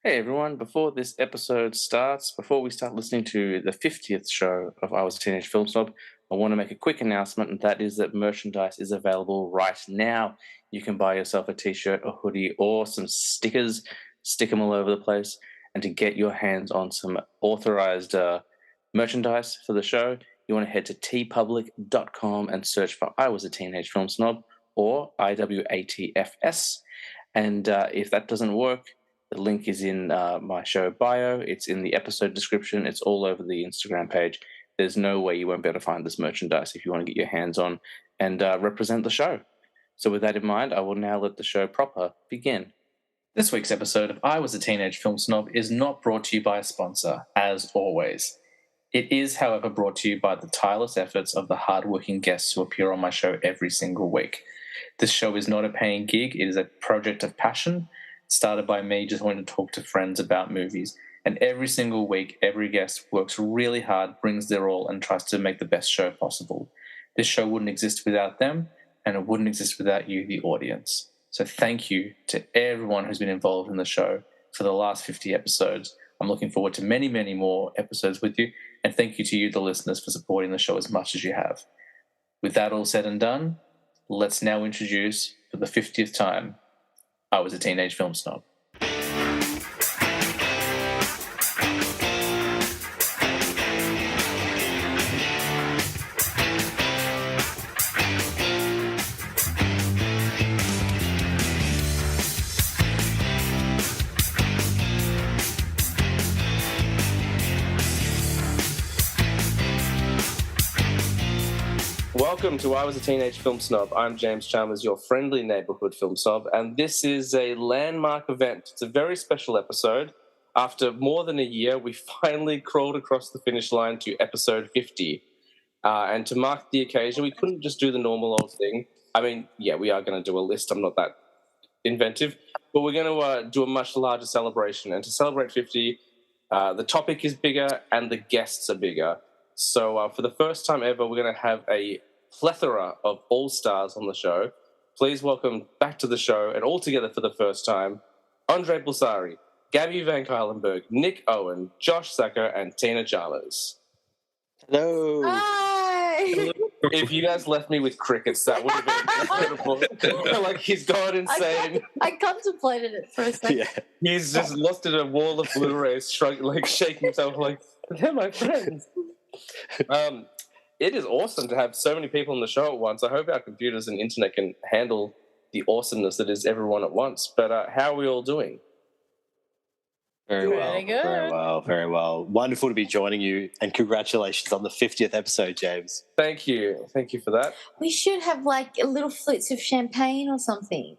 Hey everyone, before this episode starts, before we start listening to the 50th show of I Was a Teenage Film Snob, I want to make a quick announcement, and that is that merchandise is available right now. You can buy yourself a t-shirt, a hoodie, or some stickers, stick them all over the place, and to get your hands on some authorized merchandise for the show, you want to head to tpublic.com and search for I Was a Teenage Film Snob or IWATFS. And if that doesn't work, the link is in my show bio. It's in the episode description. It's all over the Instagram page. There's no way you won't be able to find this merchandise if you want to get your hands on and represent the show. So with that in mind, I will now let the show proper begin. This week's episode of I Was a Teenage Film Snob is not brought to you by a sponsor, as always. It is, however, brought to you by the tireless efforts of the hardworking guests who appear on my show every single week. This show is not a paying gig. It is a project of passion, started by me just wanting to talk to friends about movies. And every single week, every guest works really hard, brings their all, and tries to make the best show possible. This show wouldn't exist without them, and it wouldn't exist without you, the audience. So thank you to everyone who's been involved in the show for the last 50 episodes. I'm looking forward to many, many more episodes with you. And thank you to you, the listeners, for supporting the show as much as you have. With that all said and done, let's now introduce, for the 50th time, I Was a Teenage Film Snob. Welcome to I Was a Teenage Film Snob. I'm James Chalmers, your friendly neighborhood film snob, and this is a landmark event. It's a very special episode. After more than a year, we finally crawled across the finish line to episode 50. And to mark the occasion, we couldn't just do the normal old thing. I mean, yeah, we are going to do a list. I'm not that inventive. But we're going to do a much larger celebration. And to celebrate 50, the topic is bigger and the guests are bigger. So for the first time ever, we're going to have a plethora of all-stars on the show. Please welcome back to the show, and all together for the first time, Andre Bulsari, Gabby Van Kylenberg, Nick Owen, Josh Sacker, and Tina Chalmers. Hello. Hi. If you guys left me with crickets, that would have been incredible. Like, he's gone insane. I contemplated it for a second. Yeah. He's just lost in a wall of Blu-rays, like shaking himself like, they're my friends. It is awesome to have so many people on the show at once. I hope our computers and internet can handle the awesomeness that is everyone at once. But how are we all doing? Very well. Very good. Very well. Very well. Wonderful to be joining you, and congratulations on the 50th episode, James. Thank you. Thank you for that. We should have like a little flutes of champagne or something.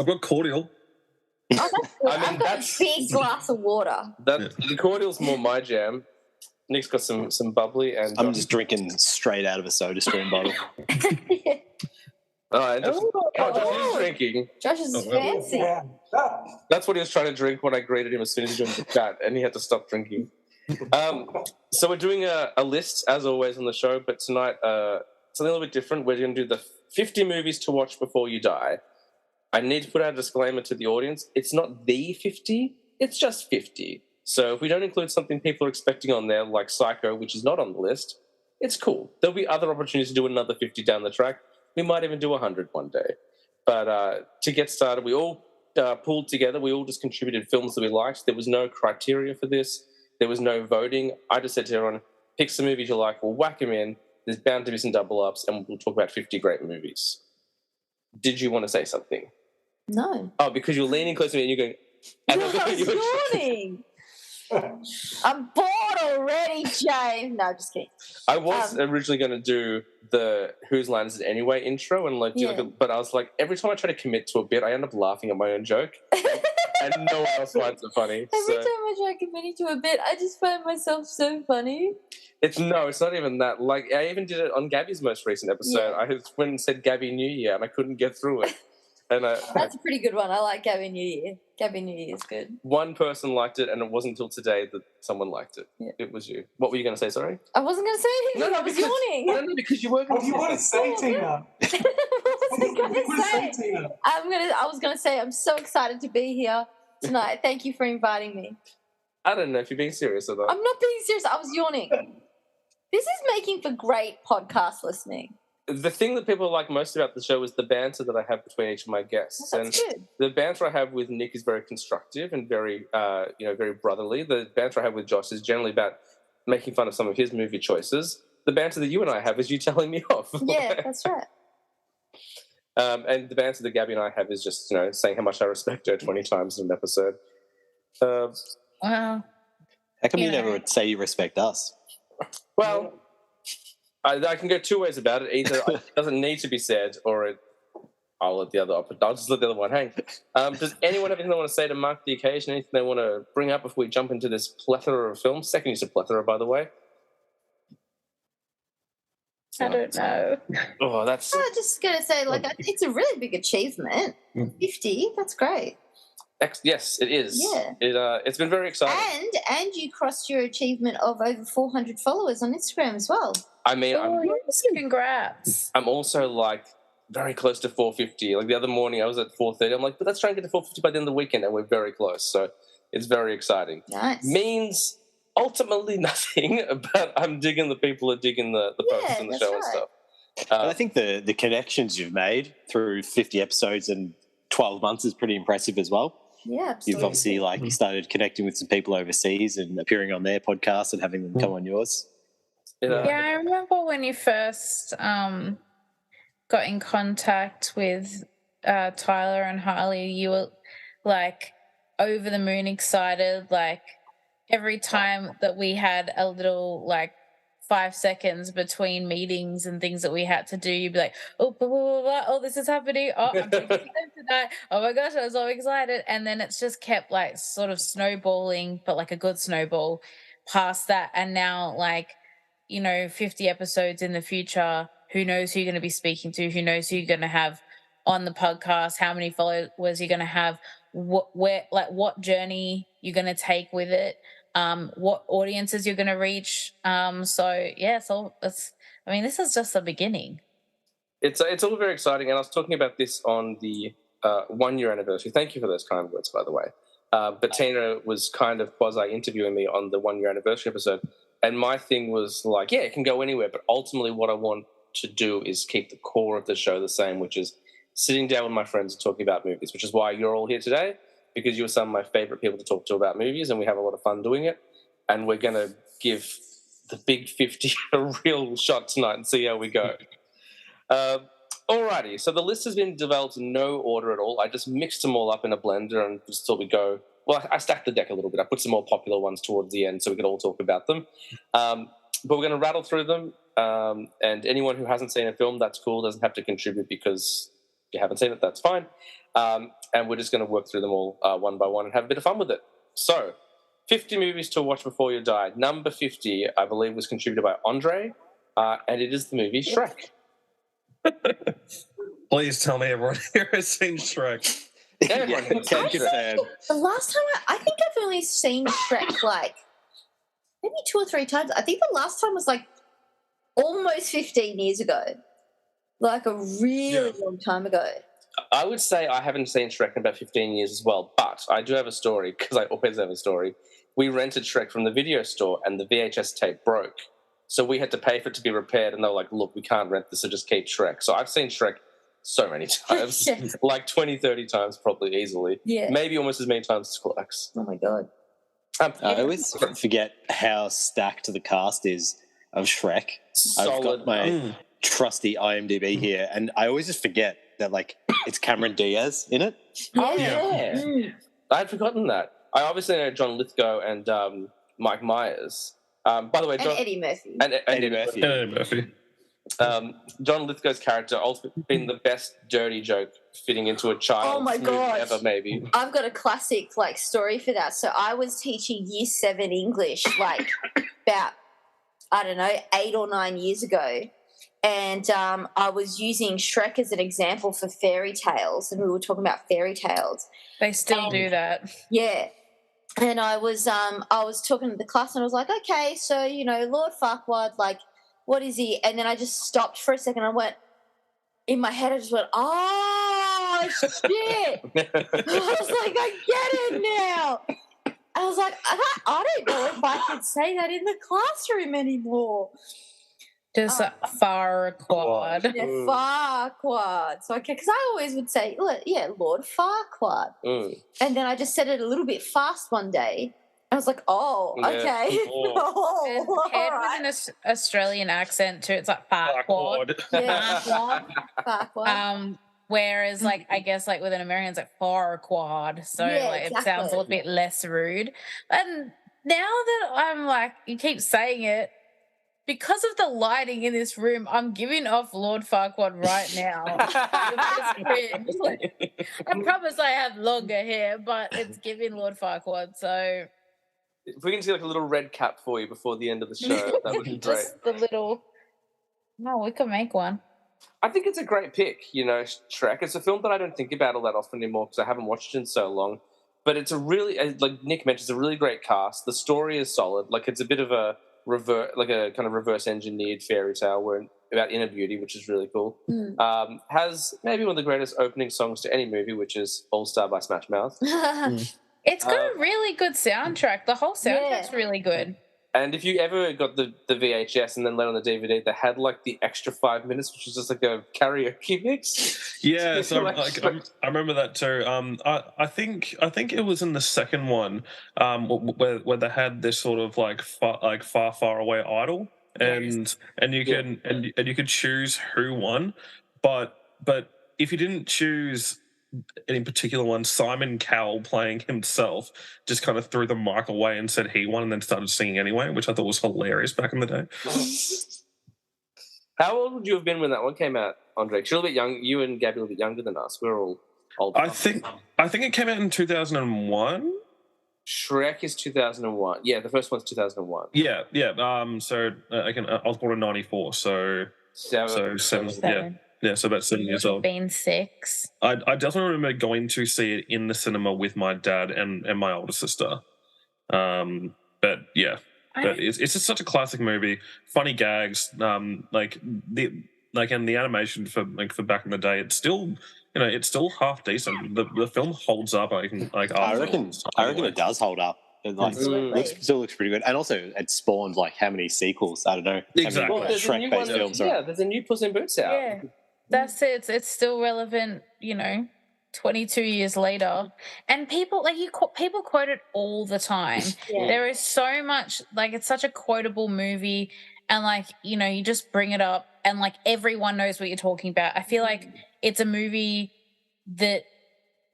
I've got cordial. Oh, that's good. I mean, I've got a big glass of water. The cordial's more my jam. Nick's got some bubbly, and I'm just drinking straight out of a soda stream bottle. Josh is drinking. Josh is fancy. Yeah. That's what he was trying to drink when I greeted him as soon as he joined the chat, and he had to stop drinking. So we're doing a list, as always, on the show, but tonight something a little bit different. We're going to do the 50 movies to watch before you die. I need to put out a disclaimer to the audience. It's not the 50, it's just 50. So if we don't include something people are expecting on there, like Psycho, which is not on the list, it's cool. There'll be other opportunities to do another 50 down the track. We might even do 100 one day. But to get started, we all pulled together. We all just contributed films that we liked. There was no criteria for this. There was no voting. I just said to everyone, pick some movies you like. We'll whack them in. There's bound to be some double ups, and we'll talk about 50 great movies. Did you want to say something? No. Oh, because you're leaning close to me and you're going... I was yawning. I'm bored already, James. No, just kidding. I was originally going to do the Whose Line Is It Anyway intro and but I was like, every time I try to commit to a bit, I end up laughing at my own joke, and no one else finds it funny. Every time I try committing to a bit, I just find myself so funny. It's not even that. Like, I even did it on Gabby's most recent episode. Yeah. I went and said Gabby New Year, and I couldn't get through it. And that's a pretty good one. I like Gabby New Year. Gabby New Year is good. One person liked it, and it wasn't until today that someone liked it. Yeah. It was you. What were you going to say, sorry? I wasn't going to say anything. I was yawning. No, because you were going What do you want to say, Tina? What was I going to say? Tina? I was going to say I'm so excited to be here. tonight. Thank you for inviting me. I don't know if you're being serious or not. I'm not being serious. I was yawning. This is making for great podcast listening. The thing that people like most about the show is the banter that I have between each of my guests. That's good. The banter I have with Nick is very constructive and very, very brotherly. The banter I have with Josh is generally about making fun of some of his movie choices. The banter that you and I have is you telling me off. Yeah, that's right. And the banter that Gabby and I have is just, saying how much I respect her 20 times in an episode. Well, How come you never say you respect us? Well, I can go two ways about it. Either it doesn't need to be said, or I'll just let the other one hang. Does anyone have anything they want to say to mark the occasion? Anything they want to bring up before we jump into this plethora of films? Second use of plethora, by the way. I don't know. Oh, that's... I was just going to say, it's a really big achievement. 50, that's great. Yes, it is. Yeah. It's been very exciting. And you crossed your achievement of over 400 followers on Instagram as well. I mean, Congrats. I'm also very close to 450. Like the other morning I was at 430. I'm like, but let's try and get to 450 by the end of the weekend, and we're very close. So it's very exciting. Nice. Means ultimately nothing, but I'm digging the people that digging the posts and the show and stuff. And I think the connections you've made through 50 episodes and 12 months is pretty impressive as well. Yeah, absolutely. You've obviously started connecting with some people overseas and appearing on their podcast and having them come on yours. Yeah, I remember when you first got in contact with Tyler and Harley, you were over the moon excited. Every time that we had a little 5 seconds between meetings and things that we had to do, you'd be like, oh, blah, blah, blah, blah. Oh, this is happening. Oh, I'm taking them tonight. Oh my gosh, I was so excited. And then it's just kept sort of snowballing, but a good snowball past that. And now 50 episodes in the future, who knows who you're going to be speaking to, who knows who you're going to have on the podcast, how many followers you're going to have, what journey you're going to take with it. What audiences you're going to reach. This is just the beginning. It's all very exciting, and I was talking about this on the 1 year anniversary. Thank you for those kind words, by the way. But Tina was kind of quasi-interviewing me on the 1 year anniversary episode, and my thing was it can go anywhere, but ultimately what I want to do is keep the core of the show the same, which is sitting down with my friends and talking about movies, which is why you're all here today, because you're some of my favorite people to talk to about movies, and we have a lot of fun doing it. And we're going to give the big 50 a real shot tonight and see how we go. Alrighty, so the list has been developed in no order at all. I just mixed them all up in a blender and just thought we'd go... Well, I stacked the deck a little bit. I put some more popular ones towards the end so we could all talk about them. But we're going to rattle through them, and anyone who hasn't seen a film, that's cool, doesn't have to contribute because you haven't seen it, that's fine. And we're just going to work through them all one by one and have a bit of fun with it. So, 50 movies to watch before you die. Number 50, I believe, was contributed by Andre, and it is the movie Shrek. Please tell me everyone here has seen Shrek. Everyone has seen Shrek. The last time I think I've only seen Shrek maybe 2 or 3 times. I think the last time was almost 15 years ago. A really long time ago. I would say I haven't seen Shrek in about 15 years as well, but I do have a story, because I always have a story. We rented Shrek from the video store, and the VHS tape broke. So we had to pay for it to be repaired, and they were like, look, we can't rent this, so just keep Shrek. So I've seen Shrek so many times, 20, 30 times probably easily. Yeah. Maybe almost as many times as Clerks. Oh, my God. I always forget how stacked the cast is of Shrek. Solid. I've got my trusty IMDb here, and I always just forget that it's Cameron Diaz in it. Oh, yeah. I had forgotten that. I obviously know John Lithgow and Mike Myers. By the way, and Eddie Murphy. And Eddie Murphy. John Lithgow's character also been the best dirty joke fitting into a child's movie ever, maybe. I've got a classic story for that. So I was teaching Year 7 English about, 8 or 9 years ago. And I was using Shrek as an example for fairy tales, and we were talking about fairy tales. They still do that. Yeah. And I was talking to the class, and I was like, okay, so, Lord Farquaad, what is he? And then I just stopped for a second. I went, in my head, I just went, oh, oh shit. I was like, I get it now. I was like, I don't know if I could say that in the classroom anymore. Just Farquaad. Yeah, Farquaad. So because I always would say, Lord Farquaad. And then I just said it a little bit fast one day. I was like, oh, okay. And paired with an Australian accent too, it's like Farquaad. Yeah, Farquaad. Whereas, like, I guess, like, with an American, it's like Farquaad. So, exactly. It sounds a little bit less rude. And now that I'm like, you keep saying it, because of the lighting in this room, I'm giving off Lord Farquaad right now. I promise I have longer hair, but it's giving Lord Farquaad. So if we can see like a little red cap for you before the end of the show, that would be great. Just the little. No, we could make one. I think it's a great pick, Shrek. It's a film that I don't think about all that often anymore because I haven't watched it in so long. But it's a really, like Nick mentioned, it's a really great cast. The story is solid. Like, it's a bit of a kind of reverse engineered fairy tale about inner beauty, which is really cool. Has maybe one of the greatest opening songs to any movie, which is All Star by Smash Mouth. It's got a really good soundtrack. The whole soundtrack's really good. And if you ever got the VHS and then let on the DVD, they had like the extra 5 minutes, which was just like a karaoke mix. Yeah, so I remember that too. I think it was in the second one, where they had this sort of like far away idol, and you could choose who won, but if you didn't choose any particular one, Simon Cowell playing himself just kind of threw the mic away and said he won and then started singing anyway, which I thought was hilarious back in the day. How old would you have been when that one came out, Andre? 'Cause you're a little bit young. You and Gabby are a little bit younger than us. We're all old. I think it came out in 2001. Shrek is 2001. Yeah, the first one's 2001. Yeah. So I was born in 94. So 7. Yeah, so about 7 years old. Been 6. I definitely remember going to see it in the cinema with my dad and my older sister. But it's just such a classic movie. Funny gags, and the animation for back in the day. It's still it's still half decent. The film holds up. I reckon it does hold up. It still looks pretty good, and also it spawned like how many sequels? I don't know. Exactly. Well, Shrek-based films. There's a new Puss in Boots out. Yeah. That's it. It's still relevant, 22 years later. And people people quote it all the time. Yeah. There is so much, it's such a quotable movie, and you just bring it up and everyone knows what you're talking about. I feel like it's a movie that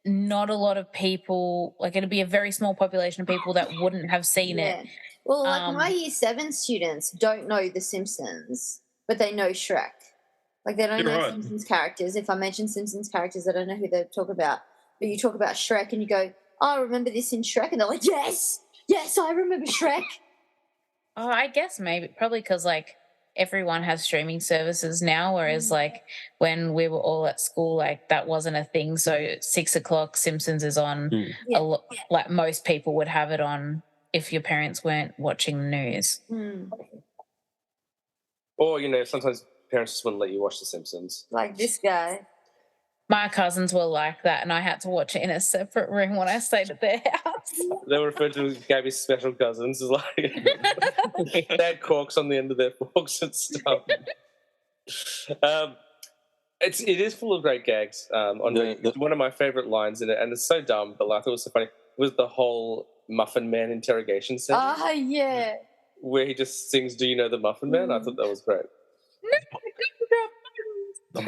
not a lot of people, it'd be a very small population of people that wouldn't have seen it. Well, my Year 7 students don't know The Simpsons, but they know Shrek. They don't know Simpsons characters. If I mention Simpsons characters, I don't know who they talk about. But you talk about Shrek and you go, oh, I remember this in Shrek. And they're like, yes, I remember Shrek. Oh, I guess probably because, everyone has streaming services now, whereas, when we were all at school, that wasn't a thing. So 6 o'clock, Simpsons is on. Most people would have it on if your parents weren't watching the news. Or, sometimes parents just wouldn't let you watch The Simpsons. Like this guy. My cousins were like that, and I had to watch it in a separate room when I stayed at their house. They were referred to as Gabby's special cousins. They had corks on the end of their forks and stuff. It is full of great gags. One of my favourite lines in it, and it's so dumb, but I thought it was so funny, was the whole Muffin Man interrogation scene. Oh, yeah. Where he just sings, "Do you know the Muffin Man?" I thought that was great.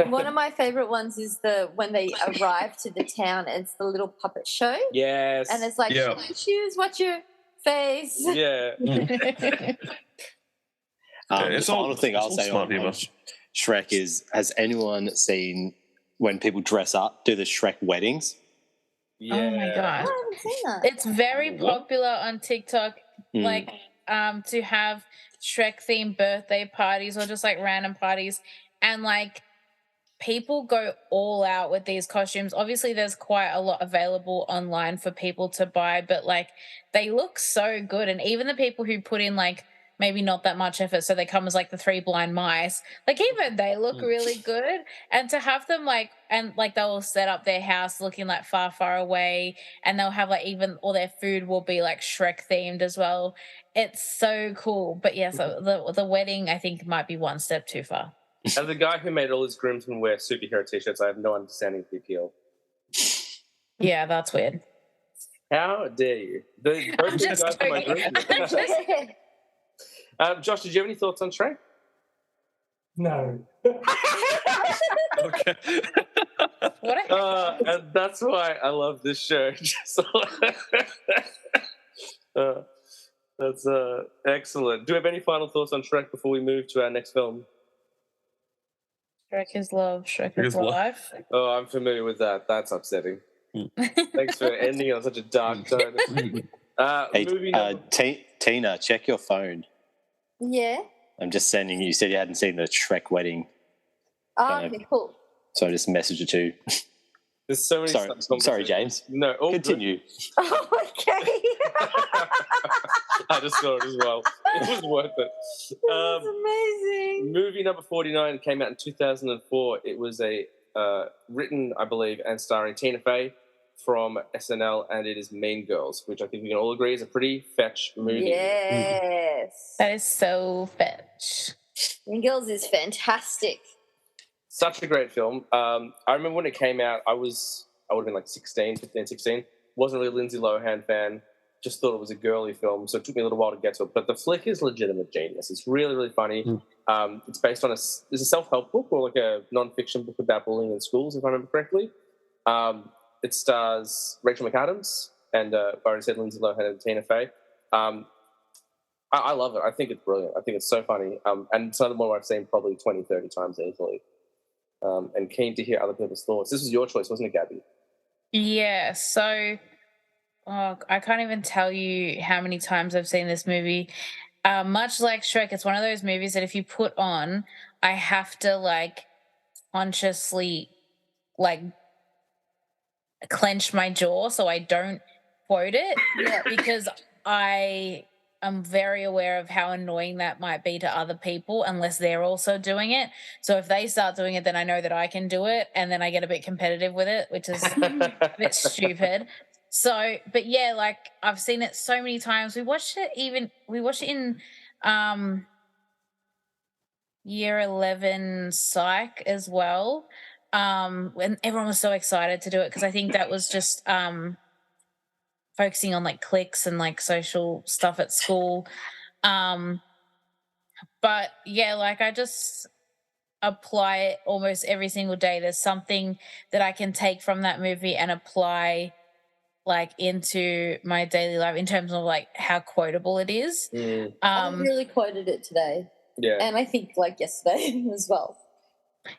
One of my favorite ones is when they arrive to the town. It's the little puppet show. Yes, and it's like, choose, watch your face. Yeah. The final thing I'll say on Shrek is: has anyone seen when people dress up, do the Shrek weddings? Yeah. Oh my god, I haven't seen that. It's very popular on TikTok. To have Shrek themed birthday parties or just random parties, and people go all out with these costumes. Obviously there's quite a lot available online for people to buy, but they look so good. And even the people who put in maybe not that much effort, so they come as like the three blind mice. Like even they look really good, and to have them like they'll set up their house looking like far, far away, and they'll have like even all their food will be like Shrek themed as well. It's so cool. But yeah, so the wedding I think might be one step too far. As the guy who made all his groomsmen wear superhero t-shirts, I have no understanding of the appeal. Yeah, that's weird. How dare you? The both these guys are my groomsmen. Josh, did you have any thoughts on Shrek? No. Okay. And that's why I love this show. That's excellent. Do we have any final thoughts on Shrek before we move to our next film? Shrek is love, Shrek is life. Oh, I'm familiar with that. That's upsetting. Thanks for ending on such a dark tone. Tina, check your phone. Yeah. I'm just sending you said you hadn't seen the Shrek wedding. Oh, okay, cool. So I just messaged it to you. There's so many Sorry, James. No, continue. Oh, okay. I just saw it as well. It was worth it. That's amazing. Movie number 49 came out in 2004. It was written, I believe, and starring Tina Fey from SNL, and it is Mean Girls, which I think we can all agree is a pretty fetch movie. Yes. That is so fetch. Mean Girls is fantastic. Such a great film. I remember when it came out, I would have been like 15, 16. Wasn't really a Lindsay Lohan fan. Just thought it was a girly film, so it took me a little while to get to it. But the flick is legitimate genius. It's really, really funny. It's based on it's a self-help book or like a non-fiction book about bullying in schools, if I remember correctly. It stars Rachel McAdams and I already said Lindsay Lohan and Tina Fey. I love it. I think it's brilliant. I think it's so funny. And it's another one I've seen probably 20, 30 times easily. And keen to hear other people's thoughts. This was your choice, wasn't it, Gabby? Yeah, so I can't even tell you how many times I've seen this movie. Much like Shrek, it's one of those movies that if you put on, I have to like consciously like clench my jaw so I don't quote it because I am very aware of how annoying that might be to other people unless they're also doing it. So if they start doing it, then I know that I can do it, and then I get a bit competitive with it, which is a bit stupid. So, but yeah, like I've seen it so many times. We watched it in year 11 psych as well. When everyone was so excited to do it because I think that was just focusing on like cliques and like social stuff at school. But yeah, like I just apply it almost every single day. There's something that I can take from that movie and apply like into my daily life in terms of like how quotable it is. I really quoted it today. Yeah. And I think like yesterday as well.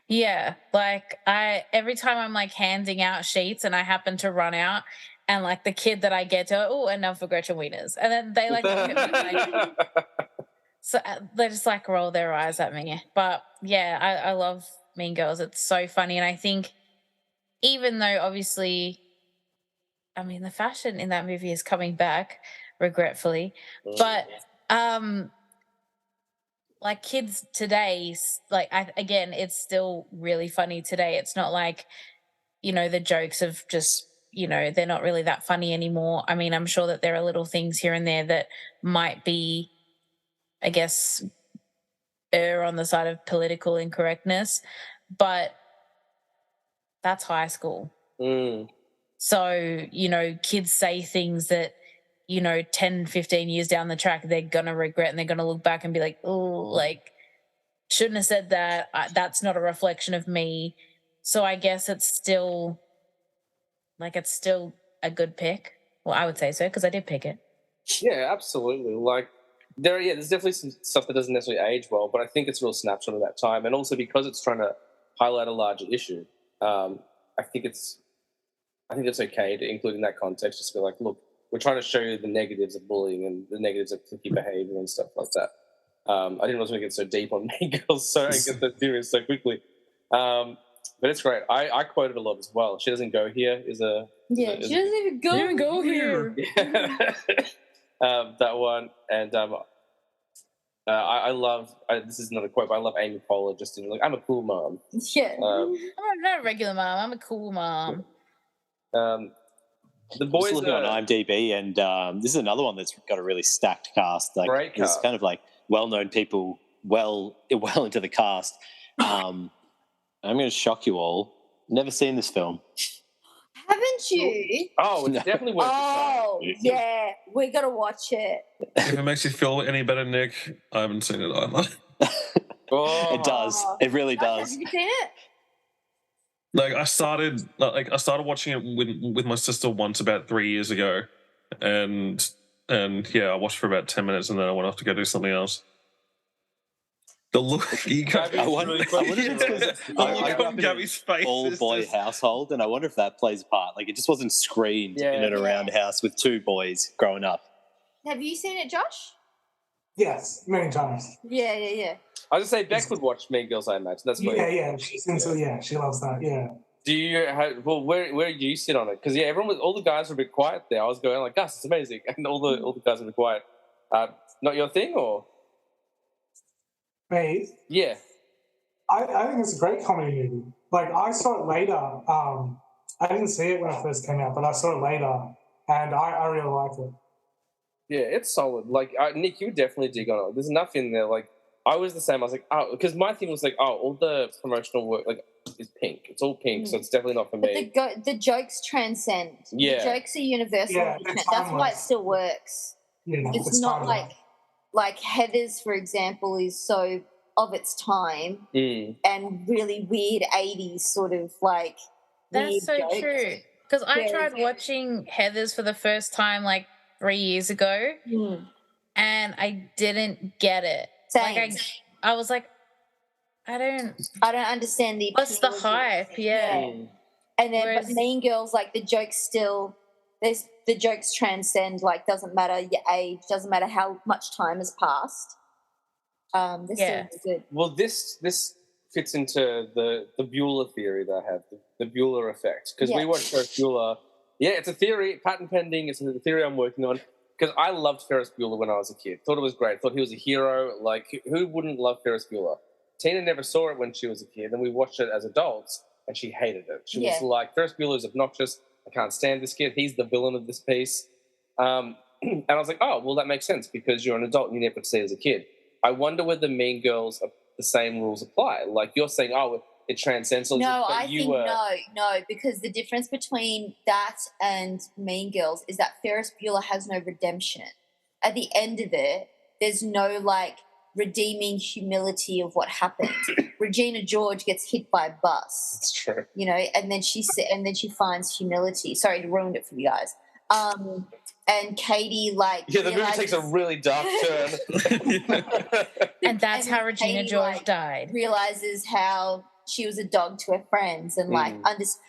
Yeah, like every time I'm like handing out sheets and I happen to run out and like the kid that I get to, enough for Gretchen Wieners. And then they like, look at me, like so they just like roll their eyes at me. But yeah, I love Mean Girls. It's so funny. And I think even though obviously, I mean, the fashion in that movie is coming back, regretfully. But like kids today, like again, it's still really funny today. It's not like, the jokes of just, they're not really that funny anymore. I mean, I'm sure that there are little things here and there that might be, I guess, err on the side of political incorrectness, but that's high school. So, kids say things that, 10, 15 years down the track, they're going to regret and they're going to look back and be like, oh, like, shouldn't have said that. That's not a reflection of me. So I guess it's still a good pick. Well, I would say so because I did pick it. Yeah, absolutely. Like, there's definitely some stuff that doesn't necessarily age well, but I think it's a real snapshot of that time. And also because it's trying to highlight a larger issue, I think it's okay to include in that context, just to be like, look, we're trying to show you the negatives of bullying and the negatives of cliquey behavior and stuff like that. I didn't want to get so deep on Mean Girls, so I get that serious so quickly. But it's great. I quoted a lot as well. She Doesn't Go Here is a... Yeah, She Doesn't Even Go Here. Yeah. That one. And I love. This is not a quote, but I love Amy Poehler just in like, I'm a cool mom. Yeah. I'm not a regular mom. I'm a cool mom. The Just boys looking on IMDb, and this is another one that's got a really stacked cast. Like, Great there's cast. kind of like well-known people well into the cast. I'm going to shock you all. Never seen this film. Haven't you? Oh, it's definitely worth Oh, yeah. We're going to watch it. If it makes you feel any better, Nick, I haven't seen it either. Oh. It does. It really does. Have you seen it? Like I started watching it with my sister once about 3 years ago, and yeah, I watched for about 10 minutes and then I went off to go do something else. The look you got, I wonder if it's 'cause I grew up in Gabby's face. all-boy household, and I wonder if that plays a part. Like, it just wasn't screened in and around a house with two boys growing up. Have you seen it, Josh? Yes, many times. Yeah. I was gonna say Beck would watch Mean Girls, I imagine. That's what Yeah. She's into. Yeah, she loves that. Yeah. Do you where do you sit on it? Because all the guys were a bit quiet there. I was going like, Gus, it's amazing, and all the guys were a bit quiet. Not your thing, or Me? yeah. I think it's a great comedy movie. Like, I saw it later. I didn't see it when it first came out, but I saw it later, and I really liked it. Yeah, it's solid. Like Nick, you would definitely dig on it. There's enough in there. Like I was the same. I was like, oh, because my thing was like, oh, all the promotional work like is pink. It's all pink, so it's definitely not for me. But the jokes transcend. Yeah. The jokes are universal. Yeah, That's why it still works. Yeah, It's not like Heather's, for example, is so of its time and really weird 80s sort of like. That's so jokes. true. Because I tried watching Heather's for the first time like 3 years ago, and I didn't get it. Same. Like I was like, I don't understand the. What's the hype? Yeah. And then, but Mean Girls, like the jokes still. The jokes transcend. Like, doesn't matter your age, doesn't matter how much time has passed. This is good. Well, this fits into the Bueller theory that I have, the Bueller effect, because we watched Ferris Bueller. Yeah, it's a theory, patent pending. It's a theory I'm working on. Because I loved Ferris Bueller when I was a kid. Thought it was great. Thought he was a hero. Like, who wouldn't love Ferris Bueller? Tina never saw it when she was a kid, and we watched it as adults, and she hated it. She was like, Ferris Bueller is obnoxious. I can't stand this kid. He's the villain of this piece. And I was like, oh, well, that makes sense because you're an adult and you never see it as a kid. I wonder whether Mean Girls, the same rules apply. Like, you're saying, oh, it transcends. No, I think no, because the difference between that and Mean Girls is that Ferris Bueller has no redemption. At the end of it, there's no, like, redeeming humility of what happened. Regina George gets hit by a bus. That's true. You know, and then she finds humility. Sorry to ruin it for you guys. And Katie, like, the movie takes a really dark turn. And that's how Regina George died. Realizes how she was a dog to her friends and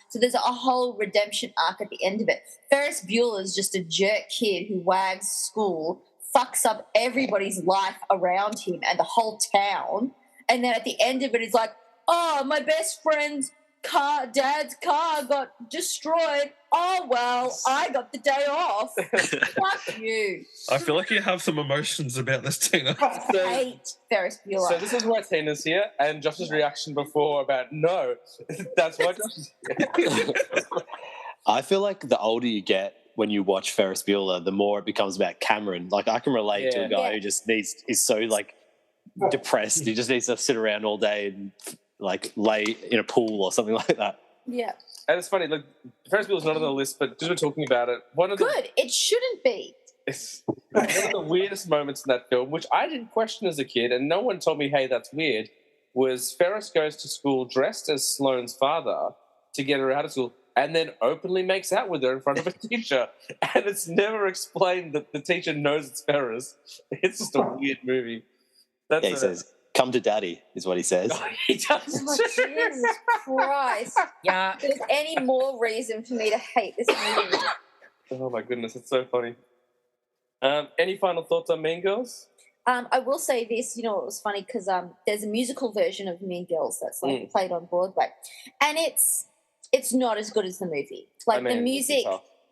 so there's a whole redemption arc at the end of it. Ferris Bueller is just a jerk kid who wags school, fucks up everybody's life around him and the whole town, and then at the end of it he's like, oh, my best friend's dad's car got destroyed. Oh, well, I got the day off. Fuck you. I feel like you have some emotions about this, Tina. I hate Ferris Bueller. So this is why Tina's here, and Josh's reaction before about no. That's why Josh is here. I feel like the older you get when you watch Ferris Bueller, the more it becomes about Cameron. Like, I can relate to a guy who just is so, like, depressed. He just needs to sit around all day and, like, lay in a pool or something like that. Yeah. And it's funny, like, Ferris Bueller's not on the list, but just we're talking about it. It shouldn't be. It's one of the weirdest moments in that film, which I didn't question as a kid, and no one told me, hey, that's weird, was Ferris goes to school dressed as Sloane's father to get her out of school, and then openly makes out with her in front of a teacher. And it's never explained that the teacher knows it's Ferris. It's just a weird movie. He says, come to daddy, is what he says. Oh, he does. Oh, Jesus Christ. Yeah. If there's any more reason for me to hate this movie. Oh, my goodness, it's so funny. Any final thoughts on Mean Girls? I will say this, you know, it was funny because there's a musical version of Mean Girls that's like played on Broadway, and it's not as good as the movie. Like, the music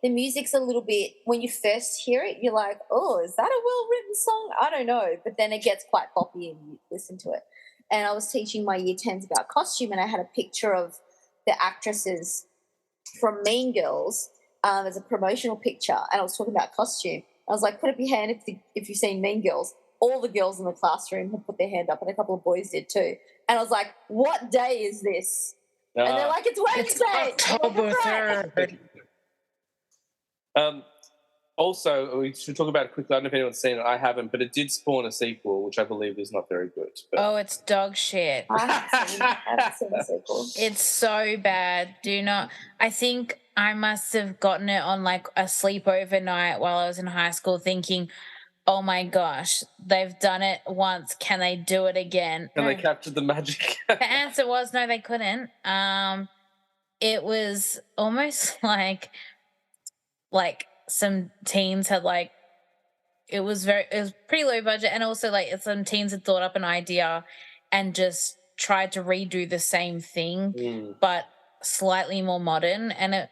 the music's a little bit, when you first hear it, you're like, oh, is that a well-written song? I don't know. But then it gets quite poppy and you listen to it. And I was teaching my year 10s about costume, and I had a picture of the actresses from Mean Girls as a promotional picture, and I was talking about costume. I was like, put up your hand if you've seen Mean Girls. All the girls in the classroom had put their hand up, and a couple of boys did too. And I was like, what day is this? And they're like, it's Wednesday. It's October 3rd. Also, we should talk about it quickly. I don't know if anyone's seen it. I haven't, but it did spawn a sequel, which I believe is not very good. But... Oh, it's dog shit. I haven't seen the sequel. It's so bad. Do not. I think I must have gotten it on like a sleepover night while I was in high school, thinking, oh my gosh, they've done it once. Can they do it again? And they captured the magic. The answer was no, they couldn't. It was almost like some teens had it was pretty low budget, and also some teens had thought up an idea and just tried to redo the same thing but slightly more modern, and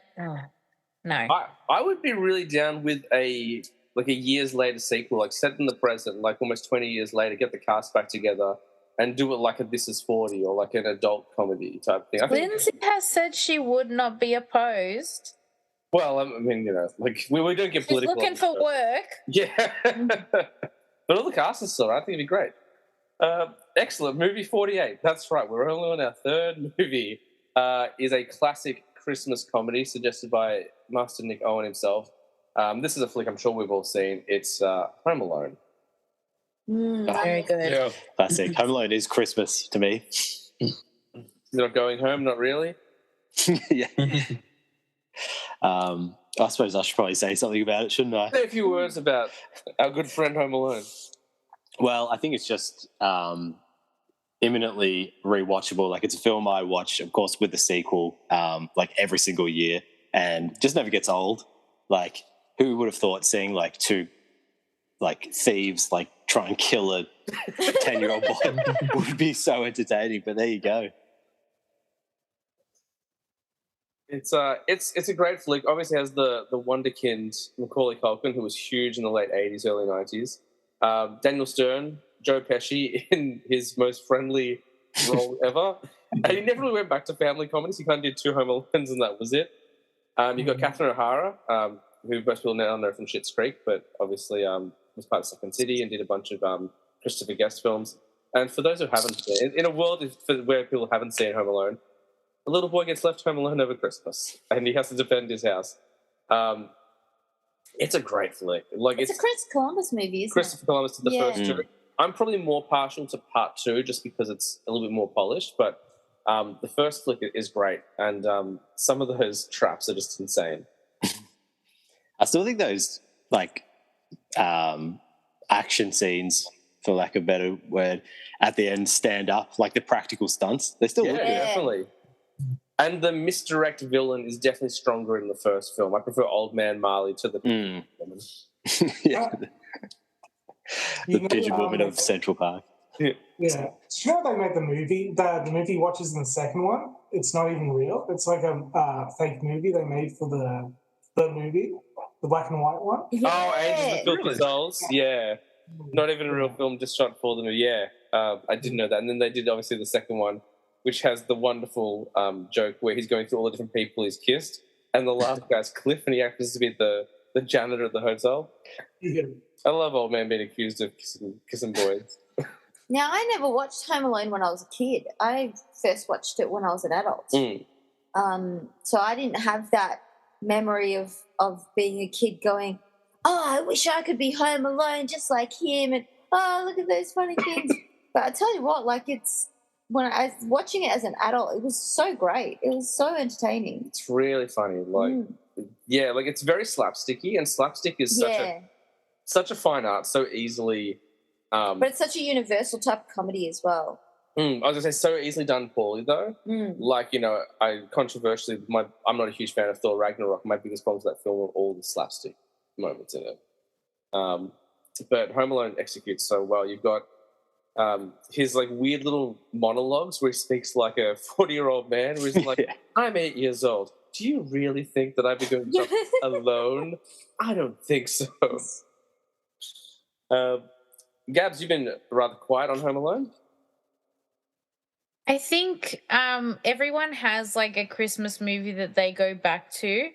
no. I would be really down with a years later sequel, like set in the present, like almost 20 years later, get the cast back together and do it like a This Is 40 or like an adult comedy type thing. Lindsay has said she would not be opposed. Well, I mean, we don't get political. She's looking for work. Yeah. But all the cast is still, I think it'd be great. Excellent. Movie 48. That's right. We're only on our third movie. Is a classic Christmas comedy suggested by Master Nick Owen himself. This is a flick I'm sure we've all seen. It's Home Alone. Very good. Yeah. Classic. Home Alone is Christmas to me. You're not going home? Not really? Yeah. I suppose I should probably say something about it, shouldn't I? Say a few words about our good friend Home Alone. Well, I think it's just imminently rewatchable. Like, it's a film I watch, of course, with the sequel, every single year, and just never gets old. Like, who would have thought seeing two thieves try and kill a 10-year-old boy would be so entertaining? But there you go. It's a great flick. Obviously has the wonderkind Macaulay Culkin, who was huge in the late 80s, early 90s. Daniel Stern, Joe Pesci in his most friendly role ever. And he never really went back to family comedies. He kind of did 2 Home Alones and that was it. You've got Catherine O'Hara, who most people now know from Schitt's Creek, but obviously was part of Second City and did a bunch of Christopher Guest films. And for those who haven't seen, in a world where people haven't seen Home Alone, a little boy gets left home alone over Christmas, and he has to defend his house. It's a great flick. It's a Chris Columbus movie, isn't Christopher Columbus did the first 2. Yeah. I'm probably more partial to part 2 just because it's a little bit more polished, but the first flick is great, and some of those traps are just insane. I still think those action scenes, for lack of a better word, at the end stand up, the practical stunts. They still look good. Definitely. And the misdirect villain is definitely stronger in the first film. I prefer Old Man Marley to the woman. Yeah. The pigeon woman of Central Park. Yeah. Do you know they made the movie? The movie watches in the second one. It's not even real. It's like a fake movie they made for the movie, the black and white one. Yeah. Oh, Angels of Filthy Souls? Yeah. Not even a real film, just shot for the movie. Yeah. I didn't know that. And then they did, obviously, the second one, which has the wonderful joke where he's going through all the different people he's kissed, and the last guy's Cliff, and he happens to be the janitor at the hotel. Yeah. I love old man being accused of kissing boys. Now, I never watched Home Alone when I was a kid. I first watched it when I was an adult. So I didn't have that memory of being a kid going, oh, I wish I could be home alone just like him, and oh, look at those funny things. But I tell you what, when I was watching it as an adult, it was so great. It was so entertaining. It's really funny. It's very slapsticky, and slapstick is such a fine art, so easily. But it's such a universal type of comedy as well. I was going to say, so easily done poorly, though. I controversially, I'm not a huge fan of Thor Ragnarok. My biggest problem with that film are all the slapstick moments in it. But Home Alone executes so well. You've got his weird little monologues where he speaks like a 40-year-old man, where he's like, I'm 8 years old. do you really think that I'd be going alone? I don't think so. Gabs, you've been rather quiet on Home Alone. I think everyone has like a Christmas movie that they go back to,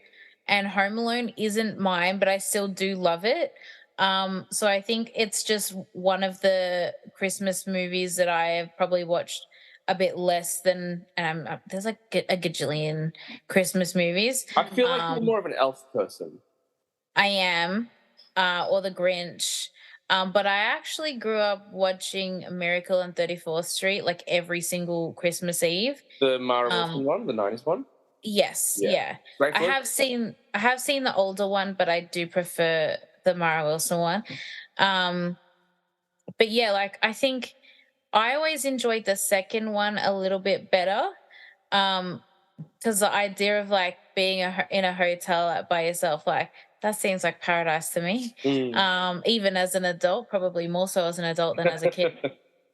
and Home Alone isn't mine, but I still do love it. So I think it's just one of the Christmas movies that I have probably watched a bit less than. There's like a gajillion Christmas movies. I feel like you're more of an elf person. I am, or the Grinch. But I actually grew up watching A Miracle on 34th Street like every single Christmas Eve. The Mara Wilson one, the 90s one? Yes, yeah. Great I have seen the older one, but I do prefer the Mara Wilson one. But yeah, like I think I always enjoyed the second one a little bit better. Because the idea of like being in a hotel by yourself, like that seems like paradise to me. Even as an adult, probably more so as an adult than as a kid.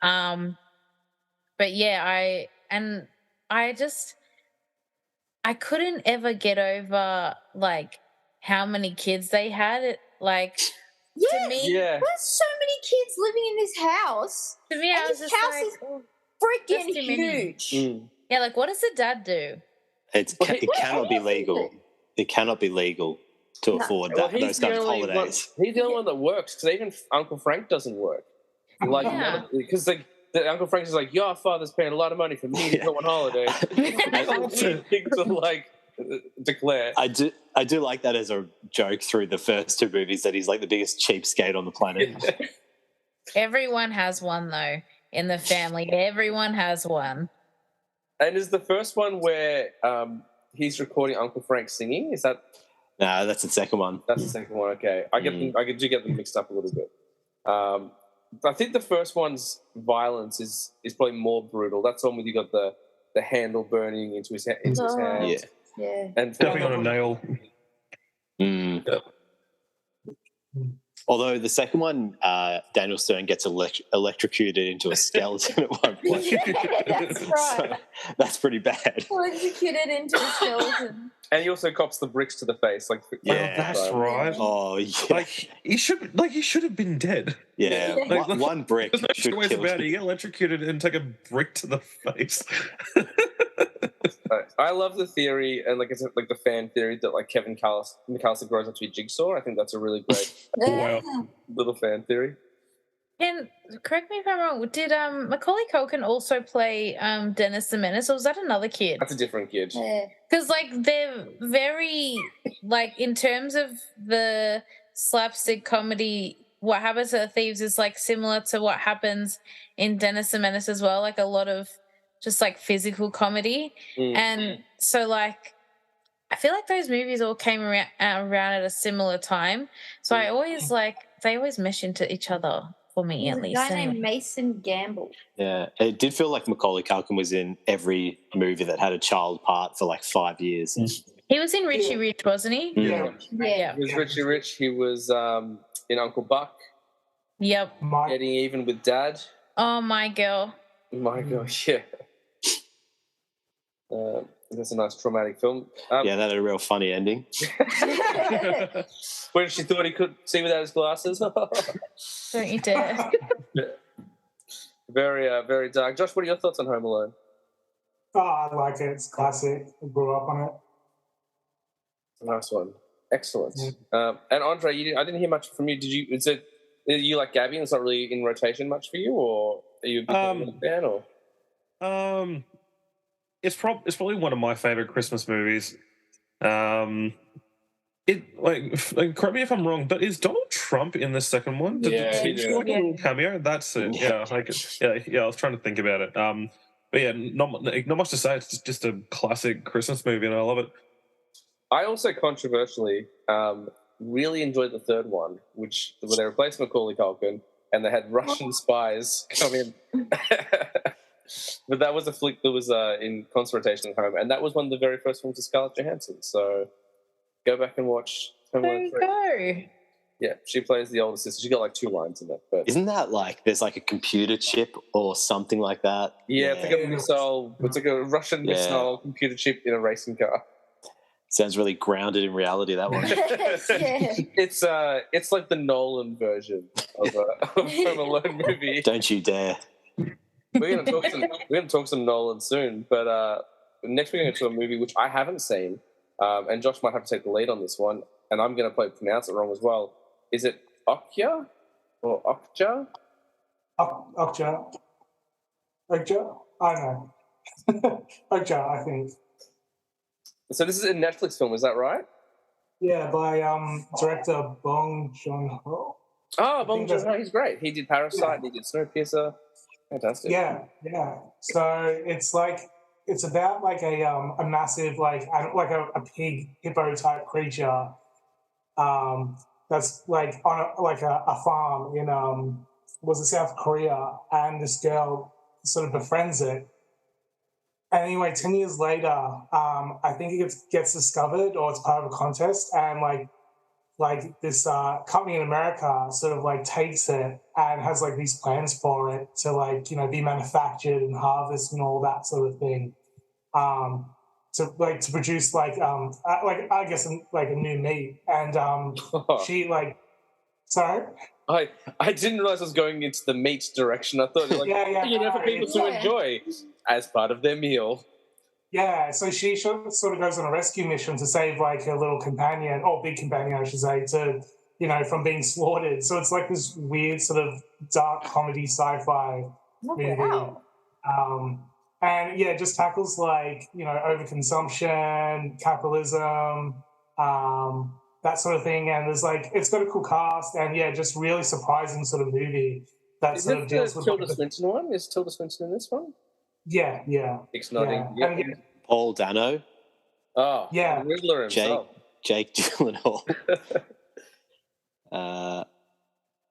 But yeah, I couldn't ever get over like how many kids they had. Like to me, there's so many kids living in this house. To me, I was just like, is freaking huge. Yeah, like what does the dad do? It cannot be legal. It cannot be legal to afford those kinds of holidays. He's the only one that works, because even Uncle Frank doesn't work. Because the Uncle Frank is like, your father's paying a lot of money for me to go on holiday. Things are like declare. I do like that as a joke through the first two movies, that he's like the biggest cheapskate on the planet. Everyone has one though in the family. Everyone has one. And is the first one where he's recording Uncle Frank singing? Is that? No, that's the second one. That's the second one. Okay, I do get them mixed up a little bit. I think the first one's violence is probably more brutal. That's the one where you got the handle burning into his hand. Yeah. And stepping on a nail. Yep. Although the second one, Daniel Stern gets electrocuted into a skeleton at one point. That's right. So that's pretty bad. Electrocuted into a skeleton. And he also cops the bricks to the face. That's right. Oh, yeah. Like he should have been dead. Yeah, one brick. There's no should two ways kill about it. You get electrocuted and take a brick to the face. I love the theory, and like it's like the fan theory that like Kevin McAllister grows up to be Jigsaw. I think that's a really great little fan theory. And correct me if I'm wrong, did Macaulay Culkin also play Dennis the Menace, or was that another kid? That's a different kid. Because like they're very like in terms of the slapstick comedy, What Happens to the Thieves is like similar to what happens in Dennis the Menace as well. Like a lot of just like physical comedy. And so like I feel like those movies all came around at a similar time. So I always they always mesh into each other for me at least. A guy named Mason Gamble. Yeah, it did feel like Macaulay Culkin was in every movie that had a child part for like 5 years. He was in Richie Rich, wasn't he? Yeah. He was Richie Rich. He was in Uncle Buck. Yep. Getting Even with Dad. Oh, My Girl. My God, yeah. That's a nice traumatic film. Yeah, that had a real funny ending. When she thought he could see without his glasses. Don't you dare. Very, very dark. Josh, what are your thoughts on Home Alone? Oh, I like it. It's classic. I grew up on it. Nice one. Excellent. And Andre, I didn't hear much from you. Are you like Gabby and it's not really in rotation much for you, or are you a big fan? Or? It's probably one of my favorite Christmas movies. It correct me if I'm wrong, but is Donald Trump in the second one? Did he like a little cameo? That's it. Yeah, I was trying to think about it. But yeah, not much to say. It's just a classic Christmas movie, and I love it. I also controversially really enjoyed the third one, where they replaced Macaulay Culkin and they had Russian spies come in. But that was a flick that was in concentration home, and that was one of the very first films of Scarlett Johansson. So go back and watch Home Alone 3. There you go. Yeah, she plays the older sister. She got like 2 lines in it. But isn't that like there's like a computer chip or something like that? Yeah, it's like a missile. It's like a Russian missile computer chip in a racing car. Sounds really grounded in reality, that one. Yeah. It's like the Nolan version of a Home Alone movie. Don't you dare. We're gonna talk some Nolan soon, but next we're gonna to a movie which I haven't seen, and Josh might have to take the lead on this one, and I'm gonna probably pronounce it wrong as well. Is it Okja or Okja? Okja. Okja? I don't know. Okja, I think. So this is a Netflix film, is that right? Yeah, by director Bong Joon-ho. Oh, Bong Joon-ho, he's great. He did Parasite, he did Snowpiercer. Fantastic. Yeah. So it's about like a massive like a pig hippo type creature that's like on a farm in was it South Korea, and this girl sort of befriends it. And anyway, 10 years later, I think it gets discovered, or it's part of a contest, and like this company in America sort of like takes it and has like these plans for it to like, you know, be manufactured and harvest and all that sort of thing, to produce like I guess like a new meat. And she like, sorry. I didn't realize I was going into the meat direction. I thought for people to enjoy as part of their meal. Yeah, so she sort of goes on a rescue mission to save like her little companion, or big companion, I should say, to, you know, from being slaughtered. So it's like this weird sort of dark comedy sci-fi movie. Wow. And yeah, it just tackles like, you know, overconsumption, capitalism, that sort of thing. And there's like, it's got a cool cast, and yeah, just really surprising sort of movie that Is sort it of deals with Tilda Swinton one? Is Tilda Swinton in this one? Yeah. Nick's nodding. Yeah. Yep. Paul Dano. Oh, Yeah. the Riddler himself. Jake Gyllenhaal.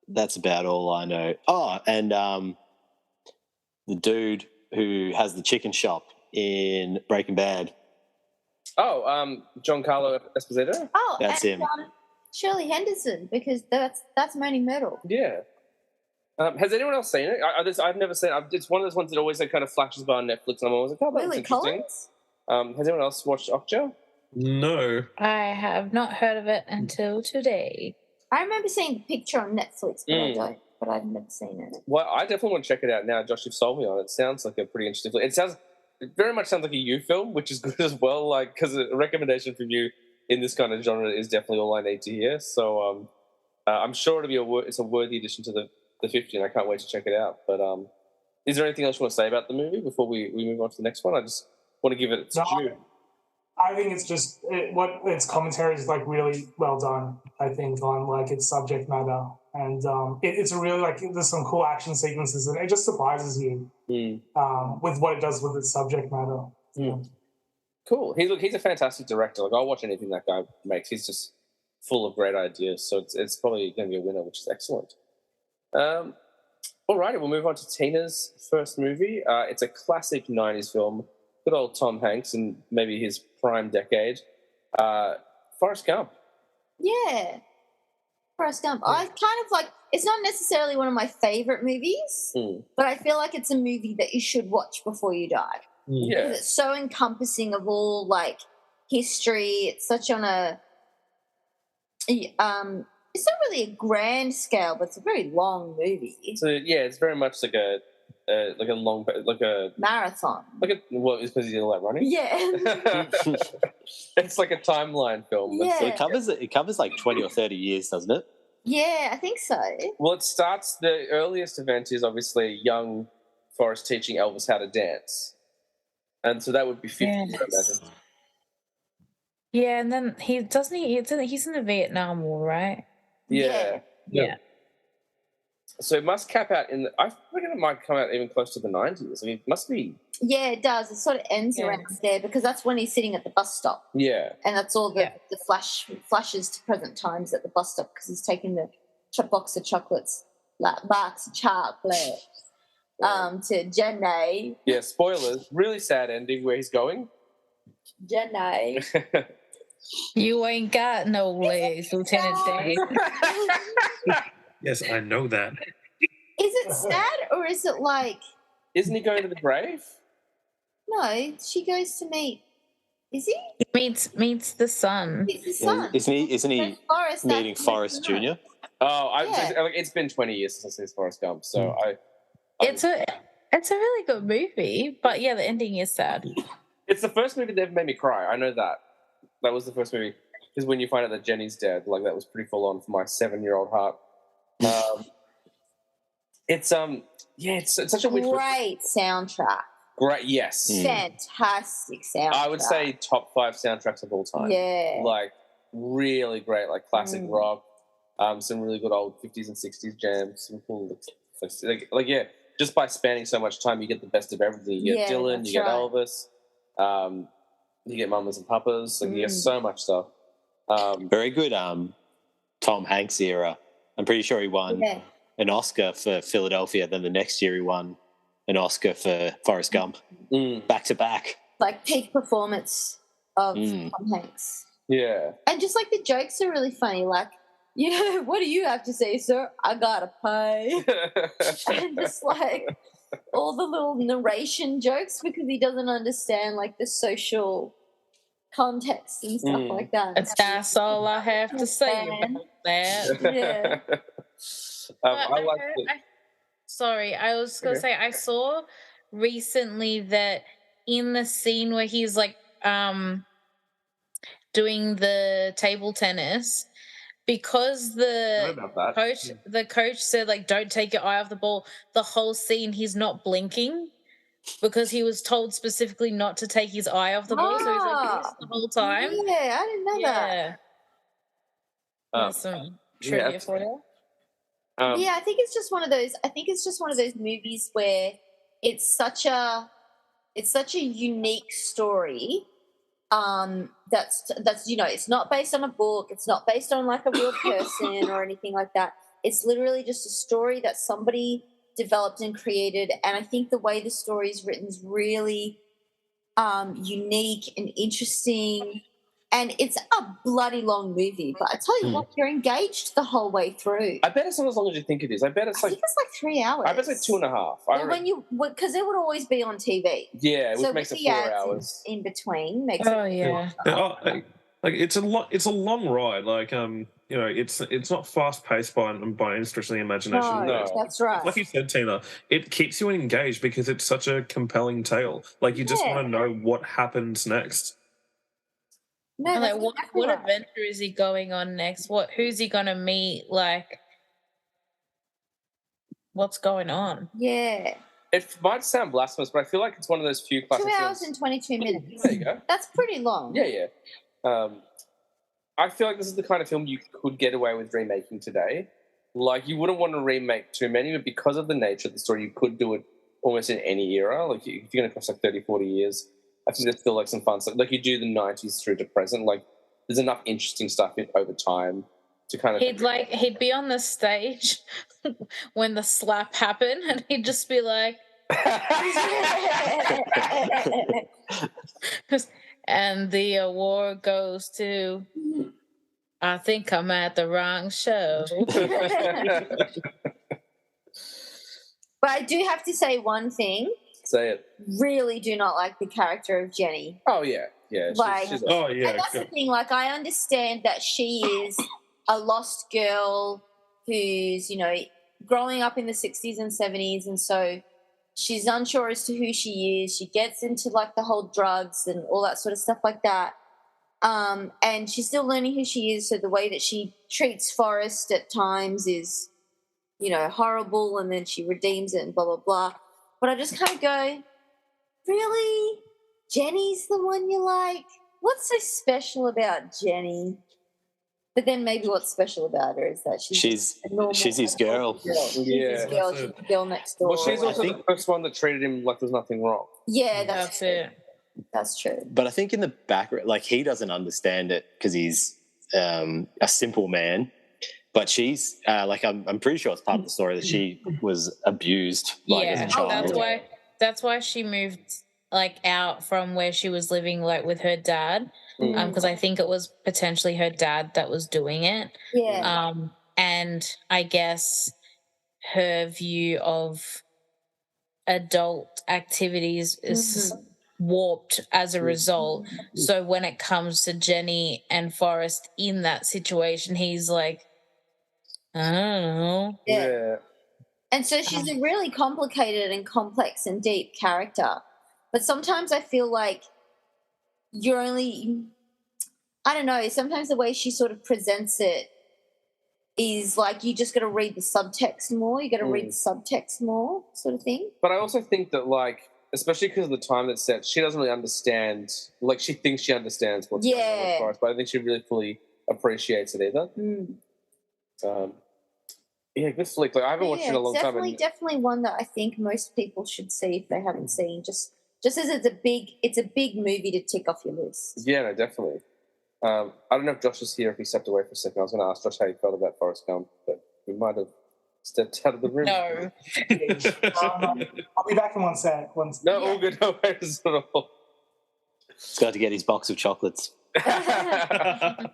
That's about all I know. Oh, and the dude who has the chicken shop in Breaking Bad. Oh, Giancarlo Esposito? Oh, That's and, him. Shirley Henderson, because that's Moaning Myrtle. Yeah. Has anyone else seen it? I've never seen it. It's one of those ones that always like, kind of flashes by on Netflix, and I'm always like, oh, that's Lily interesting. Collins? Has anyone else watched Okja? No. I have not heard of it until today. I remember seeing the picture on Netflix, but I've never seen it. Well, I definitely want to check it out now. Josh, you've sold me on it. It sounds like a pretty interesting film. It very much sounds like a you film, which is good as well. Like, because a recommendation from you in this kind of genre is definitely all I need to hear. So I'm sure it's a worthy addition to the 50, and I can't wait to check it out. But is there anything else you want to say about the movie before we move on to the next one? I just want to give it its due. I think it's just what its commentary is like really well done. I think on like its subject matter, and it's a really like there's some cool action sequences, and it just surprises you with what it does with its subject matter. Cool. He's a fantastic director. Like, I'll watch anything that guy makes. He's just full of great ideas. So it's probably going to be a winner, which is excellent. Alrighty, we'll move on to Tina's first movie. It's a classic 90s film. Good old Tom Hanks in maybe his prime decade. Forrest Gump. Yeah. Forrest Gump. I kind of like, it's not necessarily one of my favorite movies, but I feel like it's a movie that you should watch before you die. Yeah. Because it's so encompassing of all like history. It's such on a it's not really a grand scale, but it's a very long movie. So yeah, it's very much like a long marathon. It's because he's all that running. Yeah. It's like a timeline film. Yeah. So it covers like 20 or 30 years, doesn't it? Yeah, I think so. Well, it starts. The earliest event is obviously young Forrest teaching Elvis how to dance, and so that would be 50. I imagine. Yeah, and then he's in the Vietnam War, right? Yeah. So it must cap out I reckon it might come out even close to the 90s. I mean, it must be. Yeah, it does. It sort of ends around there because that's when he's sitting at the bus stop. Yeah. And that's all the flashes to present times at the bus stop because he's taking the box of chocolates, box of chocolate, to Jenny. Yeah, spoilers. Really sad ending where he's going. Jenny. You ain't got no legs, Lieutenant Dave. Yes, I know that. Is it sad or is it like... Isn't he going to the grave? No, she goes to meet Is he? He meets the son. He's the son. Isn't he Forrest, meeting Forrest Jr.? Oh, Yeah. it's been 20 years since I've seen Forrest Gump, so It's a really good movie, but yeah, the ending is sad. It's the first movie that ever made me cry. I know that. That was the first movie. Because when you find out that Jenny's dead, like that was pretty full on for my 7-year-old heart. It's such a great soundtrack. Great, yes. Fantastic soundtrack. I would say top 5 soundtracks of all time. Yeah. Like really great, like classic rock, some really good old 50s and 60s jams, some cool just by spanning so much time you get the best of everything. You get Dylan, you get Elvis, you get Mamas and Papas, like you get so much stuff. Very good Tom Hanks era. I'm pretty sure he won an Oscar for Philadelphia, then the next year he won an Oscar for Forrest Gump. Back to back. Like peak performance of Tom Hanks. Yeah. And just like the jokes are really funny, like, what do you have to say, sir? I gotta pay. And just like all the little narration jokes because he doesn't understand like the social context and stuff like that. That's all I have to say about that. Yeah. Sorry, I was going to say, I saw recently that in the scene where he's like doing the table tennis, because the coach said like don't take your eye off the ball, the whole scene he's not blinking because he was told specifically not to take his eye off the ball, so he's like this the whole time. Yeah, I didn't know that. There's some trivia for you. Yeah, I think it's just one of those movies where it's such a unique story. That's it's not based on a book, it's not based on like a real person or anything like that. It's literally just a story that somebody developed and created, and I think the way the story is written is really unique and interesting. And it's a bloody long movie, but I tell you what, you're engaged the whole way through. I bet it's not as long as you think it is. I think it's like 3 hours. I bet it's like 2.5. Well, because it would always be on TV. Yeah, which makes it 4 hours in between. Makes it's a long ride. Like it's not fast paced by any stretch of the imagination. No, that's right. Like you said, Tina, it keeps you engaged because it's such a compelling tale. Like you just want to know what happens next. No, and like what adventure is he going on next? Who's he gonna meet? Like, what's going on? Yeah. It might sound blasphemous, but I feel like it's one of those few classic 2 hours and 22 minutes. There you go. That's pretty long. Yeah. I feel like this is the kind of film you could get away with remaking today. Like, you wouldn't want to remake too many, but because of the nature of the story, you could do it almost in any era. Like, if you're going to cross like 30, 40 years, I think there's still like some fun stuff. Like you do the 90s through to present. Like there's enough interesting stuff over time to kind of. He'd be on the stage when the slap happened, and he'd just be like, and the award goes to. I think I'm at the wrong show. But I do have to say one thing. Say it. Really do not like the character of Jenny. Oh, yeah. Like, she's and that's the thing. Like, I understand that she is a lost girl who's, growing up in the 60s and 70s, and so she's unsure as to who she is. She gets into, like, the whole drugs and all that sort of stuff like that. And she's still learning who she is, so the way that she treats Forrest at times is, horrible, and then she redeems it and blah, blah, blah. But I just kind of go, really? Jenny's the one you like? What's so special about Jenny? But then maybe what's special about her is that she's his girl. She's his girl. She's the girl next door. Well, she's also the first one that treated him like there's nothing wrong. Yeah, that's it. That's true. But I think in the background, like he doesn't understand it because he's a simple man. But she's I'm pretty sure it's part of the story that she was abused. As a child. That's why she moved out from where she was living with her dad. Because I think it was potentially her dad that was doing it. Yeah. And I guess her view of adult activities is warped as a result. So when it comes to Jenny and Forrest in that situation, he's like, I don't know. Yeah. And so she's a really complicated and complex and deep character. But sometimes I feel like you're only, I don't know, sometimes the way she sort of presents it is like you just got to read the subtext more. You got to read the subtext more, sort of thing. But I also think that, like, especially because of the time that's set, she doesn't really understand. Like, she thinks she understands what's going on with Forrest, but I don't think she really fully appreciates it either. Yeah, good flick. Like, I haven't watched it in a long time. Definitely one that I think most people should see if they haven't seen. Just as it's a big movie to tick off your list. Yeah, no, definitely. I don't know if Josh is here, if he stepped away for a second. I was going to ask Josh how he felt about Forrest Gump, but he might have stepped out of the room. No. I'll be back in one sec. No, all good. No worries at all. He's got to get his box of chocolates. Gone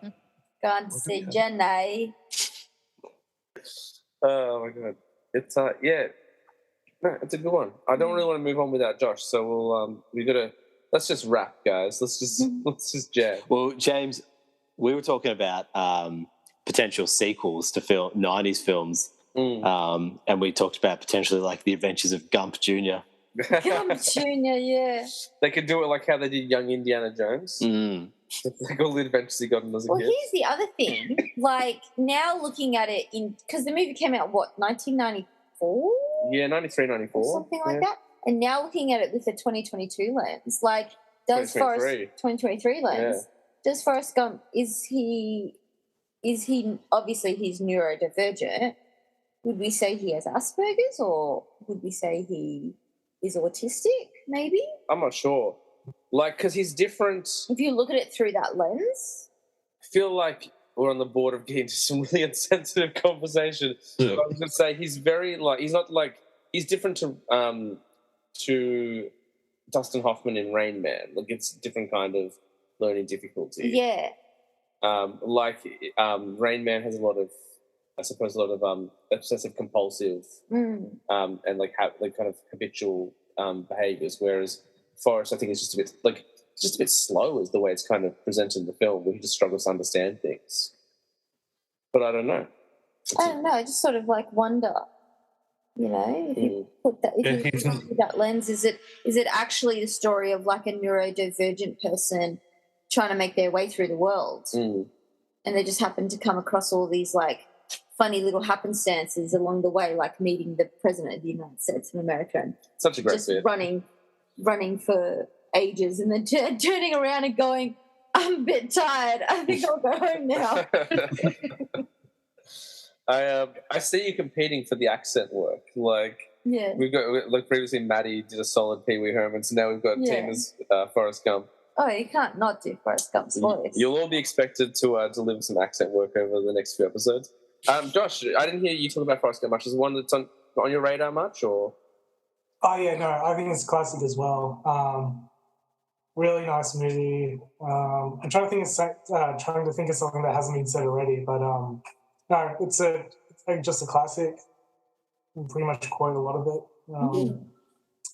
to see Jenny. Oh my god, it's yeah, no, it's a good one. I don't really want to move on without Josh, so let's just wrap, guys. Let's just jam. Well, James, we were talking about potential sequels to 90s films, and we talked about potentially like the Adventures of Gump Jr. Gump Jr., yeah. They could do it like how they did Young Indiana Jones. Like all the adventures he got in as a kid. Well, here's the other thing. Like, now looking at it because the movie came out, 1994? Yeah, 93, 94. Something like that. And now looking at it with the 2022 lens, like, does 2023 lens, does Forrest Gump, is he obviously he's neurodivergent? Would we say he has Asperger's, or would we say he is autistic, maybe? I'm not sure. Like, because he's different. If you look at it through that lens. I feel like we're on the board of getting into some really insensitive conversation. Yeah. I was going to say he's very, like, he's not like, he's different to Dustin Hoffman in Rain Man. Like, it's a different kind of learning difficulty. Yeah. Rain Man has a lot of obsessive compulsive and like kind of habitual behaviors, whereas Forrest, I think, is just a bit slow is the way it's kind of presented in the film, where he just struggles to understand things. But I don't know. I just sort of like wonder, you know, if you put that, if you look through that lens, is it actually the story of like a neurodivergent person trying to make their way through the world, and they just happen to come across all these like funny little happenstances along the way, like meeting the president of the United States of America and such a great just running for ages, and then turning around and going, I'm a bit tired. I think I'll go home now. I see you competing for the accent work. Like, we've got, like, previously Maddie did a solid Pee Wee Herman, so now we've got Tina's Forrest Gump. Oh, you can't not do Forrest Gump's voice. You'll all be expected to deliver some accent work over the next few episodes. Josh, I didn't hear you talk about Forrest Gump much. Is it one that's on your radar much, or? Oh yeah, no, I think it's a classic as well. Really nice movie. I'm trying to think of something that hasn't been said already, but no, it's just a classic. I pretty much quote a lot of it.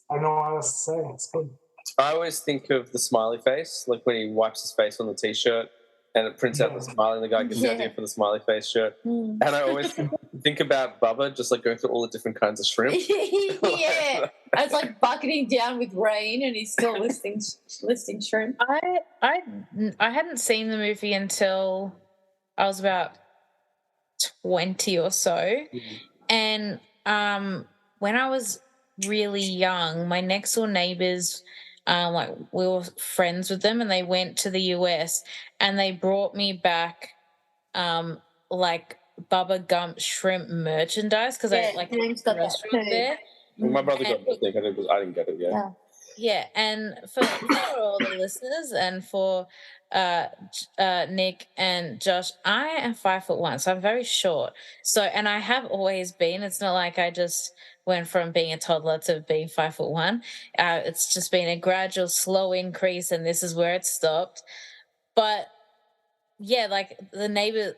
I don't know what else to say. It's good. I always think of the smiley face, like when he wipes his face on the T-shirt and it prints out the smiley, and the guy gets the idea for the smiley face shirt. And I always think about Bubba just like going through all the different kinds of shrimp. Yeah, it's like bucketing down with rain, and he's still listing shrimp. I hadn't seen the movie until I was about 20 or so, and when I was really young, my next door neighbors, like, we were friends with them, and they went to the US, and they brought me back like Bubba Gump shrimp merchandise, because I like James got that too. There. My brother got it, I didn't get it yet. Yeah, and for all the listeners, and for Nick and Josh, I am 5'1", so I'm very short. So, and I have always been. It's not like I just went from being a toddler to being 5'1". It's just been a gradual, slow increase, and this is where it stopped. But yeah, like the neighbor,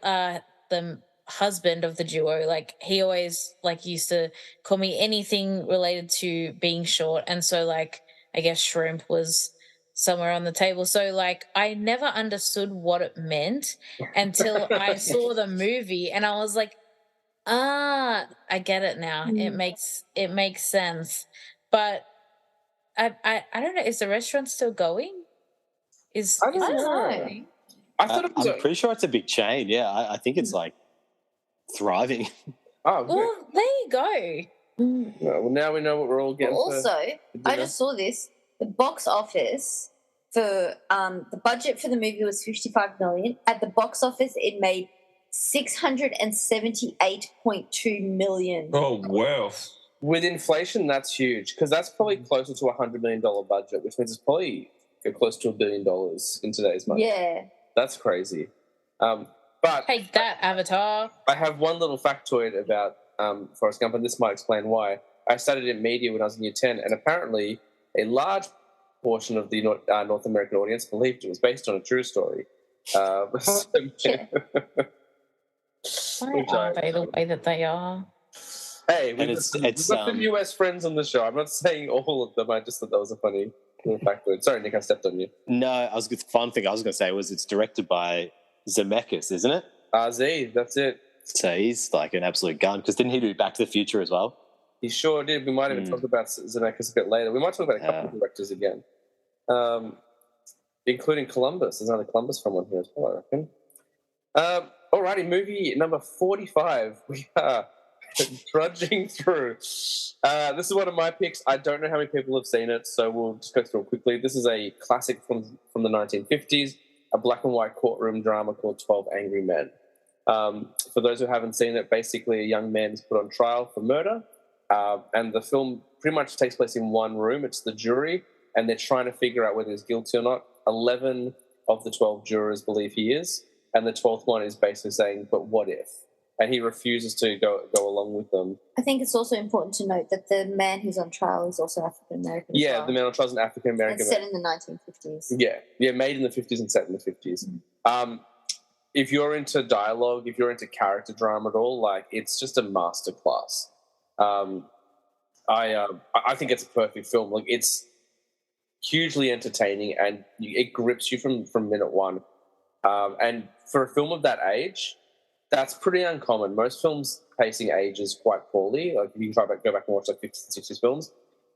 the husband of the duo, like, he always like used to call me anything related to being short, and so like I guess shrimp was somewhere on the table. So like I never understood what it meant until I saw the movie, and I was like, I get it now. It makes sense. But I don't know, is the restaurant still going? I don't know. I thought it was I'm pretty sure it's a big chain. Yeah, I think it's like thriving. Oh, well, there you go. well, now we know what we're all getting. Also, I just saw this. The box office for the budget for the movie was 55 million. At the box office, it made 678.2 million. Oh wow! With inflation, that's huge because that's probably closer to $100 million budget, which means it's probably close to $1 billion in today's money. Yeah, that's crazy. But take that, Avatar. I have one little factoid about Forrest Gump, and this might explain why. I studied in media when I was in year 10, and apparently a large portion of the North American audience believed it was based on a true story. Why are they the way that they are? Hey, we've got some US friends on the show. I'm not saying all of them. I just thought that was a funny little factoid. Sorry, Nick, I stepped on you. No, the fun thing I was going to say was it's directed by Zemeckis, isn't it? Z, that's it. So he's like an absolute gun, because didn't he do Back to the Future as well? He sure did. We might even talk about Zemeckis a bit later. We might talk about a couple of directors again, including Columbus. There's another Columbus from one here as well, I reckon. Alrighty, movie number 45. We are trudging through. This is one of my picks. I don't know how many people have seen it, so we'll just go through it quickly. This is a classic from the 1950s, a black and white courtroom drama called 12 Angry Men. For those who haven't seen it, basically a young man is put on trial for murder, and the film pretty much takes place in one room. It's the jury, and they're trying to figure out whether he's guilty or not. 11 of the 12 jurors believe he is, and the 12th one is basically saying, but what if? And he refuses to go along with them. I think it's also important to note that the man who's on trial is also African American. Yeah, the man on trial is an African American. It's set in the 1950s. Yeah, made in the 50s and set in the 50s. If you're into dialogue, if you're into character drama at all, like it's just a masterclass. I think it's a perfect film. Like it's hugely entertaining, and it grips you from minute one. And for a film of that age, that's pretty uncommon. Most films pacing ages quite poorly. Like if you can go back and watch like 50s and 60s films,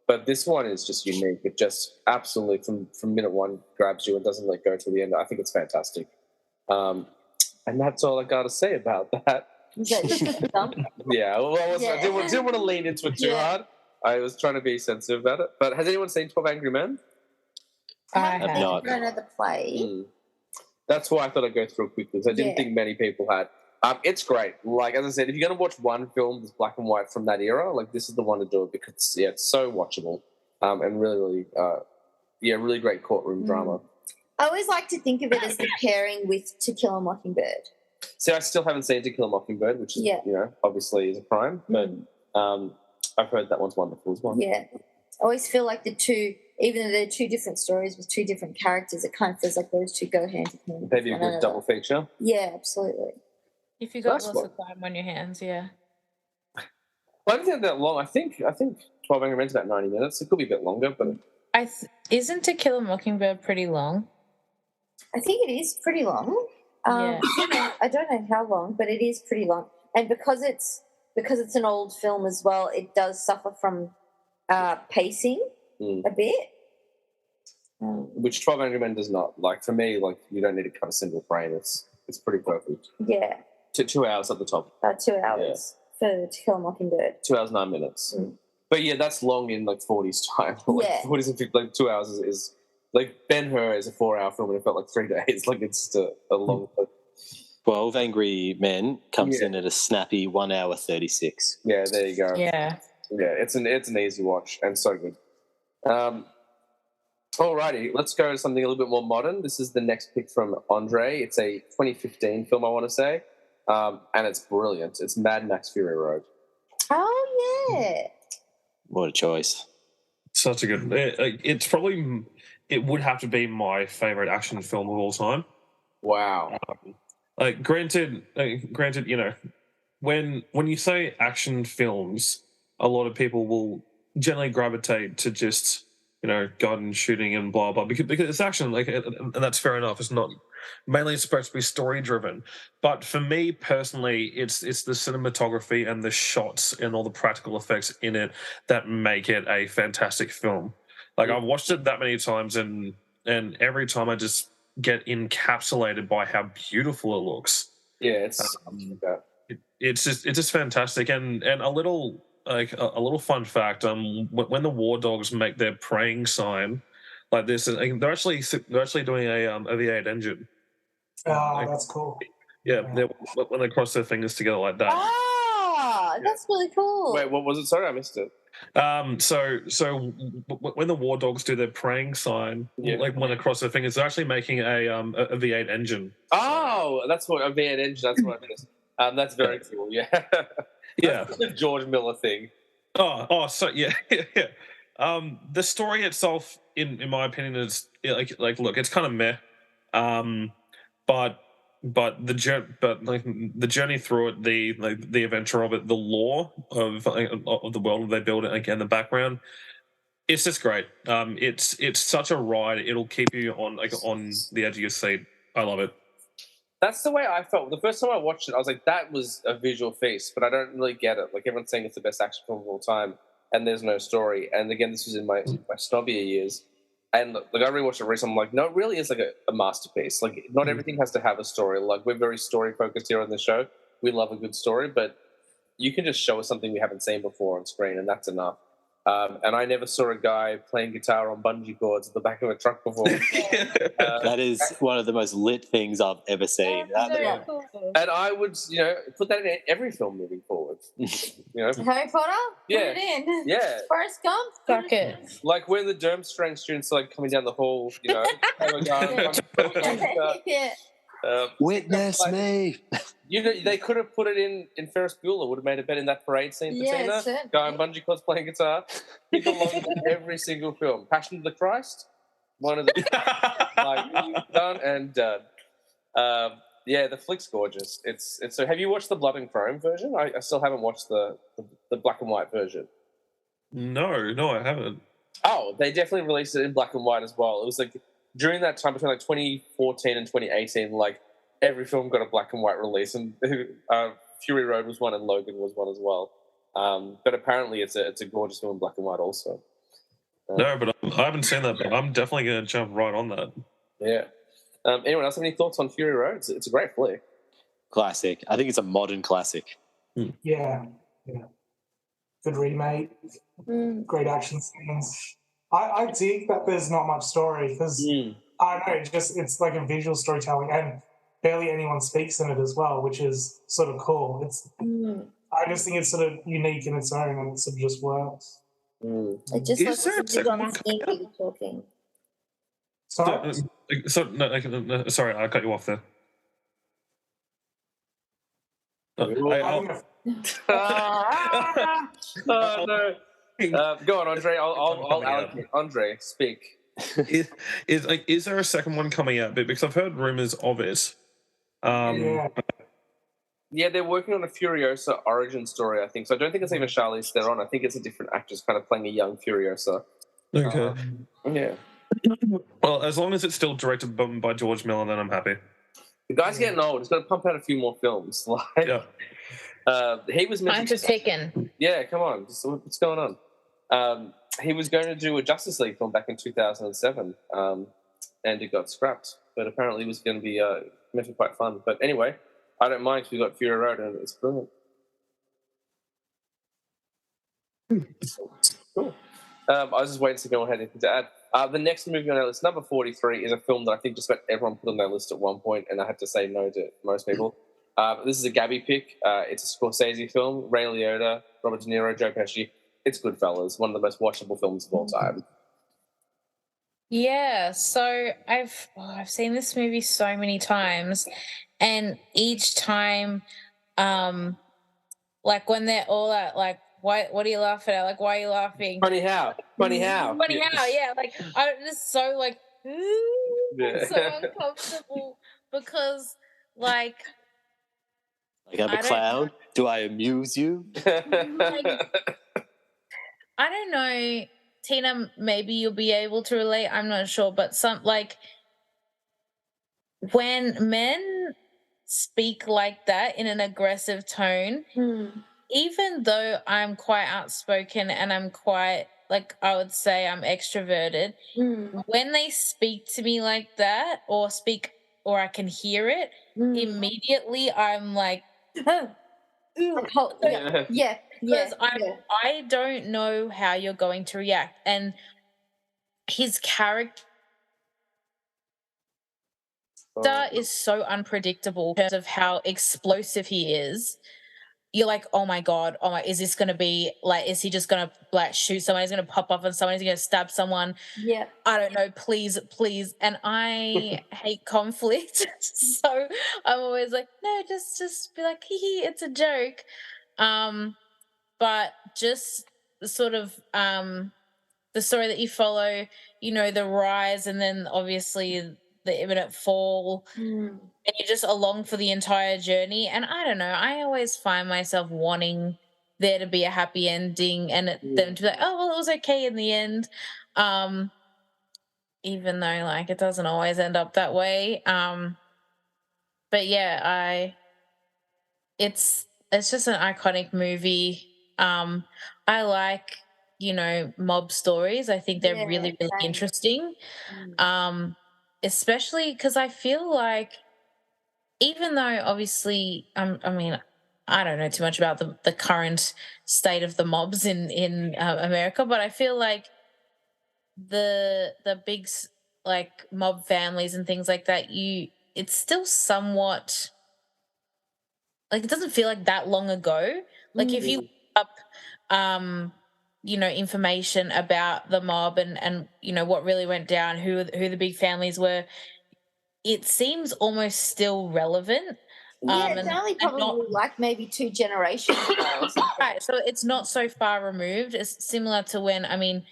but this one is just unique. It just absolutely from minute one grabs you and doesn't let go till the end. I think it's fantastic. And that's all I got to say about that. Yeah, well, I didn't want to lean into it too hard. I was trying to be sensitive about it. But has anyone seen 12 Angry Men? I have not. I don't know the play. That's why I thought I'd go through it quickly, because I didn't think many people had. It's great. Like, as I said, if you're going to watch one film that's black and white from that era, like, this is the one to do it, because, it's so watchable and really, really great courtroom drama. I always like to think of it as the pairing with To Kill a Mockingbird. See, I still haven't seen To Kill a Mockingbird, which is, obviously is a crime, but I've heard that one's wonderful as well. Yeah. I always feel like the two, even though they're two different stories with two different characters, it kind of feels like those two go hand in hand. Maybe a good double feature. Yeah, absolutely. If you got lots of time on your hands, Well, I don't think that long. I think 12 Angry Men's about 90 minutes. It could be a bit longer, but isn't To Kill a Mockingbird pretty long? I think it is pretty long. I don't know how long, but it is pretty long. And because it's an old film as well, it does suffer from pacing a bit. Which 12 Angry Men does not. Like, for me, like, you don't need to cut a single frame. It's pretty perfect. Yeah. 2 hours at the top. 2 hours for To Kill a Mockingbird. 2 hours, 9 minutes. But yeah, that's long in like 40s time. Like 40s and 50s, like 2 hours is like Ben-Hur is a 4-hour film and it felt like 3 days. Like it's just a long. 12 Angry Men comes in at a snappy 1 hour 36. Yeah, there you go. Yeah, it's an easy watch and so good. Alrighty, let's go to something a little bit more modern. This is the next pick from Andre. It's a 2015 film, I want to say, and it's brilliant. It's Mad Max Fury Road. Oh yeah. What a choice. Such a good... It's probably... It would have to be my favourite action film of all time. Wow. Granted, you know, when you say action films, a lot of people will generally gravitate to just gun shooting and blah blah, because it's action, and that's fair enough. It's not mainly supposed to be story driven, but for me personally, it's the cinematography and the shots and all the practical effects in it that make it a fantastic film. Like, I've watched it that many times, and every time I just get encapsulated by how beautiful it looks. Yeah, It's just fantastic, and a little a little fun fact. When the War Dogs make their praying sign like this, they're actually doing a V8 engine. Oh, that's cool. Yeah, when they cross their fingers together like that. Ah, that's really cool. Wait, what was it? Sorry, I missed it. So when the War Dogs do their praying sign, like when they cross their fingers, they're actually making a V8 engine. Oh, that's what a V8 engine. That's what I missed. That's very cool. Yeah, yeah, the George Miller thing. So yeah. The story itself, in my opinion, is look, it's kind of meh. But the journey through it, the adventure of it, the lore of the world they build, again, the background, it's just great. It's such a ride. It'll keep you on the edge of your seat. I love it. That's the way I felt. The first time I watched it, I was like, that was a visual feast, but I don't really get it. Like, everyone's saying it's the best action film of all time, and there's no story. And again, this was in my snobbier years. And I rewatched it recently. I'm like, no, it really is like a masterpiece. Like, not everything has to have a story. Like, we're very story focused here on the show. We love a good story, but you can just show us something we haven't seen before on screen, and that's enough. And I never saw a guy playing guitar on bungee cords at the back of a truck before. That is one of the most lit things I've ever seen. Cool. And I would, put that in every film moving forward. Harry Potter? Yeah. Put it in. Yeah. Forrest Gump? Fuck it. Like when the Durmstrang students are coming down the hall, Yeah. Witness me. They could have put it in Ferris Bueller. Would have made it better in that parade scene. Yeah, guy on bungee cords playing guitar. He belongs in every single film. Passion of the Christ, one of the done and done. Yeah, the flick's gorgeous. It's so. Have you watched the Blood and Chrome version? I still haven't watched the black and white version. No, I haven't. Oh, they definitely released it in black and white as well. It was like during that time between 2014 and 2018, every film got a black and white release, and Fury Road was one, and Logan was one as well. But apparently, it's a gorgeous film in black and white also. No, but I haven't seen that. But I'm definitely going to jump right on that. Yeah. Anyone else have any thoughts on Fury Road? It's a great flick. Classic. I think it's a modern classic. Yeah. Good remake. Great action scenes. I dig that there's not much story because I don't know, it's like a visual storytelling, and barely anyone speaks in it as well, which is sort of cool. I just think it's sort of unique in its own, and it sort of just works. It just looks like on TV talking. Sorry? Sorry, I cut you off there. Oh no! Go on, Andre. I'll allocate. Andre, speak. Is there a second one coming out? Because I've heard rumors of it. Yeah, they're working on a Furiosa origin story, I think. So I don't think it's even Charlize Theron. I think it's a different actress kind of playing a young Furiosa. Okay. Yeah. Well, as long as it's still directed by George Miller, then I'm happy. The guy's getting old. He's got to pump out a few more films. He was meant I'm just taken. Yeah, come on. What's going on? He was going to do a Justice League film back in 2007, and it got scrapped. But apparently it was going to be meant to be quite fun. But anyway, I don't mind because we got Fury Road and it's brilliant. Cool. I was just waiting to go ahead anything to add. The next movie on our list, number 43, is a film that I think just about everyone put on their list at one point, and I had to say no to most people. This is a Gabby pick. It's a Scorsese film. Ray Liotta, Robert De Niro, Joe Pesci. It's Goodfellas, one of the most watchable films of all time. Yeah, so I've seen this movie so many times, and each time, like when they're all at like, what are you laughing at? Like, why are you laughing? Funny how? Yeah. Like, I'm just so like, so uncomfortable because like I'm a clown. Do I amuse you? Like, I don't know. Tina, maybe you'll be able to relate. I'm not sure, but some like when men speak like that in an aggressive tone, even though I'm quite outspoken and I'm quite like I would say I'm extroverted, when they speak to me like that or I can hear it, immediately I'm like because I don't know how you're going to react. And his character is so unpredictable in terms of how explosive he is. You're like, oh my God, is this going to be like, is he just going to like shoot someone? He's going to pop up on someone, he's going to stab someone. Yeah. I don't know, please. And I hate conflict. So I'm always like, no, just be like, hee hee, it's a joke. But just the sort of the story that you follow, you know, the rise and then obviously the imminent fall, and you're just along for the entire journey. And I don't know, I always find myself wanting there to be a happy ending and them to be like, oh, well, it was okay in the end. Even though like it doesn't always end up that way. But yeah, it's just an iconic movie. I like, you know, mob stories. I think they're really, really interesting. Especially because I feel like even though obviously I mean, I don't know too much about the current state of the mobs in America, but I feel like the big like mob families and things like that, it's still somewhat like it doesn't feel like that long ago. Like if you look up you know, information about the mob and you know what really went down, who the big families were, it seems almost still relevant. Yeah, it's only probably like maybe 2 generations ago or something. Right, so it's not so far removed. It's similar to when, I mean,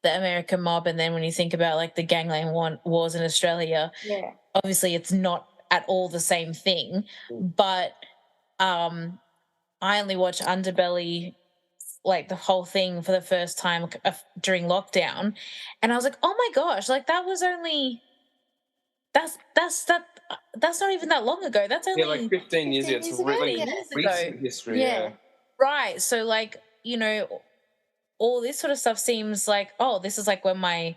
the American mob, and then when you think about like the gangland wars in Australia, obviously it's not at all the same thing. But I only watched Underbelly, like the whole thing for the first time during lockdown, and I was like, oh my gosh, like that was only that's not even that long ago. That's only like 15 years ago. It's really recent history. Yeah. Right. So like, you know, all this sort of stuff seems like, oh, this is like when my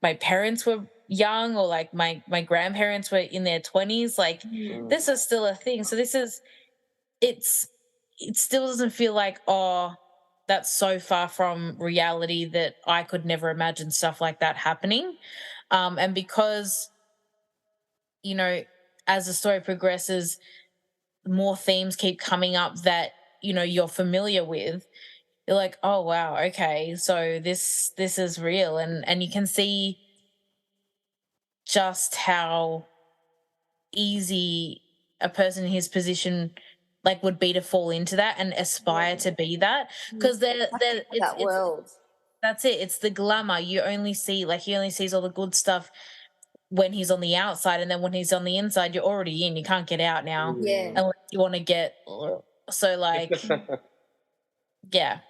parents were young, or like my grandparents were in their 20s. Like this is still a thing. So it still doesn't feel like, oh, that's so far from reality that I could never imagine stuff like that happening. And because, you know, as the story progresses, more themes keep coming up that, you know, you're familiar with. You're like, oh wow, okay, so this is real, and you can see just how easy a person in his position like would be to fall into that and aspire to be that, because it's world. That's it. It's the glamour. You only see, like, he only sees all the good stuff when he's on the outside, and then when he's on the inside, you're already in. You can't get out now, unless you want to get. So like, yeah.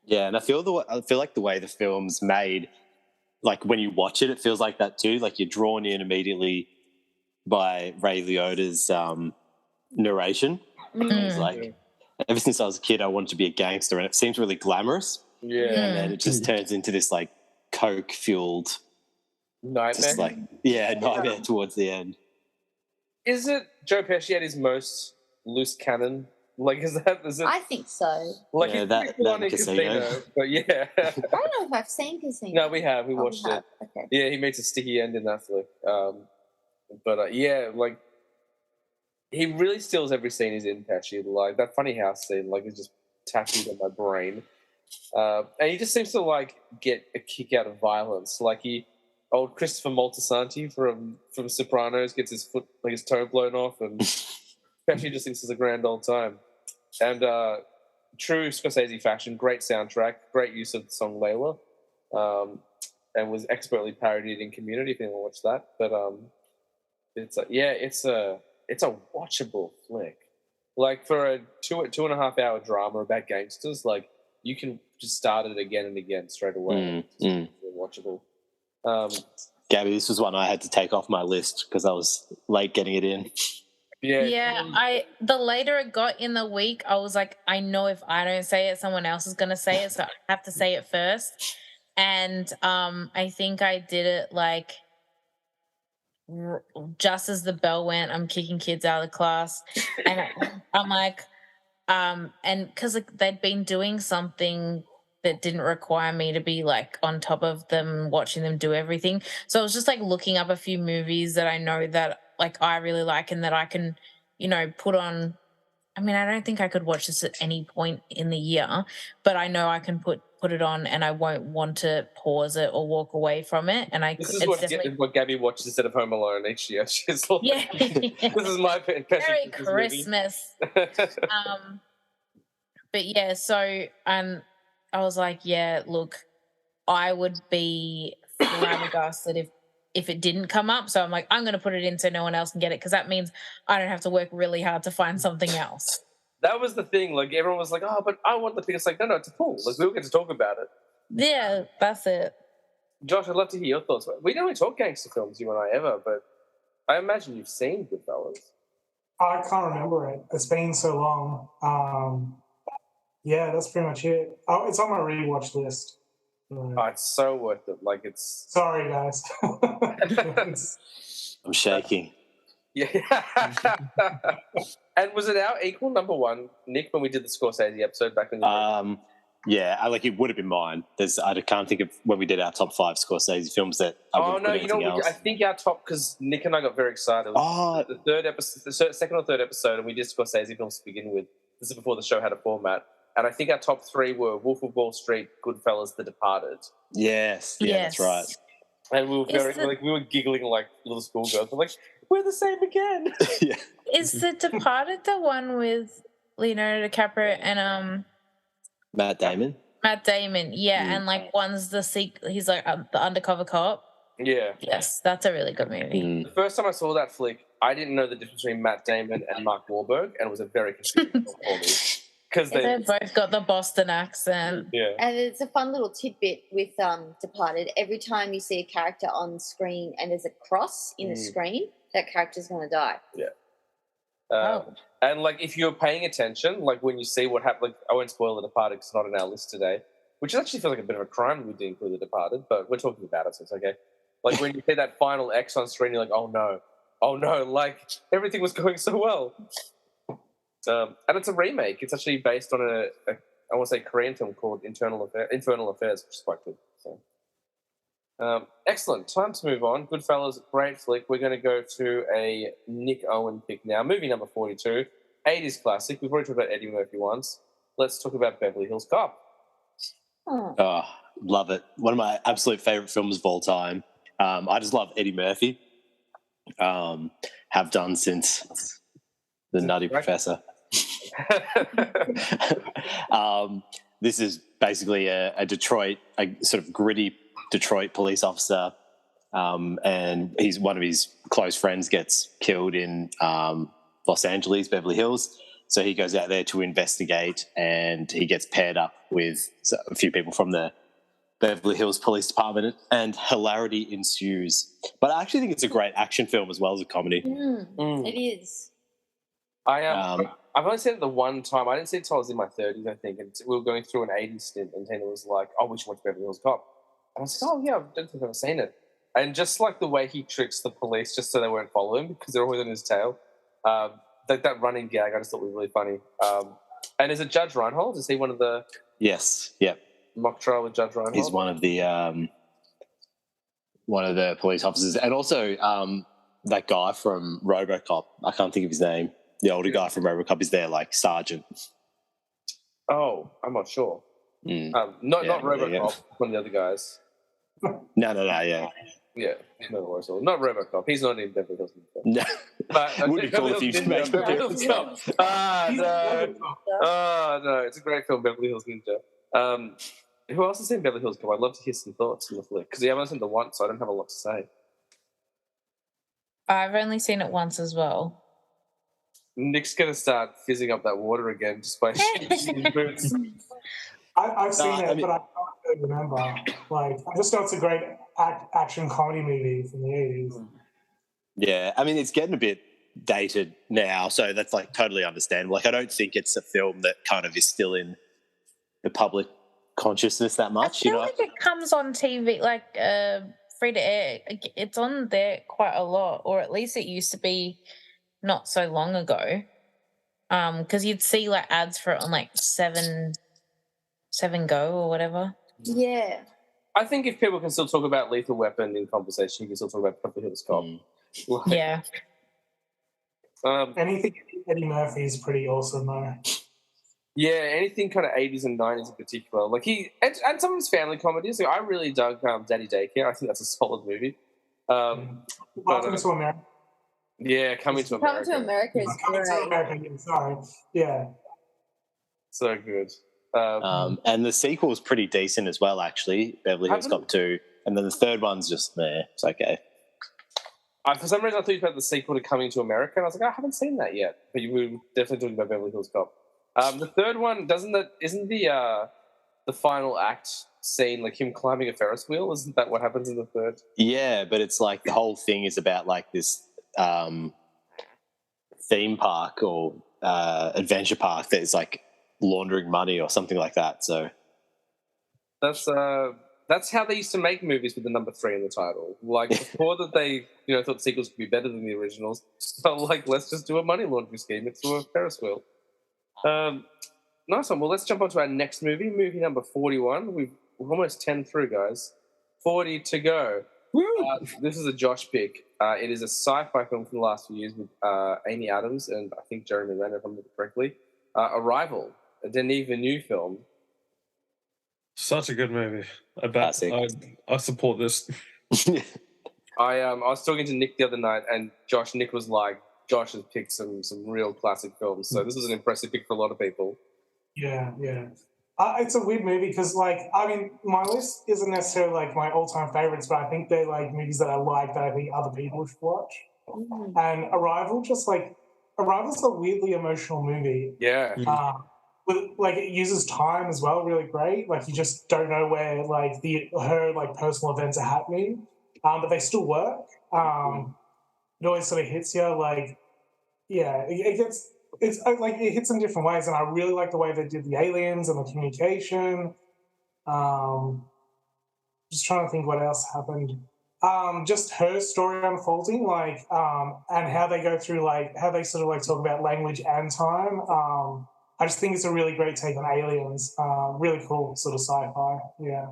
Yeah, and I feel like the way the film's made, like when you watch it, it feels like that too. Like you're drawn in immediately by Ray Liotta's narration. He's like, ever since I was a kid, I wanted to be a gangster, and it seems really glamorous. Yeah, and then it just turns into this like coke-fueled nightmare. Just like nightmare towards the end. Is it Joe Pesci at his most loose cannon? Like, is it? I think so. Like, yeah, it's that in Casino, but yeah. I don't know if I've seen Casino. No, we have. We watched it. Okay. Yeah, he makes a sticky end in that flick. But yeah, like, he really steals every scene he's in, Pesci. Like, that funny house scene, like, is just tattooed on my brain. And he just seems to, like, get a kick out of violence. Like, old Christopher Moltisanti from Sopranos gets his foot, like, his toe blown off, and Pesci just thinks it's a grand old time. And true Scorsese fashion, great soundtrack, great use of the song Layla, and was expertly parodied in Community, if anyone watched that. But it's a watchable flick. Like, for a 2.5 hour drama about gangsters, like, you can just start it again and again straight away. It's watchable. Gabby, this was one I had to take off my list because I was late getting it in. Yeah, the later it got in the week, I was like, I know if I don't say it, someone else is going to say it, so I have to say it first. And I think I did it like just as the bell went, I'm kicking kids out of the class. And I'm like, and because like, they'd been doing something that didn't require me to be like on top of them, watching them do everything. So I was just like looking up a few movies that I know that like I really like and that I can, put on. I mean, I don't think I could watch this at any point in the year, but I know I can put it on and I won't want to pause it or walk away from it. And this is what Gabby watches instead of Home Alone each year. She's like, yeah, this is my Merry Christmas. But yeah, so I was like, yeah, look, I would be flabbergasted if it didn't come up. So I'm like, I'm going to put it in so no one else can get it because that means I don't have to work really hard to find something else. That was the thing. Like everyone was like, oh, but I want the thing. It's like, no, it's a pool. Like we all get to talk about it. Yeah, that's it. Josh, I'd love to hear your thoughts. We don't really talk gangster films, you and I, ever, but I imagine you've seen Goodfellas. I can't remember it. It's been so long. Yeah, that's pretty much it. Oh, it's on my rewatch list. Oh, it's so worth it. Like it's. Sorry, guys. I'm shaking. Yeah. And was it our equal number one, Nick, when we did the Scorsese episode back in the yeah, it would have been mine. I can't think of when we did our top 5 Scorsese films that I wouldn't put anything else. I think our top, because Nick and I got very excited. The third episode, the second or third episode, and we did Scorsese films to begin with. This is before the show had a format. And I think our top 3 were Wolf of Wall Street, Goodfellas, The Departed. Yes, that's right. And we were we were giggling like little schoolgirls. We're like, we're the same again. Yeah. Is The Departed the one with Leonardo DiCaprio and Matt Damon? Matt Damon, yeah, and like one's the he's like the undercover cop. Yeah. Yes, that's a really good movie. The first time I saw that flick, I didn't know the difference between Matt Damon and Mark Wahlberg, and it was a very confusing film for me. Because they both got the Boston accent. Yeah. And it's a fun little tidbit with Departed. Every time you see a character on screen and there's a cross in the screen, that character's going to die. Yeah. And, like, if you're paying attention, like, when you see what happened, like, I won't spoil The Departed because it's not on our list today, which actually feels like a bit of a crime we didn't include The Departed, but we're talking about it, so it's okay. Like, when you see that final X on screen, you're like, oh, no, like, everything was going so well. And it's a remake. It's actually based on I want to say, Korean film called Infernal Affairs, which is quite good. So, excellent. Time to move on. Goodfellas, great flick. We're going to go to a Nick Owen pick now. Movie number 42, 80s classic. We've already talked about Eddie Murphy once. Let's talk about Beverly Hills Cop. Oh, love it. One of my absolute favourite films of all time. I just love Eddie Murphy. Have done since The Nutty Professor. This is basically a sort of gritty Detroit police officer, and one of his close friends gets killed in Los Angeles, Beverly Hills. So he goes out there to investigate, and he gets paired up with a few people from the Beverly Hills Police Department, and hilarity ensues. But I actually think it's a great action film as well as a comedy. It is. I've only seen it the one time. I didn't see it until I was in my 30s, I think. And we were going through an 80s stint, and Tina was like, oh, we should watch Beverly Hills Cop. And I was like, oh, yeah, I don't think I've ever seen it. And just like the way he tricks the police just so they won't follow him because they're always on his tail. That running gag I just thought was really funny. And is it Judge Reinhold? Is he one of the... Yes, yep. Mock trial with Judge Reinhold? He's one of the police officers. And also that guy from RoboCop, I can't think of his name. The older guy from RoboCop is there, like Sergeant. Oh, I'm not sure. Not RoboCop, one of the other guys. No, yeah. Yeah, no worries. Not RoboCop. He's not in Beverly Hills. No. But would be cool if you made Beverly Hills Cop. No. It's a great film, Beverly Hills Ninja. Who else has seen Beverly Hills Cop? I'd love to hear some thoughts on the flick because you haven't seen it once, so I don't have a lot to say. I've only seen it once as well. Nick's going to start fizzing up that water again just by shooting his boots. I've seen it, but I can't really remember. Like, I just know it's a great action comedy movie from the 80s. Yeah, I mean, it's getting a bit dated now, so that's like totally understandable. Like, I don't think it's a film that kind of is still in the public consciousness that much. I feel like it comes on TV, like free to air. It's on there quite a lot, or at least it used to be not so long ago. Because you'd see like ads for it on like Seven Go or whatever. Yeah. I think if people can still talk about Lethal Weapon in conversation, you can still talk about Beverly Hills Cop. Like, Yeah. Anything Eddie Murphy is pretty awesome, though. Yeah, anything kind of 80s and 90s in particular. Like and some of his family comedies. Like, I really dug Daddy Daycare. I think that's a solid movie. Welcome to America. Yeah, Coming to America. Coming to America is Coming to America, sorry. Yeah. So good. And the sequel is pretty decent as well, actually. Beverly Hills Cop 2. And then the third one's just meh. It's okay. For some reason, I thought you about the sequel to Coming to America, and I was like, I haven't seen that yet. But you were definitely talking about Beverly Hills Cop. The third one isn't the final act scene like him climbing a Ferris wheel? Isn't that what happens in the third? Yeah, but it's like the whole thing is about like this theme park or adventure park that is like laundering money or something like that. So that's how they used to make movies with the number 3 in the title. Like before that, they thought sequels could be better than the originals. So like, let's just do a money laundering scheme. It's a Ferris wheel. Nice one. Well, let's jump on to our next movie number 41. We're almost 10 through, guys. 40 to go. This is a Josh pick. It is a sci-fi film from the last few years with Amy Adams and I think Jeremy Renner, if I remember correctly. Arrival, a Denis Villeneuve film. Such a good movie. I support this. I was talking to Nick the other night, and Nick was like, Josh has picked some real classic films, so this is an impressive pick for a lot of people. Yeah. It's a weird movie because, like, I mean, my list isn't necessarily like my all-time favorites, but I think they're like movies that I like that I think other people should watch. And Arrival's a weirdly emotional movie. Yeah. Like it uses time as well, really great. Like you just don't know where like her like personal events are happening, but they still work. It always sort of hits you like, yeah, it's like it hits in different ways, and I really like the way they did the aliens and the communication. Just trying to think what else happened. Just her story unfolding, like, and how they go through, like, how they sort of like talk about language and time. I just think it's a really great take on aliens. Really cool sort of sci-fi. Yeah.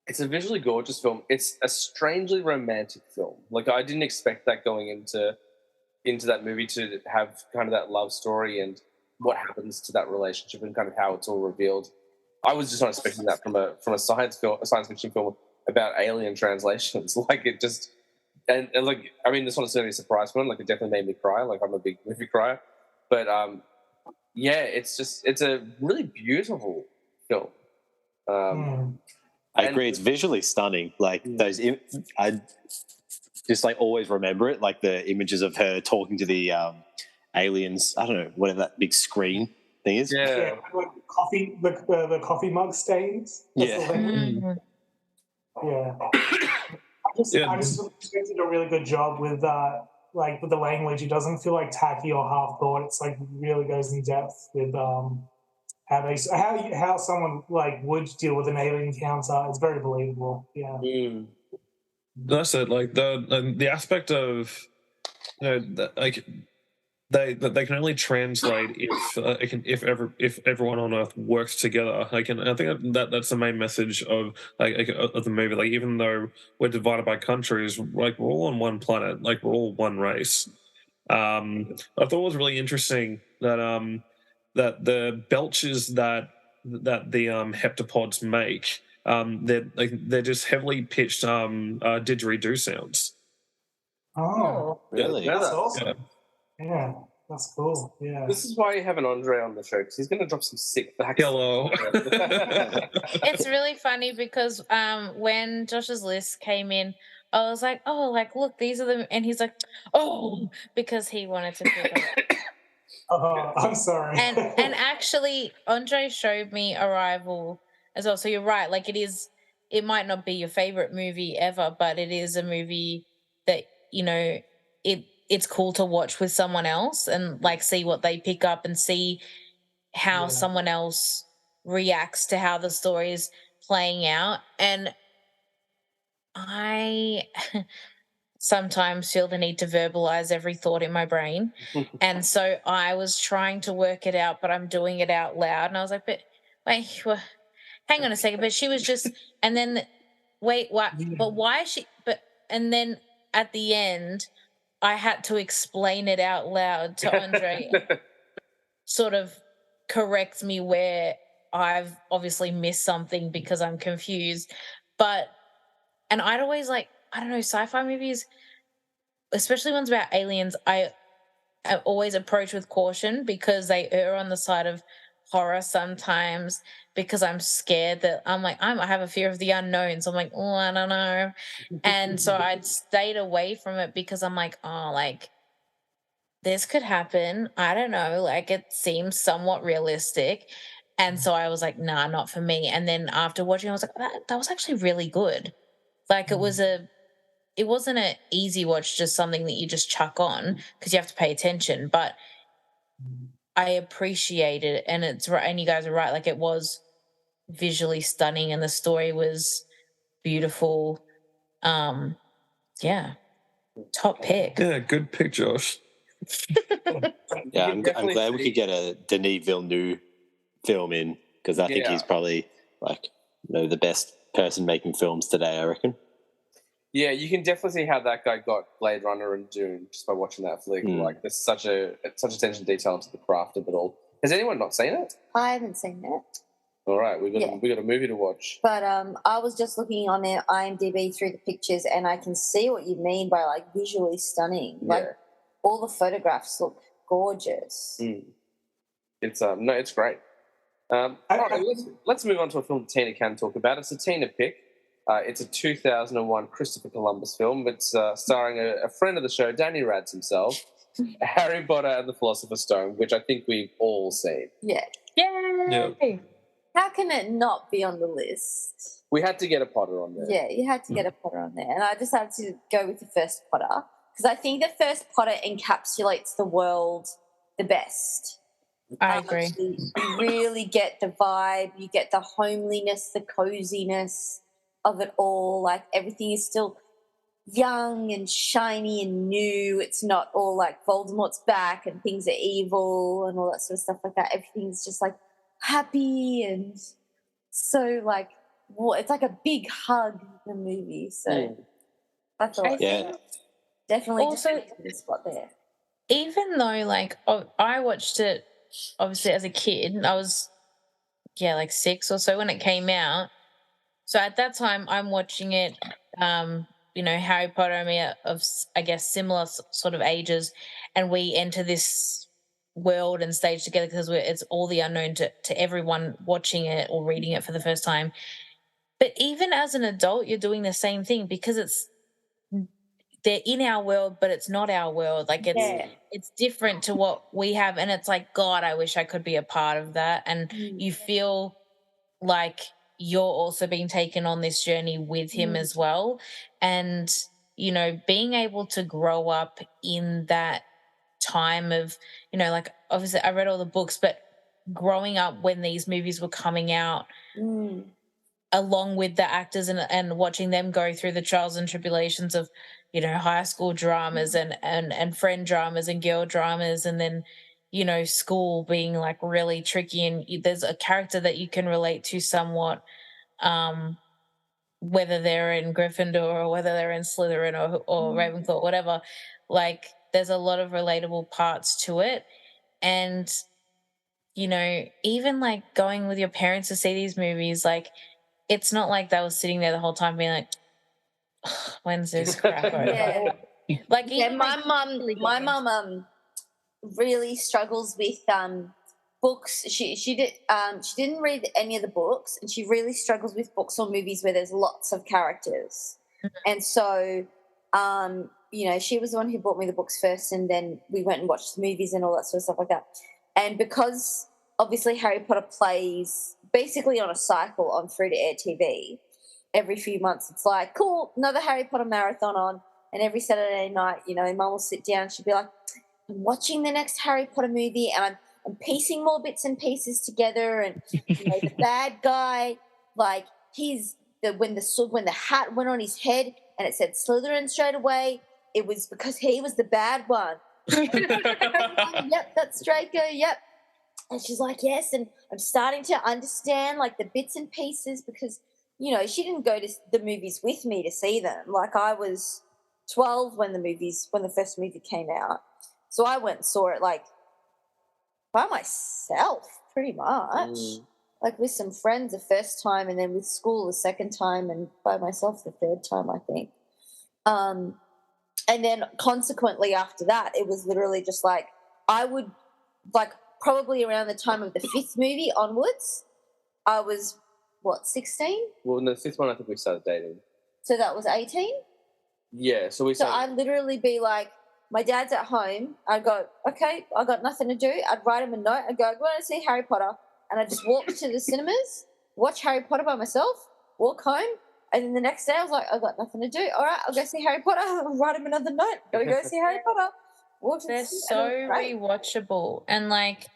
It's a visually gorgeous film. It's a strangely romantic film. Like I didn't expect that going into that movie to have kind of that love story and what happens to that relationship and kind of how it's all revealed. I was just not expecting that from a science fiction film about alien translations. Like it just and like I mean, this one's certainly a surprise one. Like it definitely made me cry. Like I'm a big movie crier, but yeah, it's a really beautiful film. I agree. It's visually stunning. Like those, I just like always remember it. Like the images of her talking to the aliens. I don't know whatever that big screen thing is. Yeah, like coffee, the coffee mug stains. Yeah. Yeah. I just think they did a really good job with like with the language. It doesn't feel like tacky or half thought. It's like really goes in depth with how someone like would deal with an alien encounter. It's very believable. Yeah. That's it. Like the aspect of like they can only translate if everyone on Earth works together. Like, and I think that's the main message of of the movie. Like, even though we're divided by countries, like we're all on one planet. Like we're all one race. I thought it was really interesting that that the belches that the heptapods make, they're just heavily pitched didgeridoo sounds. Oh, really? That's awesome. Yeah, that's cool. Yeah. This is why you have an Andre on the show, because he's going to drop some sick facts. Hello. It's really funny because when Josh's list came in, I was like, oh, like, look, these are them. And he's like, oh, because he wanted to pick them. Oh, I'm sorry. And actually, Andre showed me Arrival as well. So you're right. Like it might not be your favorite movie ever, but it is a movie that, you know, it's cool to watch with someone else and like see what they pick up and see how someone else reacts to how the story is playing out. And I sometimes feel the need to verbalize every thought in my brain. And so I was trying to work it out, but I'm doing it out loud. And I was like, but wait, hang on a second. But she was just, and then, wait, what? But why is she, and then at the end, I had to explain it out loud to Andre, sort of correct me where I've obviously missed something because I'm confused. And I'd always like, I don't know, sci-fi movies, especially ones about aliens, I always approach with caution because they err on the side of horror sometimes because I'm scared that I have a fear of the unknown. So I'm like, oh, I don't know. And so I'd stayed away from it because I'm like, oh, like this could happen. I don't know. Like it seems somewhat realistic. And so I was like, nah, not for me. And then after watching, I was like, that was actually really good. Like it wasn't an easy watch, just something that you just chuck on because you have to pay attention. But I appreciate it, and it's right. And you guys are right; like it was visually stunning, and the story was beautiful. Yeah, top pick. Yeah, good pick, Josh. Yeah, I'm glad we could get a Denis Villeneuve film in because I think he's probably like the best person making films today, I reckon. Yeah, you can definitely see how that guy got Blade Runner and Dune just by watching that flick. Like, there's such attention to detail into the craft of it all. Has anyone not seen it? I haven't seen it. All right, we got a movie to watch. But I was just looking on their IMDb through the pictures, and I can see what you mean by like visually stunning. Like all the photographs look gorgeous. It's great. All right, let's move on to a film Tina can talk about. It's a Tina pick. It's a 2001 Christopher Columbus film. It's starring a friend of the show, Danny Rads himself, Harry Potter and the Philosopher's Stone, which I think we've all seen. Yeah. Yay! Yeah. How can it not be on the list? We had to get a Potter on there. Yeah, you had to get a Potter on there. And I just had to go with the first Potter because I think the first Potter encapsulates the world the best. I agree. You really get the vibe. You get the homeliness, the coziness of it all. Like everything is still young and shiny and new. It's not all like Voldemort's back and things are evil and all that sort of stuff like that. Everything's just like happy and so like it's like a big hug in the movie. So I thought definitely also the spot there. Even though like I watched it obviously as a kid, I was like 6 or so when it came out. So at that time, I'm watching it, Harry Potter and me are of, I guess, similar sort of ages, and we enter this world and stage together because it's all the unknown to everyone watching it or reading it for the first time. But even as an adult, you're doing the same thing because they're in our world, but it's not our world. Like it's different to what we have, and it's like, God, I wish I could be a part of that. And you feel like you're also being taken on this journey with him as well. And, being able to grow up in that time of, like obviously I read all the books, but growing up when these movies were coming out along with the actors and watching them go through the trials and tribulations of, high school dramas and friend dramas and girl dramas, and then school being like really tricky, and there's a character that you can relate to somewhat, whether they're in Gryffindor or whether they're in Slytherin or Ravenclaw, whatever. Like there's a lot of relatable parts to it, and even like going with your parents to see these movies, like it's not like they were sitting there the whole time being like, when's this crap over? My mum really struggles with books. She didn't read any of the books, and she really struggles with books or movies where there's lots of characters. And so You know, she was the one who bought me the books first, and then we went and watched the movies and all that sort of stuff like that. And because obviously Harry Potter plays basically on a cycle on free-to-air TV, every few months it's like, cool, another Harry Potter marathon on. And every Saturday night, you know, Mum will sit down and she'll be like, I'm watching the next Harry Potter movie and I'm piecing more bits and pieces together. And, you know, the bad guy, like, when the hat went on his head and it said Slytherin straight away, it was because he was the bad one. Yep, that's Draco, yep. And she's like, yes, and I'm starting to understand, like, the bits and pieces because, you know, she didn't go to the movies with me to see them. Like, I was 12 when the first movie came out. So I went and saw it, like, by myself, pretty much. Like, with some friends the first time and then with school the second time and by myself the third time, I think. And then consequently after that, it was literally just like I would, like, probably around the time of the fifth movie onwards, I was, 16? Well, in the fifth one, I think we started dating. So that was 18? Yeah, so I'd literally be like, my dad's at home. I'd go, okay, I got nothing to do. I'd write him a note. I'd go, I want to see Harry Potter. And I'd just walk to the cinemas, watch Harry Potter by myself, walk home. And then the next day I was like, I got nothing to do. All right, I'll go see Harry Potter. I'll write him another note. Gotta go see Harry Potter. They're so rewatchable. And, like,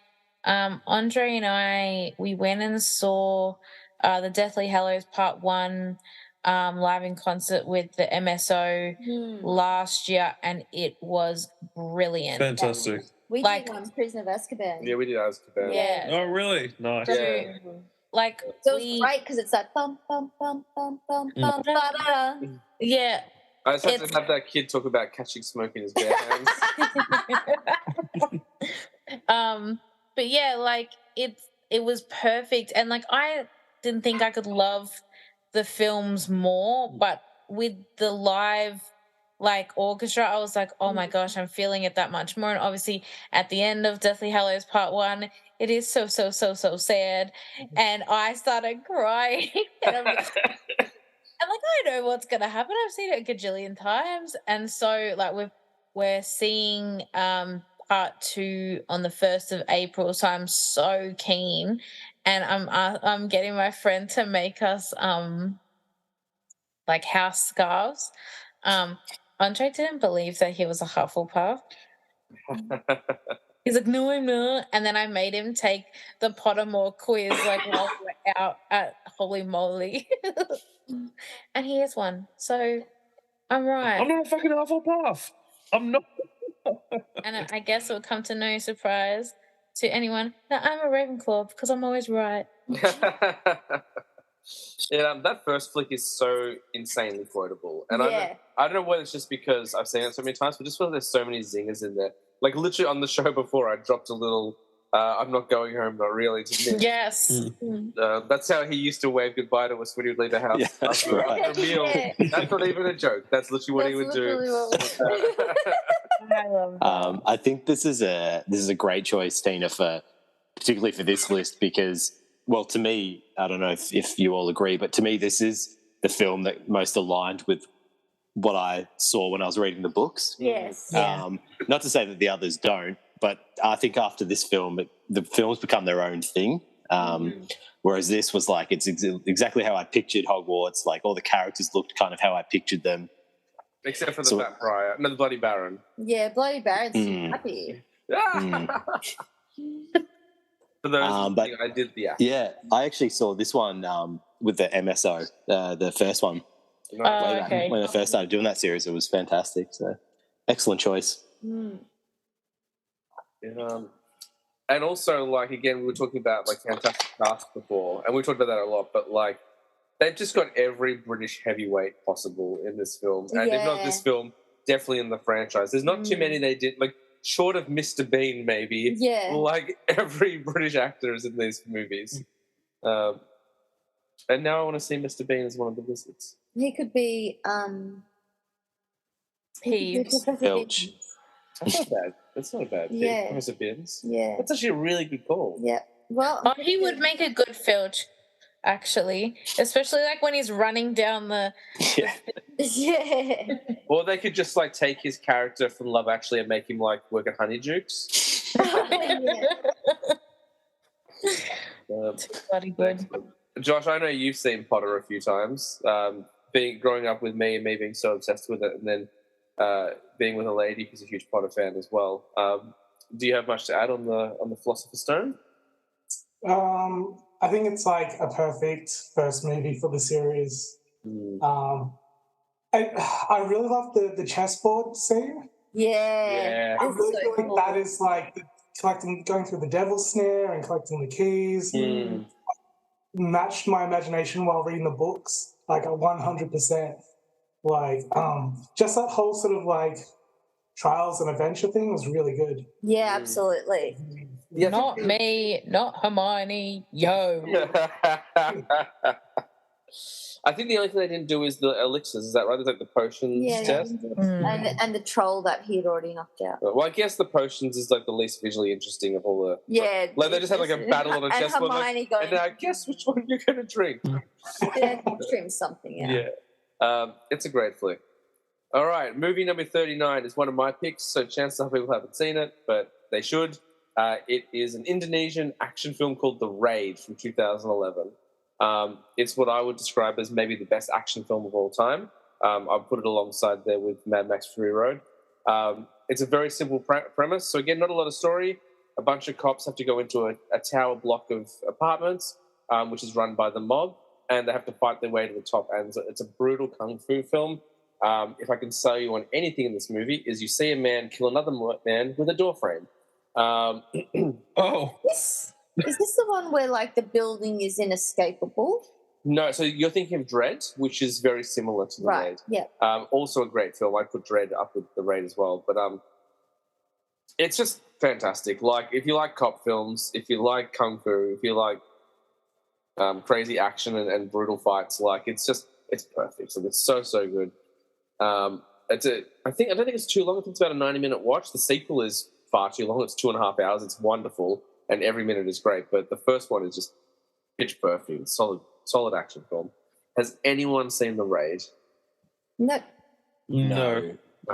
Andre and I, we went and saw the Deathly Hallows Part 1 live in concert with the MSO last year, and it was brilliant. Fantastic. We did Prisoner of Azkaban. Yeah, we did Azkaban. Yeah. Oh, really? Nice. Yeah. Like, so it was great because it's like bum bum bum bum bum bum ba-da-da. Yeah. I just have to have that kid talk about catching smoke in his bare hands. But yeah, like it was perfect, and like I didn't think I could love the films more, but with the live like orchestra, I was like, oh my gosh, I'm feeling it that much more. And obviously at the end of Deathly Hallows Part 1, it is so sad, and I started crying. And I'm like, I know what's gonna happen. I've seen it a gajillion times, and so like we're seeing Part 2 on the 1st of April, so I'm so keen, and I'm getting my friend to make us like house scarves. Andre didn't believe that he was a Hufflepuff. He's like, no, I'm not. And then I made him take the Pottermore quiz like while we were out at Holy Moly. And he is one. So I'm right. I'm not a fucking Hufflepuff. I'm not. And I guess it would come to no surprise to anyone that I'm a Ravenclaw because I'm always right. Yeah, that first flick is so insanely quotable. And I don't know whether it's just because I've seen it so many times, but just feel there's so many zingers in there. Like, literally on the show before, I dropped a little I'm not going home, not really, to Nick. Yes. That's how he used to wave goodbye to us when he would leave the house. Yeah, that's right. After a meal. Yeah. That's not even a joke. That's literally what he would do. I love that. I think this is a great choice, Tina, particularly for this list because, well, to me, I don't know if you all agree, but to me, this is the film that most aligned with what I saw when I was reading the books. Yes. Not to say that the others don't, but I think after this film, the films become their own thing. Whereas this was like, it's exactly how I pictured Hogwarts. Like all the characters looked kind of how I pictured them. Except for the Fat Friar. No, the Bloody Baron. Yeah, Bloody Baron's happy. For those but I did the act. Yeah, I actually saw this one with the MSO, the first one. Way back when I first started doing that series. It was fantastic. So excellent choice. And also, like, again, we were talking about like fantastic cast before, and we talked about that a lot, but like they've just got every British heavyweight possible in this film. And if not this film, definitely in the franchise. There's not too many they did, like, short of Mr. Bean, maybe. Yeah. Like, every British actor is in these movies. And now I want to see Mr. Bean as one of the wizards. He could be Peeves. That's not bad. That's not a bad thing. Yeah. Professor Binns. Yeah. That's actually a really good call. Yeah. Well, He would make a good Filch. actually, especially like when he's running down the. Yeah. Yeah. Or they could just like take his character from Love Actually and make him like work at Honeydukes. Yeah. Bloody good. Josh, I know you've seen Potter a few times. Growing up with me and me being so obsessed with it, and then being with a lady who's a huge Potter fan as well. Do you have much to add on the Philosopher's Stone? I think it's like a perfect first movie for the series. I really love the chessboard scene. Yeah. I really feel like that is like going through the devil's snare and collecting the keys. Matched my imagination while reading the books, like 100%. Like, just that whole sort of like trials and adventure thing was really good. Yeah, absolutely. Yeah, Not me, not Hermione, yo. I think the only thing they didn't do is the elixirs. Is that right? It's like the potions test. And the troll that he had already knocked out. Well, I guess the potions is like the least visually interesting of all the. Yeah. Like they just have like a battle on a chessboard. Hermione going. And now guess which one you're going to drink. Yeah, trim something out. Yeah. It's a great flick. All right, movie number 39 is one of my picks, so chances are people haven't seen it, but they should. It is an Indonesian action film called The Raid from 2011. It's what I would describe as maybe the best action film of all time. I'll put it alongside there with Mad Max Fury Road. It's a very simple premise. So again, not a lot of story. A bunch of cops have to go into a tower block of apartments, which is run by the mob, and they have to fight their way to the top. And it's a brutal kung fu film. If I can sell you on anything in this movie, is you see a man kill another man with a door frame. Is this the one where like the building is inescapable? No, so you're thinking of Dread, which is very similar to The Raid. Yeah. Also a great film. I put Dread up with The Raid as well. But it's just fantastic. Like, if you like cop films, if you like kung fu, if you like crazy action and brutal fights, like, it's perfect. And it's so good. I don't think it's too long. I think it's about a 90-minute watch. The sequel is far too long. It's 2.5 hours. It's wonderful, and every minute is great. But the first one is just pitch perfect. It's solid action film. Has anyone seen The Raid? No.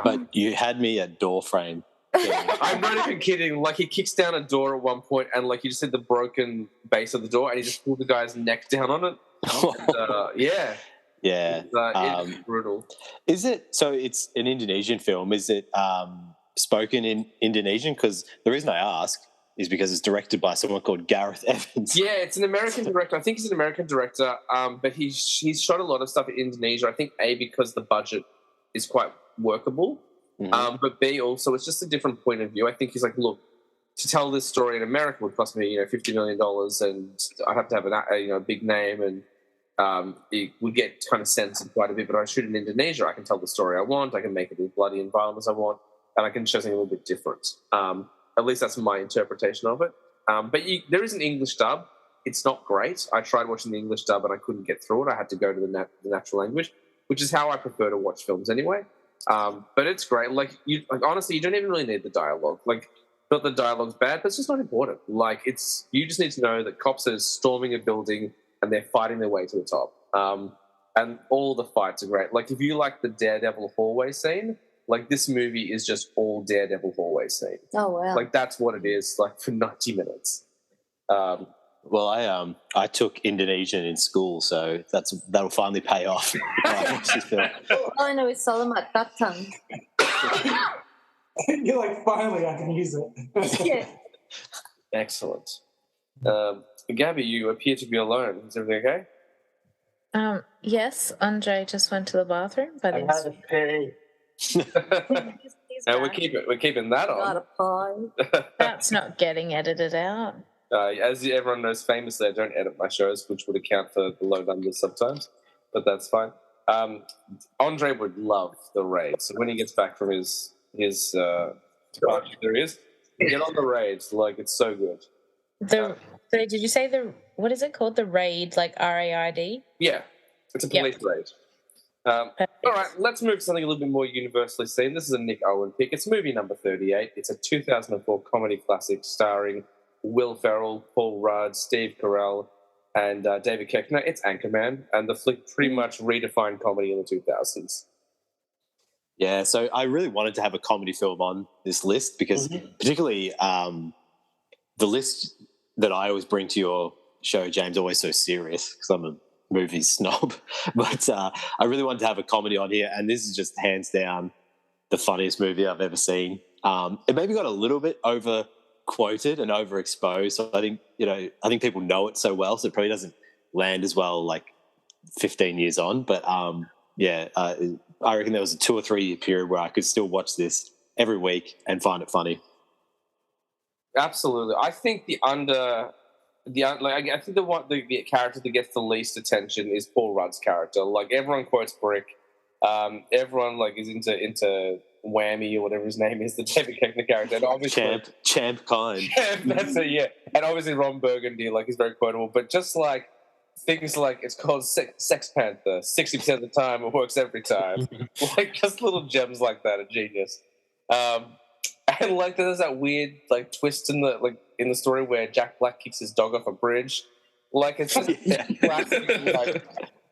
But you had me at door frame. I'm not even kidding. Like, he kicks down a door at one point, and like you just see the broken base of the door, and he just pulled the guy's neck down on it. And, yeah. It's brutal. Is it? So it's an Indonesian film. Is it spoken in Indonesian? Because the reason I ask is because it's directed by someone called Gareth Evans. Yeah, it's an American director. I think he's an American director, but he's shot a lot of stuff in Indonesia. I think A, because the budget is quite workable, but B, also it's just a different point of view. I think he's like, look, to tell this story in America would cost me, $50 million, and I'd have to have a big name, and it would get kind of censored quite a bit. But I shoot in Indonesia, I can tell the story I want, I can make it as bloody and violent as I want, and I can show something a little bit different. At least that's my interpretation of it. But there is an English dub. It's not great. I tried watching the English dub and I couldn't get through it. I had to go to the natural language, which is how I prefer to watch films anyway. But it's great. Honestly, you don't even really need the dialogue. Like, not the dialogue's bad, but it's just not important. Like, you just need to know that cops are storming a building and they're fighting their way to the top. And all the fights are great. Like, if you like the Daredevil hallway scene, like, this movie is just all Daredevil hallway scene. Oh, wow. Like, that's what it is, like, for 90 minutes. Well, I took Indonesian in school, so that'll finally pay off. All I know is Salamat Datang. You're like, finally, I can use it. Yeah. Excellent. Gabby, you appear to be alone. Is everything okay? Yes, Andre just went to the bathroom, but I had a pee. No, we're keeping that on. Got a pie. That's not getting edited out. As everyone knows, famously, I don't edit my shows, which would account for the low numbers sometimes, but that's fine. Andre would love The Raid, so when he gets back from his departure, get on The Raid. Like, it's so good. So did you say what is it called? The Raid, like RAID? Yeah, it's a police raid. All right, let's move to something a little bit more universally seen. This is a Nick Owen pick. It's movie number 38. It's a 2004 comedy classic starring Will Ferrell, Paul Rudd, Steve Carell, and David Koechner. It's Anchorman, and the flick pretty much redefined comedy in the 2000s. Yeah, so I really wanted to have a comedy film on this list because particularly the list that I always bring to your show, James, always so serious because I'm a movie snob. But I really wanted to have a comedy on here, and this is just hands down the funniest movie I've ever seen. It maybe got a little bit over quoted and overexposed. So I think people know it so well, so it probably doesn't land as well like 15 years on. But I reckon there was a 2 or 3 year period where I could still watch this every week and find it funny. Absolutely, I think I think the character that gets the least attention is Paul Rudd's character. Like everyone quotes Brick, everyone like is into Whammy or whatever his name is, the David Koechner character, and obviously Champ Kind. That's it, yeah. And obviously Ron Burgundy like is very quotable, but just like things like it's called Sex Panther. 60% of the time, it works every time. Like just little gems like that are genius. And like there's that weird like twist in the story where Jack Black kicks his dog off a bridge. Like it's just classic like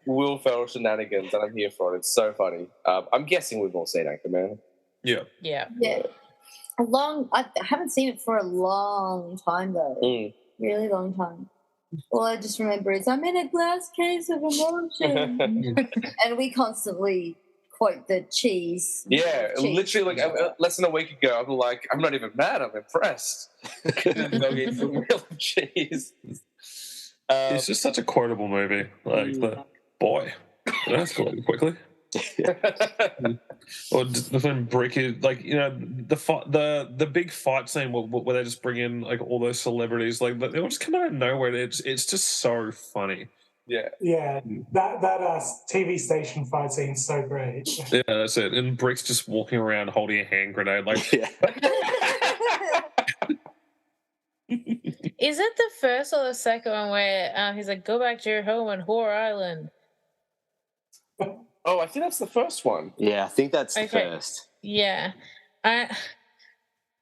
Will Ferrell shenanigans, and I'm here for it. It's so funny. I'm guessing we've all seen Anchorman. Yeah. I haven't seen it for a long time though. Really long time. All I just remember is I'm in a glass case of emotion. And we constantly quote the cheese. Yeah, literally like less than a week ago, I'm like, I'm not even mad, I'm impressed. Dog eats some real cheese. It's just such a quotable movie. Like, boy, that's going quickly. Or when Brick is like, the big fight scene where they just bring in like all those celebrities, like they all just come out of nowhere. It's just so funny. Yeah. That TV station fight scene's so great. Yeah, that's it. And Brick's just walking around holding a hand grenade, like. Is it the first or the second one where he's like, "Go back to your home on Whore Island"? Oh, I think that's the first one. Yeah, I think that's the first. Yeah,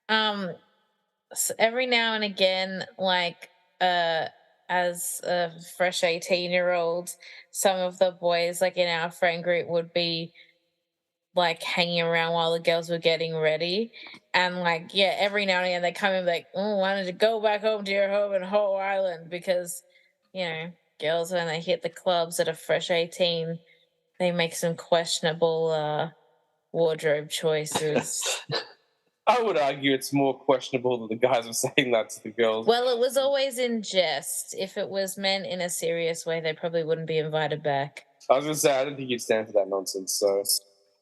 so every now and again, like as a fresh 18-year-old, some of the boys like in our friend group would be like hanging around while the girls were getting ready, and like every now and again they come in like, why don't you go back home to your home in Whole Island, because girls when they hit the clubs at a fresh 18, they make some questionable wardrobe choices. I would argue it's more questionable that the guys are saying that to the girls. Well, it was always in jest. If it was meant in a serious way, they probably wouldn't be invited back. I was going to say, I don't think you'd stand for that nonsense, so...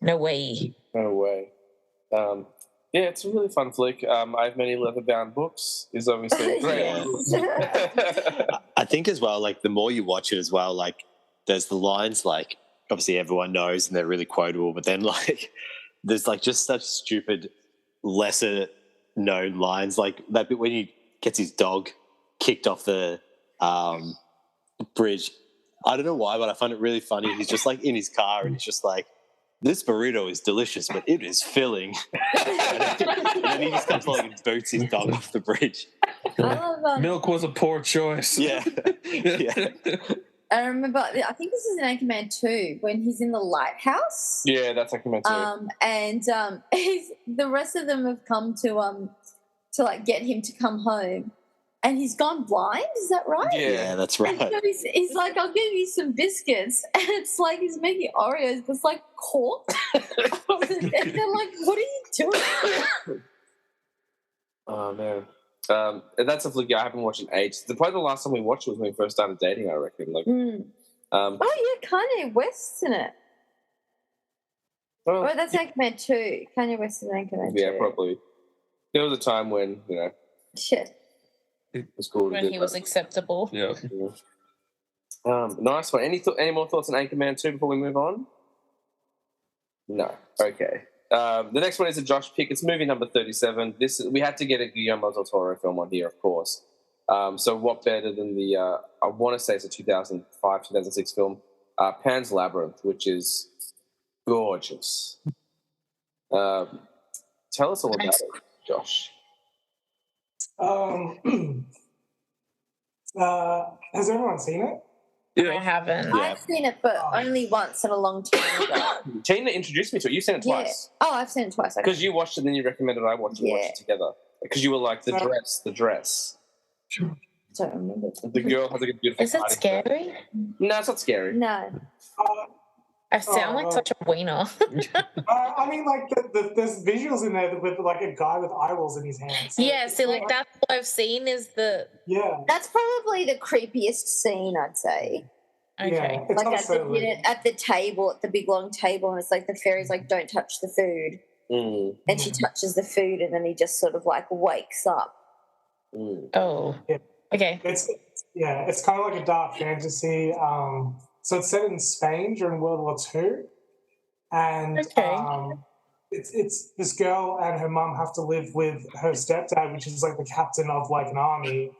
No way. No way. Yeah, it's a really fun flick. I Have Many Leather-Bound Books is obviously great. I think as well, like the more you watch it as well, like there's the lines like obviously everyone knows and they're really quotable, but then like there's like just such stupid lesser known lines, like that bit when he gets his dog kicked off the bridge. I don't know why, but I find it really funny. He's just like in his car and he's just like, "This burrito is delicious, but it is filling." And then he just comes along and boots his dog off the bridge. I love Milk was a poor choice. Yeah. I remember, I think this is in Anchorman 2 when he's in the lighthouse. Yeah, that's Anchorman 2. And the rest of them have come to like get him to come home, and he's gone blind. Is that right? Yeah, that's right. So he's like, "I'll give you some biscuits," and it's like he's making Oreos, but it's like cork. And they're like, "What are you doing?" Oh man. And that's a flick I haven't watched in ages. Probably the last time we watched it was when we first started dating, I reckon. Like, oh yeah, Kanye West's in it. Oh, that's Anchorman 2. Kanye West is Anchorman 2. Yeah, probably. There was a time when, shit. It was cool. When he was acceptable. Yeah. Nice one. Any more thoughts on Anchorman 2 before we move on? No. Okay. The next one is a Josh pick. It's movie number 37. We had to get a Guillermo del Toro film on here, of course. So what better than the, I want to say it's a 2005, 2006 film, Pan's Labyrinth, which is gorgeous. Tell us all about it, Josh. Has everyone seen it? I haven't. I've seen it, but only once and a long time ago. Tina introduced me to it. You've seen it twice. Oh, I've seen it twice. Because you watched it and then you recommended I watch it. We watched it together. Because you were like, the dress. Don't remember. The girl has like a beautiful. Is it scary? No, it's not scary. No. I sound like such a wiener. I mean, like, there's visuals in there with, like, a guy with eyeballs in his hands. So yeah, so, like, that's what I've seen is the... Yeah. That's probably the creepiest scene, I'd say. Okay. Yeah, Like, at the table, at the big, long table, and it's like the fairy's like, don't touch the food. Mm. And she touches the food, and then he just sort of, like, wakes up. Mm. Oh. Yeah. Okay. It's kind of like a dark fantasy. So it's set in Spain during World War II, and it's this girl and her mum have to live with her stepdad, which is like the captain of like an army,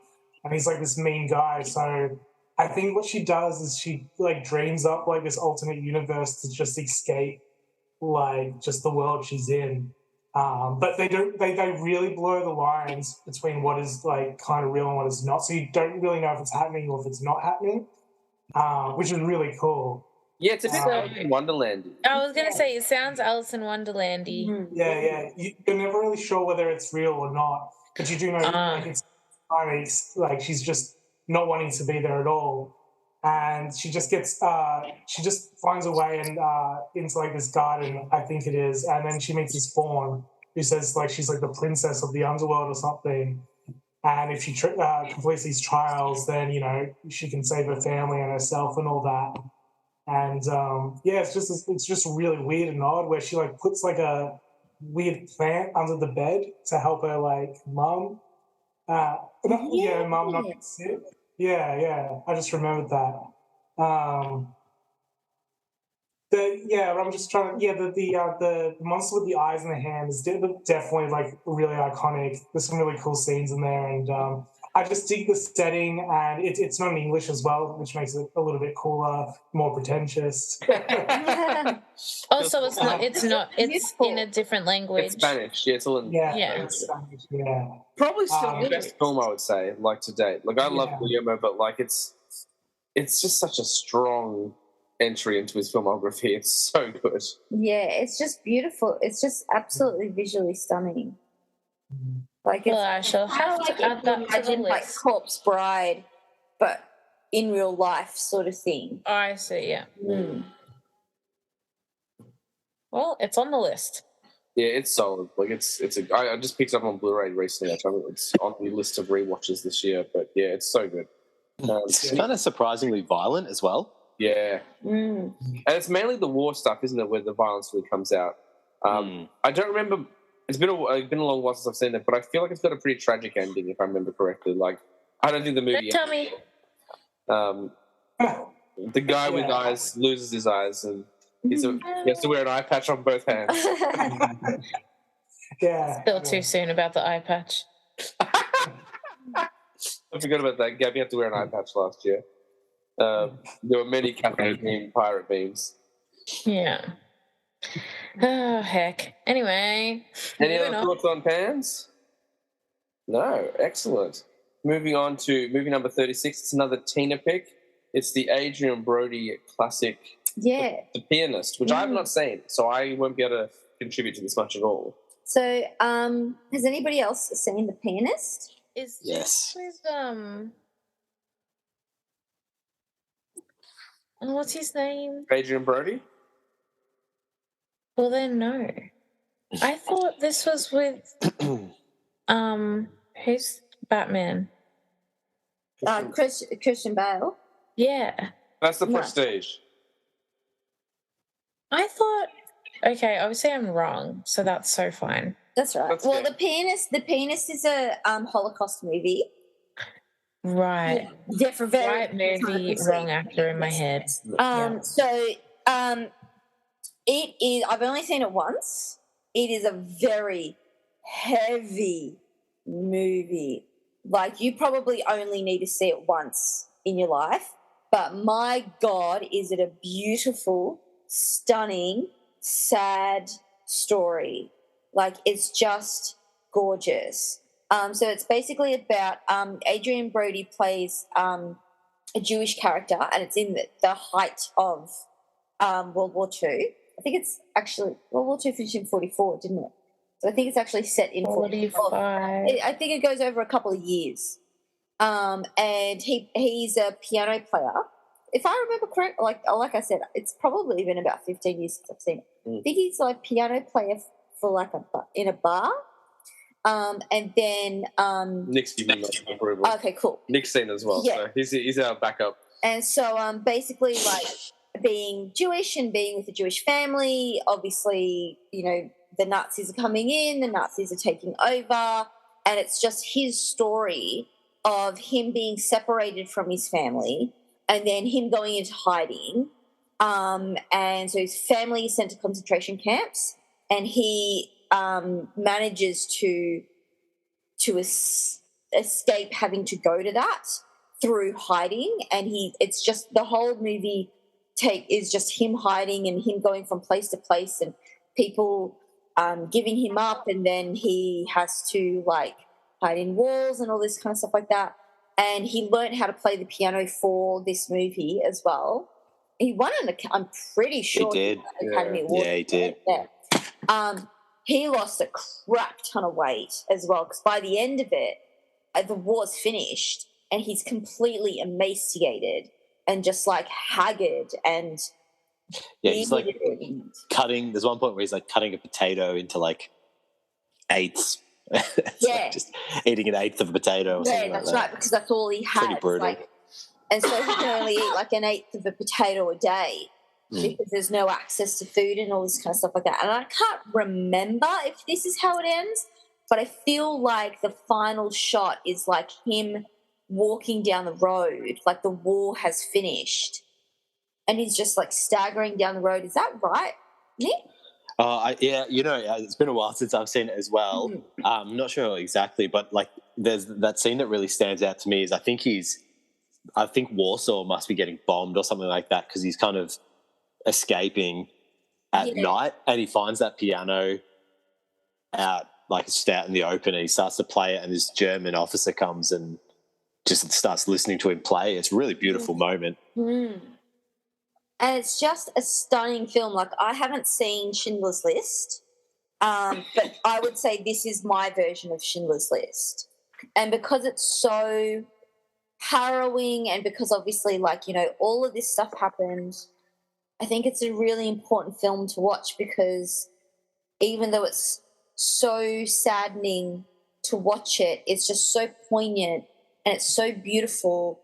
and he's like this mean guy. So I think what she does is she like dreams up like this alternate universe to just escape like just the world she's in. But they really blur the lines between what is like kind of real and what is not. So you don't really know if it's happening or if it's not happening, which is really cool. Yeah, it's a bit Alice in Wonderland. I was going to say, it sounds Alice in Wonderland-y. Yeah. You're never really sure whether it's real or not, but you do know like it's like she's just not wanting to be there at all. And she just gets, she just finds a way and into like this garden, I think it is, and then she meets this faun who says like she's like the princess of the underworld or something. And if she completes these trials, then she can save her family and herself and all that. And it's just really weird and odd where she like puts like a weird plant under the bed to help her like mum. Mum not get sick. Yeah, I just remembered that. I'm just trying to. The monster with the eyes and the hand is definitely like really iconic. There's some really cool scenes in there, and I just dig the setting, and it's not in English as well, which makes it a little bit cooler, more pretentious. Also, it's in a different language. It's Spanish. Yeah, it's all in. It's Spanish. Yeah. Probably still the best film I would say, like to date. Like I love Guillermo, but like it's just such a strong entry into his filmography. It's so good. Yeah, it's just beautiful. It's just absolutely visually stunning. Like it's I shall have to add that to the list. Like Corpse Bride, but in real life sort of thing. Oh, I see. Yeah. Mm. Well, it's on the list. Yeah, it's solid. Like I just picked it up on Blu-ray recently. It's on the list of rewatches this year. But yeah, it's so good. It's kind of surprisingly violent as well. Yeah, and it's mainly the war stuff, isn't it, where the violence really comes out. I don't remember. It's been a long while since I've seen it, but I feel like it's got a pretty tragic ending, if I remember correctly. Like, I don't think the movie. Don't tell me. The guy with eyes loses his eyes, and he has to wear an eye patch on both hands. Still too soon about the eye patch. I forgot about that. Gabby had to wear an eye patch last year. There were many cathode beam pirate beams. Yeah. Oh, heck. Anyway. Any other thoughts on Pans? No. Excellent. Moving on to movie number 36. It's another Tina pick. It's the Adrian Brody classic, The Pianist, which I have not seen, so I won't be able to contribute to this much at all. So, has anybody else seen The Pianist? Yes. With, what's his name? Adrian Brody? Well, then, no. I thought this was with, who's Batman? Christian Bale. Yeah. That's The Prestige. I thought, okay, obviously I'm wrong, so that's so fine. That's right. The Pianist is a Holocaust movie. Right. Different, very right movie, wrong actor in my head. It is. I've only seen it once. It is a very heavy movie. Like, you probably only need to see it once in your life. But my God, is it a beautiful, stunning, sad story. Like, it's just gorgeous. So it's basically about Adrian Brody plays a Jewish character, and it's in the height of World War II. I think it's actually World War II finished in 44, didn't it? So I think it's actually set in 45. I think it goes over a couple of years. And he's a piano player. If I remember correct, like I said, it's probably been about 15 years since I've seen it. I think he's like piano player for in a bar. And then Nick's giving us approval. Okay, cool. Nick's seen as well, so he's our backup. And so basically, like being Jewish and being with a Jewish family, obviously, the Nazis are coming in, the Nazis are taking over, and it's just his story of him being separated from his family and then him going into hiding. And so his family is sent to concentration camps, and he manages to escape having to go to that through hiding. And it's just the whole movie is just him hiding and him going from place to place and people giving him up, and then he has to like hide in walls and all this kind of stuff like that. And he learned how to play the piano for this movie as well. He won I'm pretty sure he did. Academy Award. Yeah, he did. Yeah. He lost a crap ton of weight as well, because by the end of it, the war's finished and he's completely emaciated and just like haggard and he's like cutting. There's one point where he's like cutting a potato into like eighths. Like just eating an eighth of a potato. Or something that's like that. right, because that's all he had. Pretty brutal. And so he can only eat like an eighth of a potato a day because there's no access to food and all this kind of stuff like that. And I can't remember if this is how it ends, but I feel like the final shot is like him walking down the road, like the war has finished, and he's just like staggering down the road. Is that right, Nick? It's been a while since I've seen it as well. I'm not sure exactly, but like there's that scene that really stands out to me is I think Warsaw must be getting bombed or something like that, because he's kind of escaping at night and he finds that piano out, like it's out in the open, and he starts to play it, and this German officer comes and just starts listening to him play. It's a really beautiful moment. And it's just a stunning film. Like, I haven't seen Schindler's List, but I would say this is my version of Schindler's List. And because it's so harrowing, and because obviously, like, all of this stuff happened, I think it's a really important film to watch, because even though it's so saddening to watch it, it's just so poignant and it's so beautiful.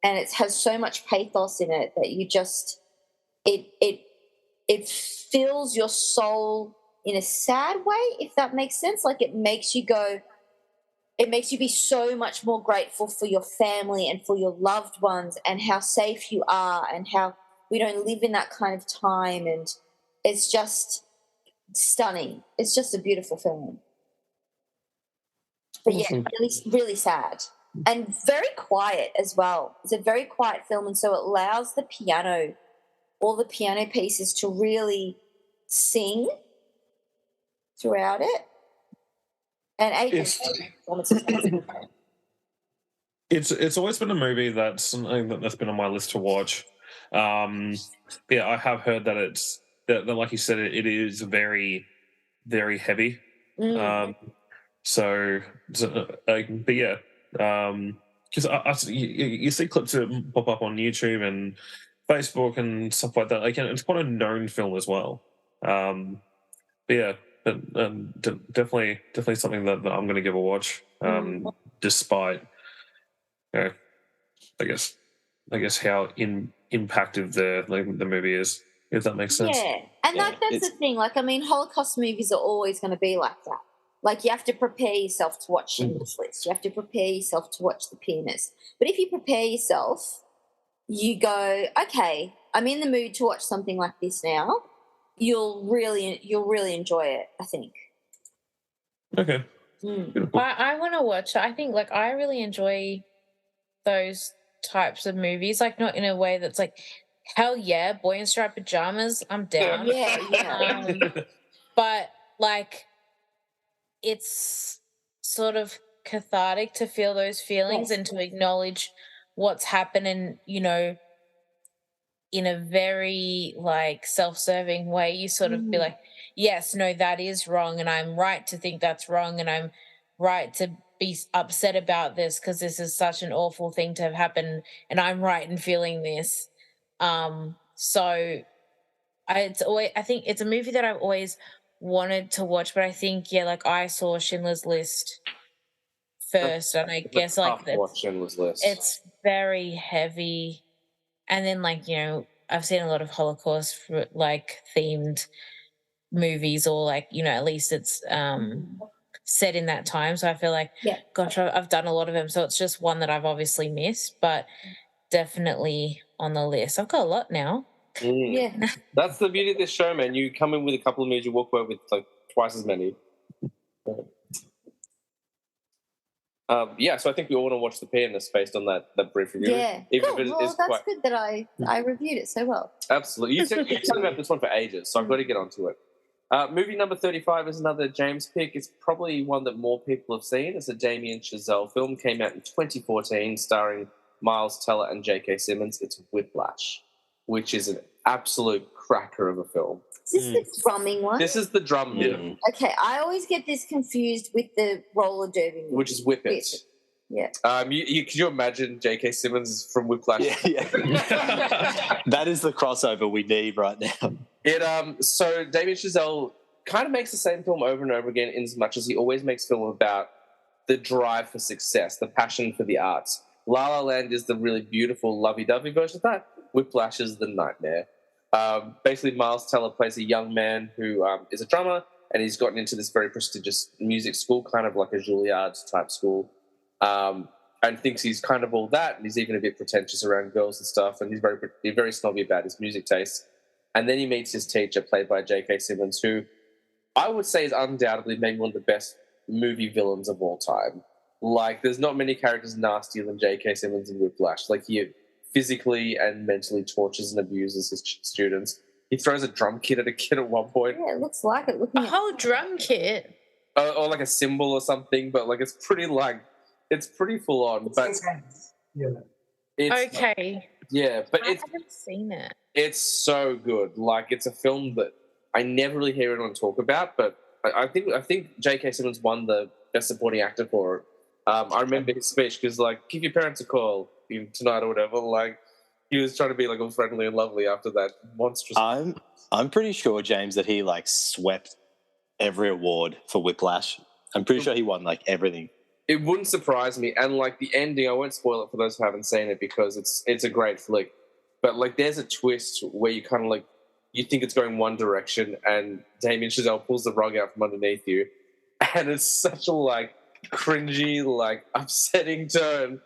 And it has so much pathos in it that you just it fills your soul in a sad way, if that makes sense. Like, it makes you be so much more grateful for your family and for your loved ones and how safe you are and how we don't live in that kind of time. And it's just stunning. It's just a beautiful film. But yeah, really, really sad. And very quiet as well. It's a very quiet film, and so it allows all the piano pieces to really sing throughout it. And it's always been a movie that's something that's been on my list to watch. I have heard that that like you said, it is very, very heavy. But yeah. Because you see clips that pop up on YouTube and Facebook and stuff like that. Like, it's quite a known film as well. Definitely something that I'm going to give a watch. Despite, I guess how impactful the movie is, if that makes sense. Yeah, and that's the thing. Like, I mean, Holocaust movies are always going to be like that. Like, you have to prepare yourself to watch Schindler's List. You have to prepare yourself to watch The Pianist. But if you prepare yourself, you go, okay, I'm in the mood to watch something like this now. You'll really enjoy it, I think. Okay. I want to watch. I think, like, I really enjoy those types of movies. Like, not in a way that's like, hell yeah, boy in striped pajamas, I'm down. Yeah. But like, it's sort of cathartic to feel those feelings and to acknowledge what's happening, in a very like self-serving way. You sort of be like, yes, no, that is wrong, and I'm right to think that's wrong, and I'm right to be upset about this because this is such an awful thing to have happened, and I'm right in feeling this. So I think it's a movie that I've always wanted to watch, but I think like I saw Schindler's List first, and I guess like it's very heavy, and then like I've seen a lot of Holocaust like themed movies, or like at least it's set in that time, so I feel like gosh, I've done a lot of them, so it's just one that I've obviously missed, but definitely on the list. I've got a lot now. Yeah, that's the beauty of this show, man. You come in with a couple of movies, you walk away with like twice as many. So I think we all want to watch The Pianist based on that brief review. Yeah, cool. That's good that I reviewed it so well. Absolutely. You've said about this one for ages, so I've got to get onto it. Movie number 35 is another James pick. It's probably one that more people have seen. It's a Damien Chazelle film. Came out in 2014, starring Miles Teller and J.K. Simmons. It's Whiplash, which is an absolute cracker of a film. Is this the drumming one? This is the drum bit. Okay, I always get this confused with the roller derby movie. Which is Whip It. Yeah. Could you imagine J.K. Simmons from Whiplash? Yeah. That is the crossover we need right now. So Damien Chazelle kind of makes the same film over and over again, in as much as he always makes film about the drive for success, the passion for the arts. La La Land is the really beautiful, lovey-dovey version of that. Whiplash is the nightmare. Basically, Miles Teller plays a young man who is a drummer, and he's gotten into this very prestigious music school, kind of like a Juilliard-type school, and thinks he's kind of all that, and he's even a bit pretentious around girls and stuff, and he's very snobby about his music taste. And then he meets his teacher, played by J.K. Simmons, who I would say is undoubtedly maybe one of the best movie villains of all time. Like, there's not many characters nastier than J.K. Simmons in Whiplash. Like, he physically and mentally tortures and abuses his students. He throws a drum kit at a kid at one point. Yeah, it looks like it. A whole drum kit? Or like a cymbal or something, but like it's pretty full on. But okay. Yeah, but I haven't seen it. It's so good. Like, it's a film that I never really hear anyone talk about, but I think J.K. Simmons won the Best Supporting Actor for it. I remember his speech because, like, give your parents a call tonight or whatever. Like, he was trying to be like all friendly and lovely after that monstrous. I'm pretty sure, James, that he like swept every award for Whiplash. I'm pretty sure he won like everything. It wouldn't surprise me. And like the ending, I won't spoil it for those who haven't seen it because it's a great flick. But like, there's a twist where you kind of like you think it's going one direction, and Damien Chazelle pulls the rug out from underneath you, and it's such a like cringy, like upsetting turn.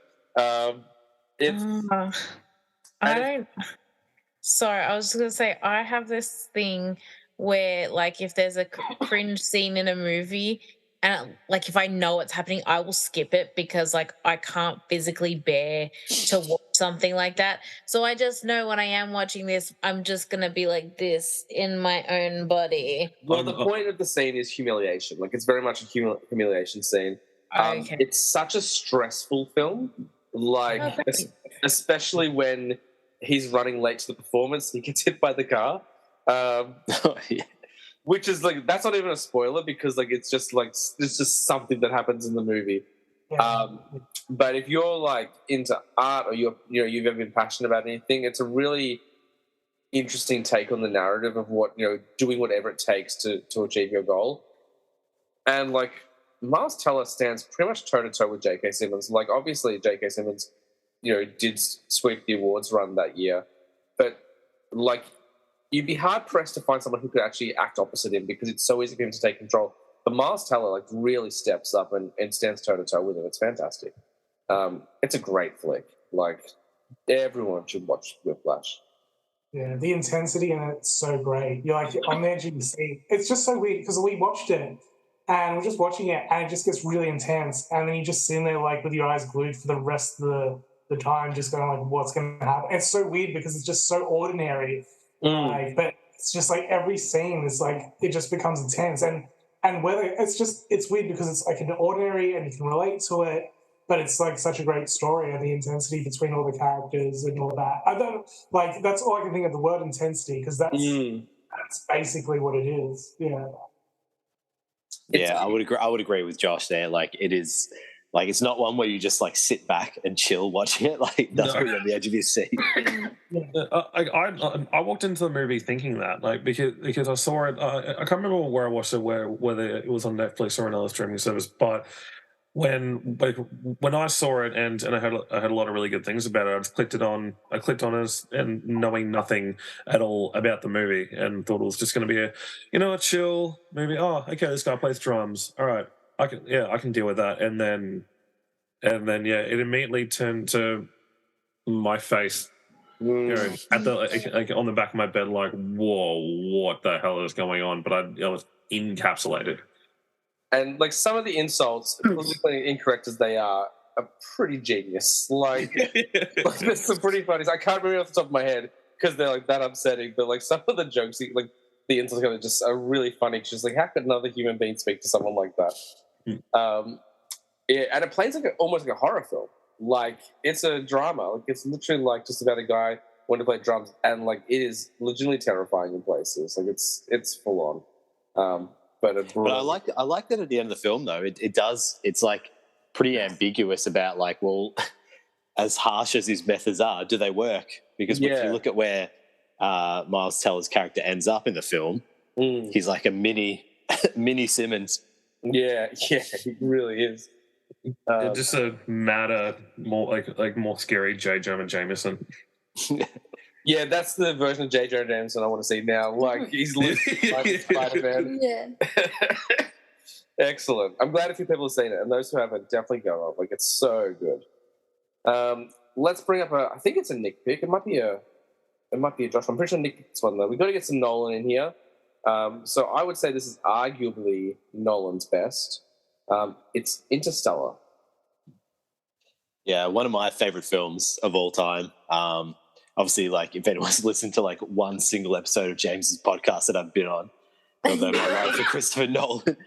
Sorry, I was just going to say, I have this thing where, like, if there's a cringe scene in a movie, and, like, if I know what's happening, I will skip it because, like, I can't physically bear to watch something like that. So I just know when I am watching this, I'm just going to be like this in my own body. Well, the point of the scene is humiliation. Like, it's very much a humiliation scene. Okay. It's such a stressful film. Like, especially when he's running late to the performance, he gets hit by the car. Which is like, that's not even a spoiler because like it's just something that happens in the movie. Yeah. But if you're like into art or you've ever been passionate about anything, it's a really interesting take on the narrative of what, doing whatever it takes to achieve your goal. And like, Miles Teller stands pretty much toe-to-toe with J.K. Simmons. Like, obviously, J.K. Simmons, did sweep the awards run that year. But, like, you'd be hard-pressed to find someone who could actually act opposite him because it's so easy for him to take control. But Miles Teller, like, really steps up and stands toe-to-toe with him. It's fantastic. It's a great flick. Like, everyone should watch Whiplash. Yeah, the intensity in it's so great. You're like on the edge of your seat. It's just so weird because we watched it and we're just watching it and it just gets really intense. And then you just sitting there like with your eyes glued for the rest of the time, just going like, what's going to happen? It's so weird because it's just so ordinary. Like, but it's just like every scene is like, it just becomes intense. And whether it's weird because it's like an ordinary and you can relate to it. but it's like such a great story, and the intensity between all the characters and all that. I don't like that's all I can think of, the word intensity, because that's basically what it is. Yeah. Yeah, I would agree with Josh there. Like, it is, like, it's not one where you just like sit back and chill watching it. Like, it does put you on the edge of your seat. I walked into the movie thinking that, like, because I saw it. I can't remember where I watched it, whether it was on Netflix or another streaming service, but when I saw it and I had a lot of really good things about it, I clicked on it and knowing nothing at all about the movie, and thought it was just going to be a chill movie. Oh, okay, this guy plays drums. All right, I can deal with that. And then it immediately turned to my face, at the on the back of my bed, like, whoa, what the hell is going on? But I was encapsulated. And like some of the insults, politically incorrect as they are pretty genius. Like, like there's some pretty funny. I can't remember off the top of my head because they're like that upsetting. But like some of the jokes, like the insults, are really funny. It's just like, how could another human being speak to someone like that? And it plays like almost like a horror film. Like, it's a drama. Like, it's literally like just about a guy wanting to play drums, and like it is legitimately terrifying in places. Like, it's full on. But I like that at the end of the film, though. It's like pretty ambiguous about, like, well, as harsh as his methods are, do they work? Because if you look at where Miles Teller's character ends up in the film, he's like a mini Simmons. Yeah, he really is. Just a madder, more scary J. Jonah Jameson. Yeah, that's the version of J. Jonah Jameson I want to see now. Like, he's literally like Spider-Man. Yeah. Excellent. I'm glad a few people have seen it, and those who haven't, definitely go up. Like, it's so good. Let's bring up I think it's a Nick pick. It might be a Josh. I'm pretty sure Nick picked this one, though. We've got to get some Nolan in here. So I would say this is arguably Nolan's best. It's Interstellar. Yeah, one of my favorite films of all time. Obviously, like, if anyone's listened to like one single episode of James's podcast that I've been on, although my love for Christopher Nolan,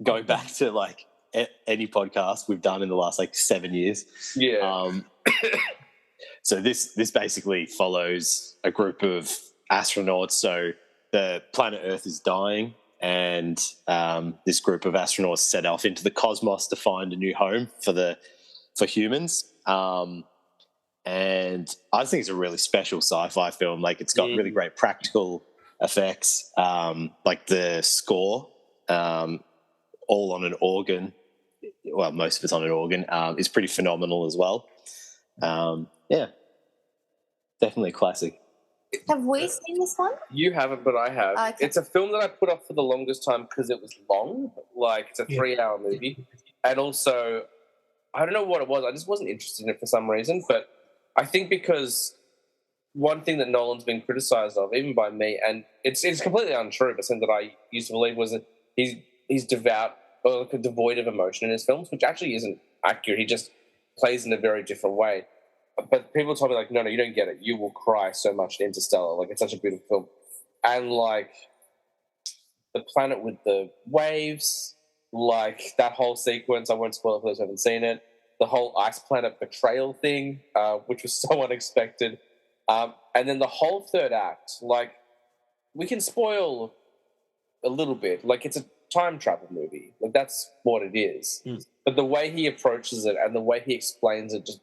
going back to like any podcast we've done in the last like 7 years. Yeah. So this basically follows a group of astronauts. So the planet Earth is dying, and this group of astronauts set off into the cosmos to find a new home for humans. And I think it's a really special sci-fi film. Like, it's got really great practical effects. Like the score, all on an organ. Well, most of it's on an organ. Is pretty phenomenal as well. Yeah, definitely a classic. Have we seen this one? You haven't, but I have. Okay. It's a film that I put off for the longest time because it was long. Like, it's a 3-hour movie. And also, I don't know what it was. I just wasn't interested in it for some reason. But I think because one thing that Nolan's been criticized of, even by me, and it's completely untrue, but something that I used to believe, was that he's devout or like devoid of emotion in his films, which actually isn't accurate. He just plays in a very different way. But people told me, like, no, you don't get it. You will cry so much in Interstellar. Like, it's such a beautiful film. And, like, the planet with the waves, like, that whole sequence, I won't spoil it for those who haven't seen it, the whole ice planet betrayal thing, which was so unexpected. And then the whole third act, like, we can spoil a little bit. Like, it's a time travel movie. Like, that's what it is. But the way he approaches it and the way he explains it, just,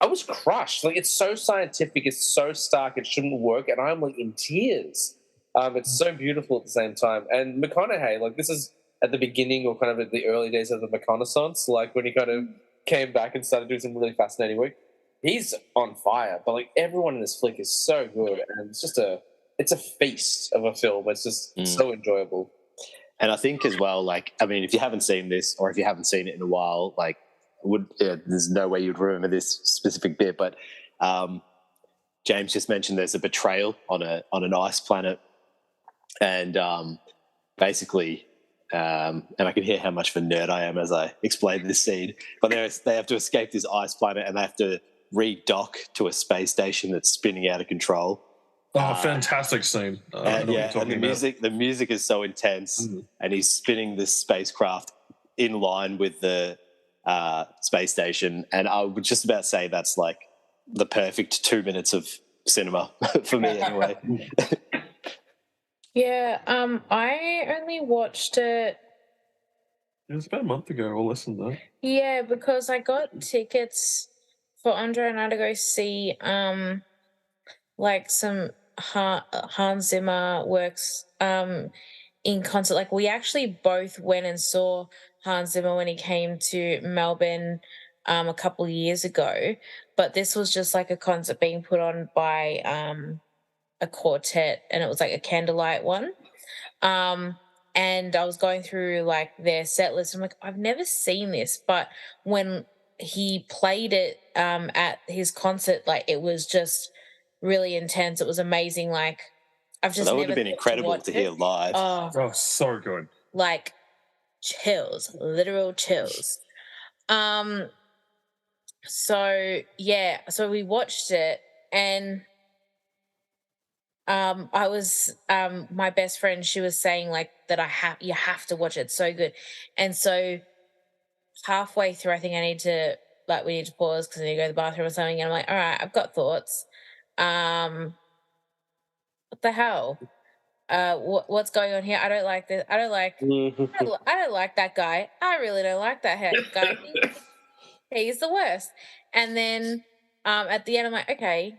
I was crushed. Like, it's so scientific, it's so stark, it shouldn't work, and I'm like in tears. It's so beautiful at the same time. And McConaughey, like, this is at the beginning or kind of at the early days of the reconnaissance, like when he kind of came back and started doing some really fascinating work. He's on fire, but like everyone in this flick is so good, and it's just it's a feast of a film. It's just so enjoyable. And I think as well, like, I mean, if you haven't seen this or if you haven't seen it in a while, like, there's no way you'd remember this specific bit, but James just mentioned there's a betrayal on an ice planet, and basically, and I can hear how much of a nerd I am as I explain this scene, but they have to escape this ice planet, and they have to re-dock to a space station that's spinning out of control. Oh, fantastic scene! And the music is so intense, and he's spinning this spacecraft in line with the space station, and I would just about say that's like the perfect 2 minutes of cinema for me anyway. Yeah, I only watched it. It was about a month ago or less than that. Yeah, because I got tickets for Andre and I to go see like some Hans Zimmer works in concert. Like we actually both went and saw Hans Zimmer when he came to Melbourne a couple of years ago, but this was just like a concert being put on by a quartet, and it was like a candlelight one. And I was going through like their set list. I'm like, I've never seen this, but when he played it at his concert, like it was just really intense. It was amazing. Like I've just that would never have been incredible to hear live. Oh, so good. Like chills, literal chills. So yeah, so we watched it, and I was my best friend, she was saying like that you have to watch it, it's so good. And so halfway through, I think we need to pause because I need to go to the bathroom or something, and I'm like, all right, I've got thoughts. What the hell? What's going on here? I don't like this. I don't like that guy. I really don't like that guy. He's the worst. And then at the end, I'm like, okay,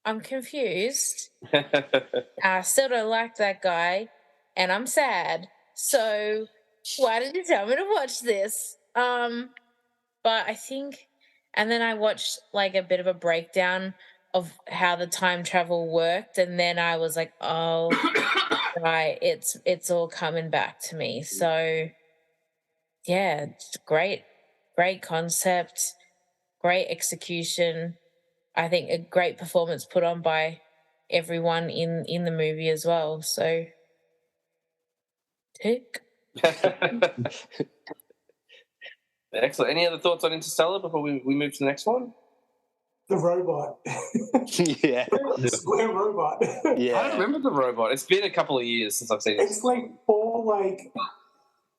I'm confused. I still don't like that guy, and I'm sad. So why did you tell me to watch this? But I think, and then I watched like a bit of a breakdown of how the time travel worked, and then I was like, oh, right, it's all coming back to me. So yeah, it's great concept, great execution. I think a great performance put on by everyone in the movie as well. So, tick. Excellent. Any other thoughts on Interstellar before we move to the next one? The robot. Yeah. The square robot. Yeah. I don't remember the robot. It's been a couple of years since I've seen it. It's like four, like,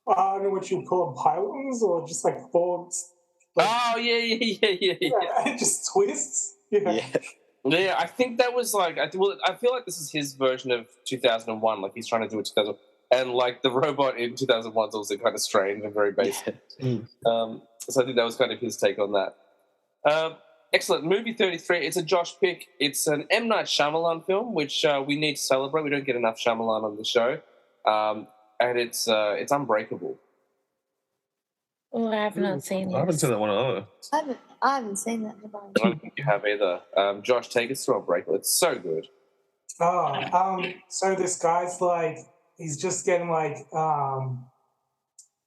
I don't know what you'd call them, pylons, or just like four. Like, oh, yeah. It just twists. Yeah. Yeah, I think that was like, I feel like this is his version of 2001. Like he's trying to do it 2000, and like the robot in 2001 is also kind of strange and very basic. So I think that was kind of his take on that. Excellent. Movie 33. It's a Josh pick. It's an M. Night Shyamalan film, which we need to celebrate. We don't get enough Shyamalan on the show, and it's Unbreakable. Oh, I have not seen it. I haven't seen that one either. I haven't seen that. I don't think you have either. Josh, take us through Unbreakable. It's so good. So this guy's like, he's just getting like,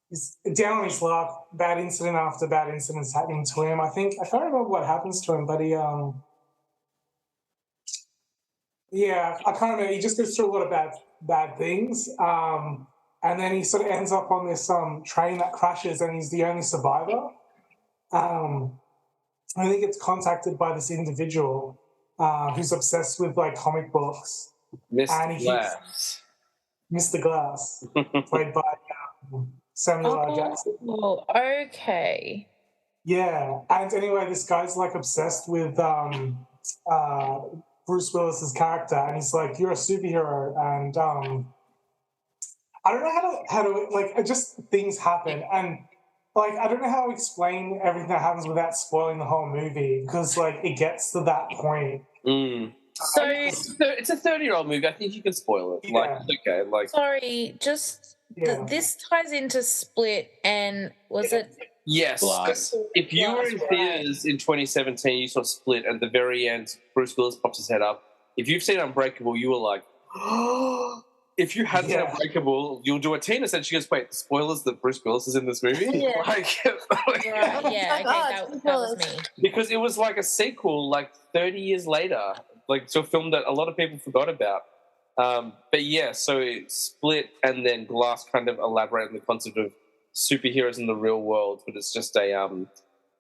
he's down on his luck, bad incident after bad incidents happening to him. I can't remember what happens to him, but he, I can't remember. He just goes through a lot of bad things. And then he sort of ends up on this train that crashes, and he's the only survivor. I think it's contacted by this individual who's obsessed with like comic books. Mr. Glass. Mr. Glass, played by Samuel L. Jackson. Oh, okay. Yeah, and anyway, this guy's like obsessed with Bruce Willis's character, and he's like, "You're a superhero," and I don't know how to like, just things happen, and like I don't know how to explain everything that happens without spoiling the whole movie, because like it gets to that point. So it's a 30-year-old movie. I think you can spoil it. Yeah. Like, okay, like sorry, just this ties into Split, and was it? Yes. Glass. If you were in theaters in 2017, you saw Split, and at the very end, Bruce Willis pops his head up. If you've seen Unbreakable, you were like, if you hadn't seen Unbreakable, you'll do a Tina said. She goes, wait, spoilers that Bruce Willis is in this movie? Yeah. Like, Yeah, that was me. Because it was like a sequel, like 30 years later, like to a film that a lot of people forgot about. But yeah, so it Split and then Glass kind of elaborate on the concept of superheroes in the real world, but it's just a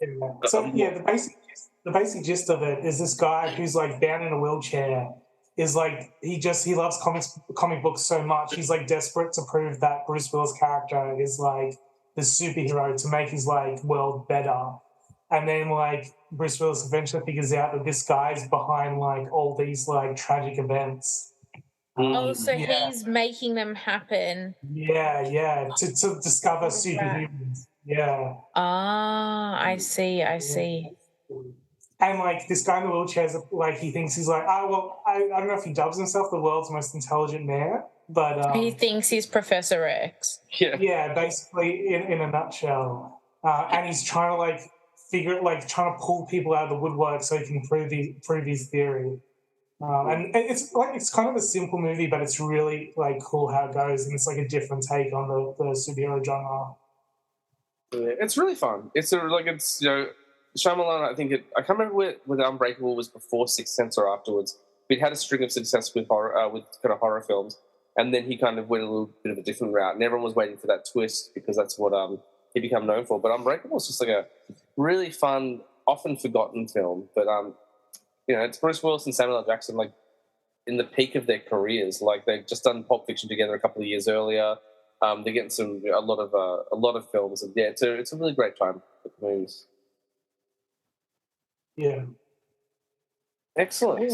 the basic gist of it is this guy who's like down in a wheelchair is like he loves comic books so much he's like desperate to prove that Bruce Willis' character is like the superhero to make his like world better. And then like Bruce Willis eventually figures out that this guy's behind like all these like tragic events. Oh, so he's making them happen. Yeah, to discover superhumans. Yeah. Ah, I see. And like this guy in the wheelchair, like he thinks he's like, oh well, I don't know if he dubs himself the world's most intelligent man, but he thinks he's Professor X. Yeah, basically in a nutshell. And he's trying to like trying to pull people out of the woodwork so he can prove his theory. And it's kind of a simple movie, but it's really like cool how it goes, and it's like a different take on the superhero genre. Yeah, it's really fun. It's Shyamalan. I can't remember whether Unbreakable was before Sixth Sense or afterwards. But he'd had a string of success with with kind of horror films, and then he kind of went a little bit of a different route, and everyone was waiting for that twist because that's what he became known for. But Unbreakable is just like a really fun, often forgotten film. But it's Bruce Willis and Samuel L. Jackson, like in the peak of their careers. Like they've just done Pulp Fiction together a couple of years earlier. They're getting a lot of films, and it's a really great time for the movies. Yeah. Excellent.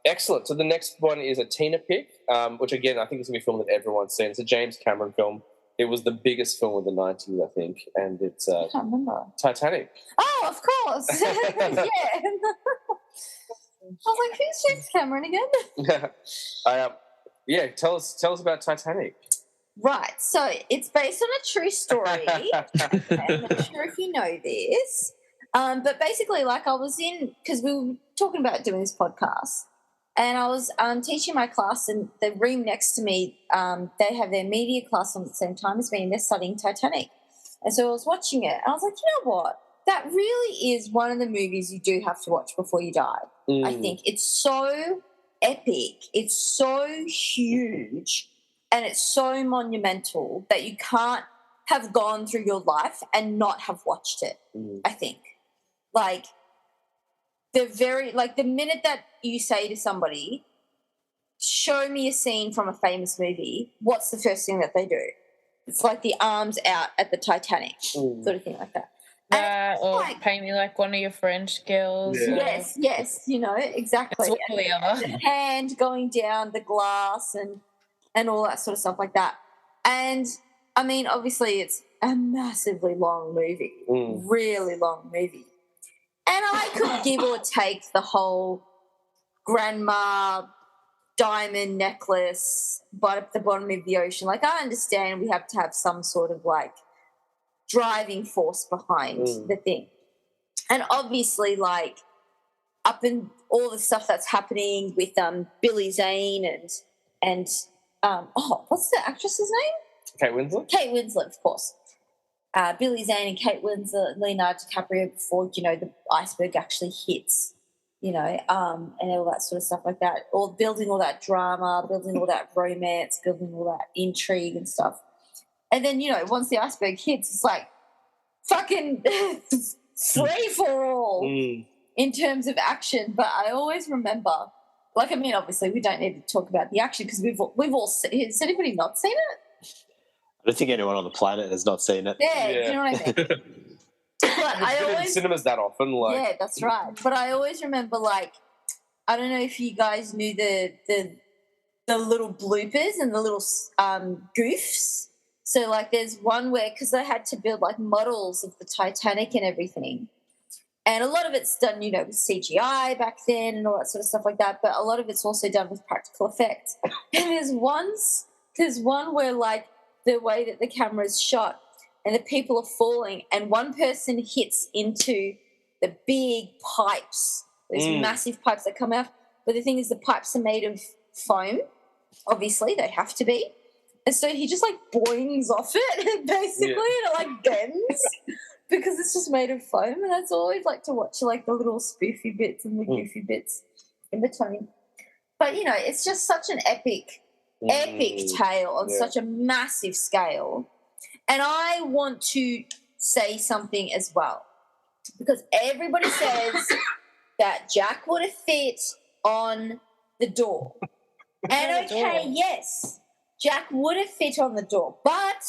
Excellent. So the next one is a Tina pick, which again I think is going to be a film that everyone's seen. It's a James Cameron film. It was the biggest film of the 90s, I think, and it's I can't remember. Titanic. Oh, of course. Yeah. I was like, who's James Cameron again? Tell us about Titanic. Right, so it's based on a true story. I'm not sure if you know this, but basically, like I was because we were talking about doing this podcast, and I was teaching my class, and the room next to me, they have their media class on at the same time as me, and they're studying Titanic. And so I was watching it, and I was like, you know what? That really is one of the movies you do have to watch before you die. I think it's so epic, it's so huge, and it's so monumental that you can't have gone through your life and not have watched it, I think. Like, the minute that you say to somebody, show me a scene from a famous movie, what's the first thing that they do? It's like the arms out at the Titanic, sort of thing like that. Or paint me like one of your French girls. Yeah. Yes, exactly. It's one or the other. Hand going down the glass and all that sort of stuff like that. And, I mean, obviously it's a massively long movie, really long movie. And I could give or take the whole grandma diamond necklace but at the bottom of the ocean. Like, I understand we have to have some sort of, like, driving force behind the thing. And obviously, like, up in all the stuff that's happening with Billy Zane and what's the actress's name? Kate Winslet. Kate Winslet, of course. Billy Zane and Kate Winslet, Leonardo DiCaprio before, the iceberg actually hits, and all that sort of stuff like that. Or building all that drama, building all that romance, building all that intrigue and stuff. And then, once the iceberg hits, it's like fucking free for all in terms of action. But I always remember, obviously we don't need to talk about the action because we've all seen. Has anybody not seen it? I don't think anyone on the planet has not seen it. Yeah. You know what I mean? But I always in cinemas that often. Yeah, that's right. But I always remember, like, I don't know if you guys knew the little bloopers and the little goofs. So, like, there's one where, because they had to build, like, models of the Titanic and everything. And a lot of it's done, with CGI back then and all that sort of stuff like that. But a lot of it's also done with practical effects. And there's one where, like, the way that the camera is shot and the people are falling and one person hits into the big pipes, those massive pipes that come out. But the thing is, the pipes are made of foam. Obviously, they have to be. And so he just, like, boings off it, basically, and it, like, bends because it's just made of foam. And I'd always like to watch, like, the little spoofy bits and the goofy bits in between. But, it's just such an epic tale on such a massive scale. And I want to say something as well, because everybody says that Jack would have fit on the door. And okay, yes, Jack would have fit on the door, but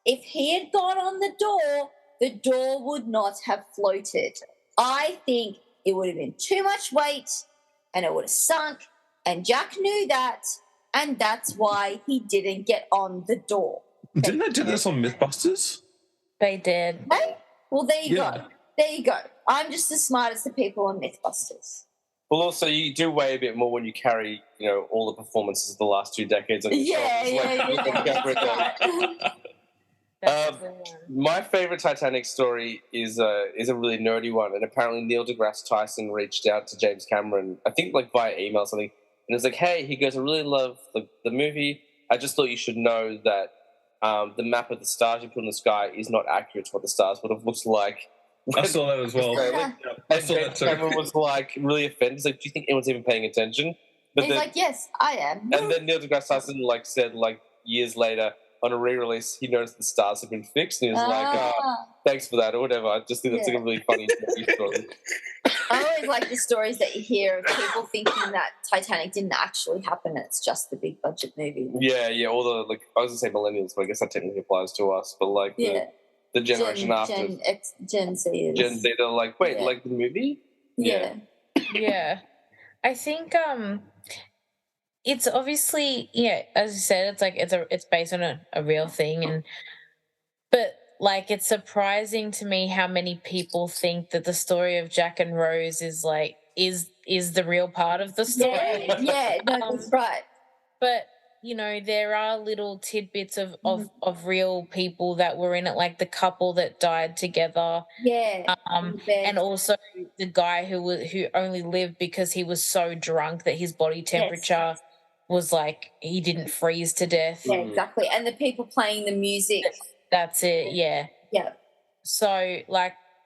if he had gone on the door would not have floated. I think it would have been too much weight and it would have sunk, and Jack knew that, and that's why he didn't get on the door. Didn't they do this on Mythbusters? They did. Okay? Well, there you go. There you go. I'm just as smart as the people on Mythbusters. Well, also, you do weigh a bit more when you carry, all the performances of the last 2 decades on your shoulders. My favorite Titanic story is a really nerdy one, and apparently Neil deGrasse Tyson reached out to James Cameron, I think via email or something, and it was like, hey, he goes, I really love the movie. I just thought you should know that the map of the stars you put in the sky is not accurate to what the stars would have looked like. I saw that as well. And James Cameron was really offended. He's like, do you think anyone's even paying attention? But he's like, yes, I am. And then Neil deGrasse Tyson said years later on a re-release, he noticed the stars had been fixed, and he was like, oh, thanks for that or whatever. I just think that's a really funny story. I always like the stories that you hear of people thinking that Titanic didn't actually happen and it's just the big budget movie. Yeah, all the, I was going to say millennials, but I guess that technically applies to us, but the generation after. Gen Z. Gen Z, they're like, wait, the movie? Yeah. Yeah. I think it's obviously, as you said, it's based on a real thing, but it's surprising to me how many people think that the story of Jack and Rose is the real part of the story. Yeah, no, that's right. But there are little tidbits of real people that were in it, like the couple that died together. Yeah. And also the guy who only lived because he was so drunk that his body temperature was he didn't freeze to death. Yeah, exactly. And the people playing the music. That's it, yeah. Yeah. So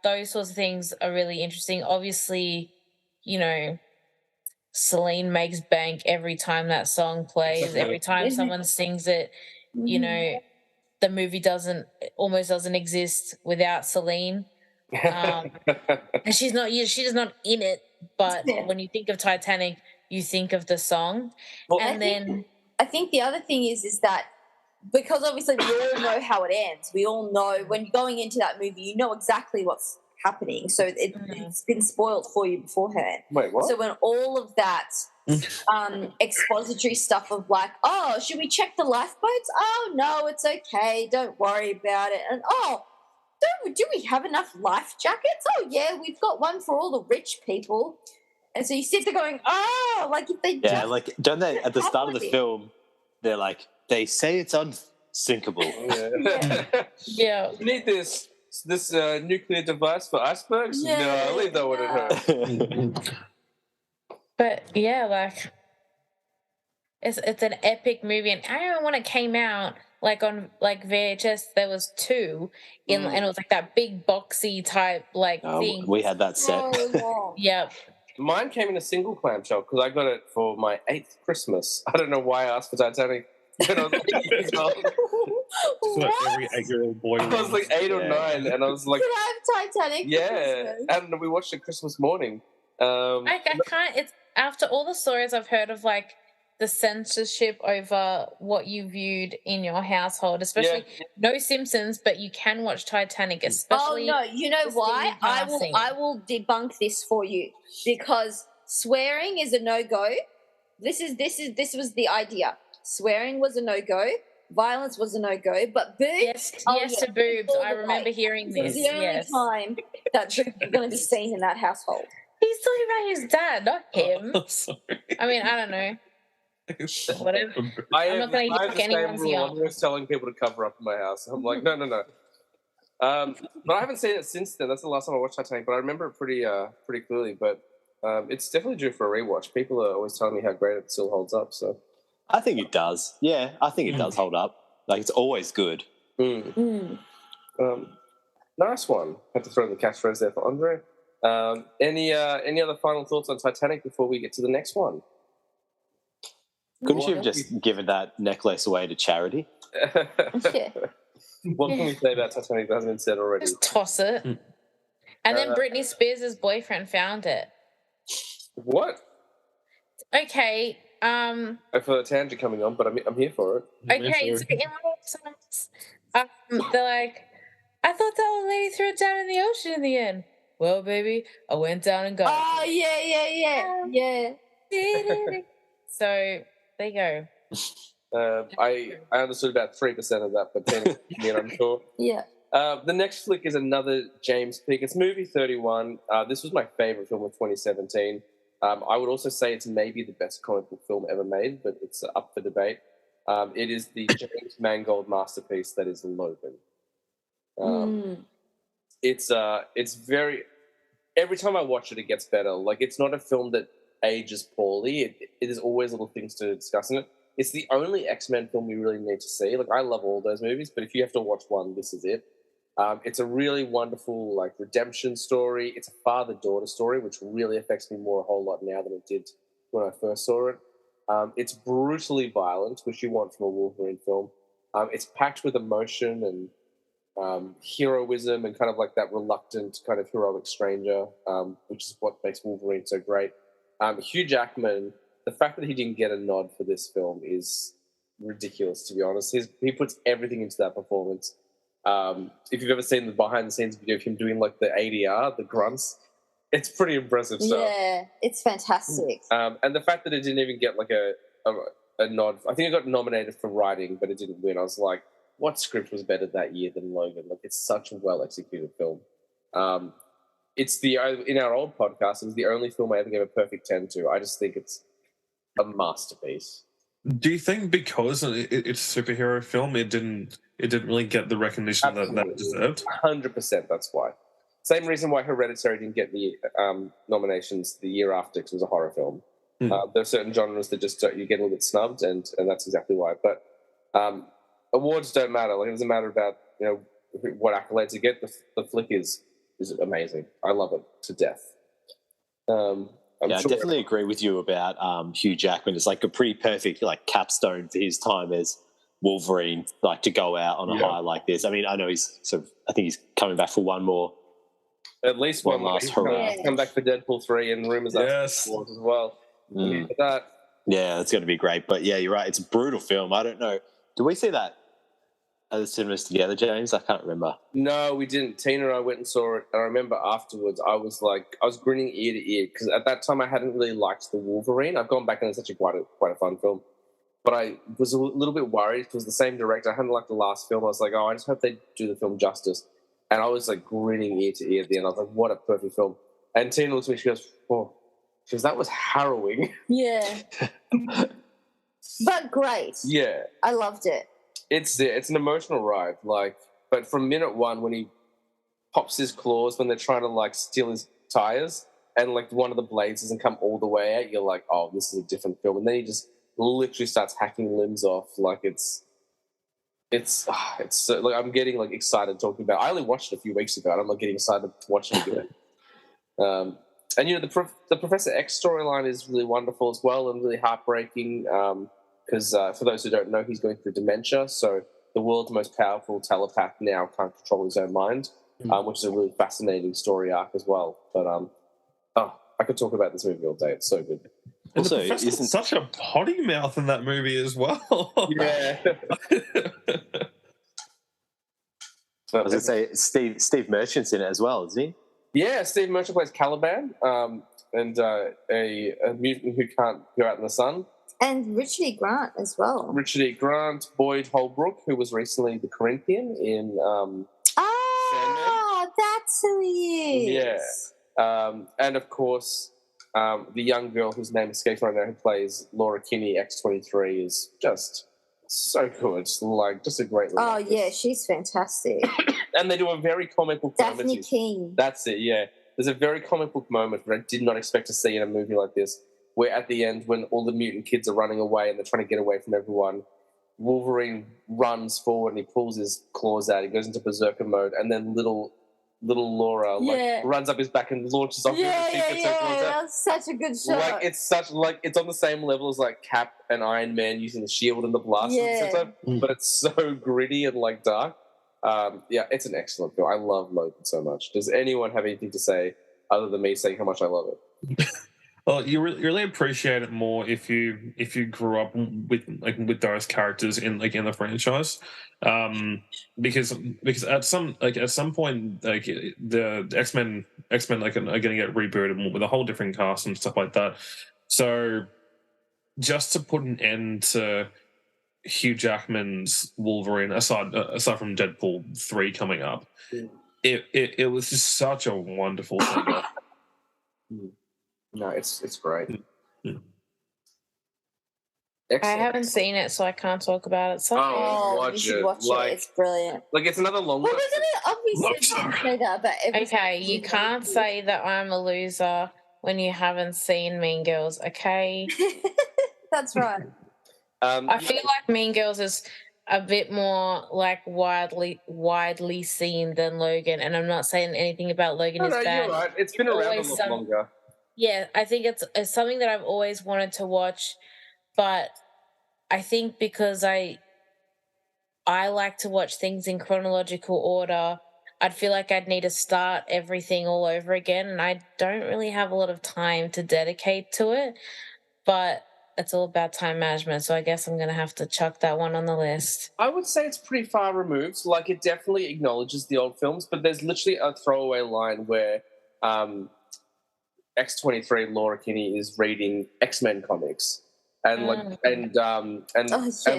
those sorts of things are really interesting. Obviously, Celine makes bank every time that song plays. Every time someone sings it, the movie almost doesn't exist without Celine. And she's not in it, but when you think of Titanic, you think of the song. Well, I think the other thing is that because obviously we all know how it ends. We all know when you're going into that movie, you know exactly what's happening. So it's been spoiled for you beforehand. Wait, what? So when all of that expository stuff of should we check the lifeboats? Oh, no, it's okay. Don't worry about it. And, do we have enough life jackets? Oh, yeah, we've got one for all the rich people. And so you sit there going, if they don't they, at the start of the film, they're they say it's unsinkable. Yeah. You need this nuclear device for icebergs? Yeah. No, leave that one at her. But it's an epic movie, and I remember when it came out, on VHS, there was 2, and it was that big boxy type thing. We had that set. Oh, Yep. Mine came in a single clamshell because I got it for my 8th Christmas. I don't know why I asked for Titanic when I was 8 years old. What every 8-year-old boy. I was 8 or 9, and I was Can I have Titanic? Yeah, and we watched it Christmas morning. I can't. It's after all the stories I've heard of the censorship over what you viewed in your household, especially no Simpsons, but you can watch Titanic, especially. Oh no, you know why? I will debunk this for you because swearing is a no-go. This was the idea. Swearing was a no-go. Violence was a no-go, but boobs. Yes, to boobs. I remember hearing this. It was the only time that boobs were going to be seen in that household. He's talking about his dad, not him. I'm sorry. I mean, I don't know. Whatever. I'm not going to yuck anyone's yum. I'm always telling people to cover up in my house. I'm like, no. But I haven't seen it since then. That's the last time I watched Titanic, but I remember it pretty clearly. But it's definitely due for a rewatch. People are always telling me how great it still holds up. So I think it does. Yeah, I think it does hold up. It's always good. Nice one. Had to throw in the catchphrase there for Andre. Any other final thoughts on Titanic before we get to the next one? Couldn't you have just given that necklace away to charity? What can we say about Titanic that hasn't been said already? Just toss it. And then Britney Spears' boyfriend found it. What? Okay, For the tangent coming on, but I'm here for it. Okay, so in one of the songs, they're like, I thought that old lady threw it down in the ocean in the end. Well, baby, I went down and got it. Oh, yeah. So there you go. I understood about 3% of that, but 10 I'm sure. Yeah. The next flick is another James pick. It's movie 31. This was my favorite film of 2017. I would also say it's maybe the best comic book film ever made, but it's up for debate. It is the James Mangold masterpiece that is Logan. It's very. Every time I watch it, it gets better. Like, it's not a film that ages poorly. There's always little things to discuss in it. It's the only X-Men film we really need to see. Like, I love all those movies, but if you have to watch one, this is it. It's a really wonderful, like, redemption story. It's a father-daughter story, which really affects me a whole lot now than it did when I first saw it. It's brutally violent, which you want from a Wolverine film. It's packed with emotion and heroism and kind of like that reluctant kind of heroic stranger, which is what makes Wolverine so great. Hugh Jackman, the fact that he didn't get a nod for this film is ridiculous, to be honest. He puts everything into that performance. If you've ever seen the behind-the-scenes video of him doing like the ADR, the grunts, it's pretty impressive stuff. Yeah, it's fantastic. And the fact that it didn't even get like a nod, I think it got nominated for writing, but it didn't win. I was like, what script was better that year than Logan? Like, it's such a well-executed film. It's in our old podcast, it was the only film I ever gave a perfect 10 to. I just think it's a masterpiece. Do you think because it's a superhero film, it didn't really get the recognition that it deserved? 100%. That's why. Same reason why Hereditary didn't get the nominations the year after, because it was a horror film. There are certain genres that just you get a little bit snubbed, and that's exactly why. But awards don't matter. Like, it doesn't matter about what accolades you get. The flick is amazing. I love it to death. I definitely agree with you about Hugh Jackman. It's like a pretty perfect like capstone for his time as Wolverine, like to go out on a high like this. I mean, I know I think he's coming back for one more. At least one last hurrah. Come back for Deadpool 3 and rumors as well. Yeah, that's going to be great. But yeah, you're right. It's a brutal film. I don't know. Did we see that at the cinemas together, James? I can't remember. No, we didn't. Tina and I went and saw it. And I remember afterwards, I was grinning ear to ear because at that time I hadn't really liked the Wolverine. I've gone back and it's actually quite a fun film. But I was a little bit worried because the same director. I hadn't liked the last film. I was like, I just hope they do the film justice. And I was like grinning ear to ear at the end. I was like, what a perfect film. And Tina looks at me, she goes, that was harrowing. Yeah. But great. Yeah. I loved it. It's an emotional ride. But from minute one, when he pops his claws when they're trying to like steal his tires and like one of the blades doesn't come all the way out, you're like, oh, this is a different film. And then he just literally starts hacking limbs off. Like it's so, like, I'm getting like excited talking about it. I only watched it a few weeks ago and I'm like getting excited watching it again. And the Professor X storyline is really wonderful as well and really heartbreaking because for those who don't know, he's going through dementia. So the world's most powerful telepath now can't control his own mind, which is a really fascinating story arc as well. But I could talk about this movie all day. It's so good. And also, the Professor's such a potty mouth in that movie as well. Yeah. I was going to say, Steve Merchant's in it as well, isn't he? Yeah, Steve Merchant plays Caliban, and a mutant who can't go out in the sun. And Richard E. Grant as well. Richard E. Grant, Boyd Holbrook, who was recently the Corinthian in Sandman. That's who he is. Yeah. And, of course, the young girl whose name escapes right now who plays Laura Kinney, X-23, is just so good. Like, just a great little actress. Yeah, she's fantastic. And they do a very comic book moment. Daphne King. That's it, yeah. There's a very comic book moment that I did not expect to see in a movie like this, where at the end, when all the mutant kids are running away and they're trying to get away from everyone, Wolverine runs forward and he pulls his claws out. He goes into berserker mode, and then little Laura runs up his back and launches off. That was such a good shot. It's on the same level as like Cap and Iron Man using the shield and the blaster, but it's so gritty and like dark. It's an excellent film. I love Logan so much. Does anyone have anything to say other than me saying how much I love it? Well, you really appreciate it more if you grew up with those characters in the franchise, because at some point the X Men are going to get rebooted with a whole different cast and stuff like that. So just to put an end to Hugh Jackman's Wolverine, aside from Deadpool 3 coming up, it was just such a wonderful thing. No, it's great. Yeah. I haven't seen it, so I can't talk about it. So you should watch it. It's brilliant. Like, it's another long. Well, we're going to obviously say that about every. Okay, you can't say that I'm a loser when you haven't seen Mean Girls. Okay, that's right. I feel like Mean Girls is a bit more like widely seen than Logan, and I'm not saying anything about Logan is bad. You're right. It's been around a lot longer. Yeah, I think it's something that I've always wanted to watch, but I think because I like to watch things in chronological order, I'd feel like I'd need to start everything all over again, and I don't really have a lot of time to dedicate to it, but it's all about time management, so I guess I'm going to have to chuck that one on the list. I would say it's pretty far removed. Like, it definitely acknowledges the old films, but there's literally a throwaway line where X-23 Laura Kinney is reading X-Men comics, and and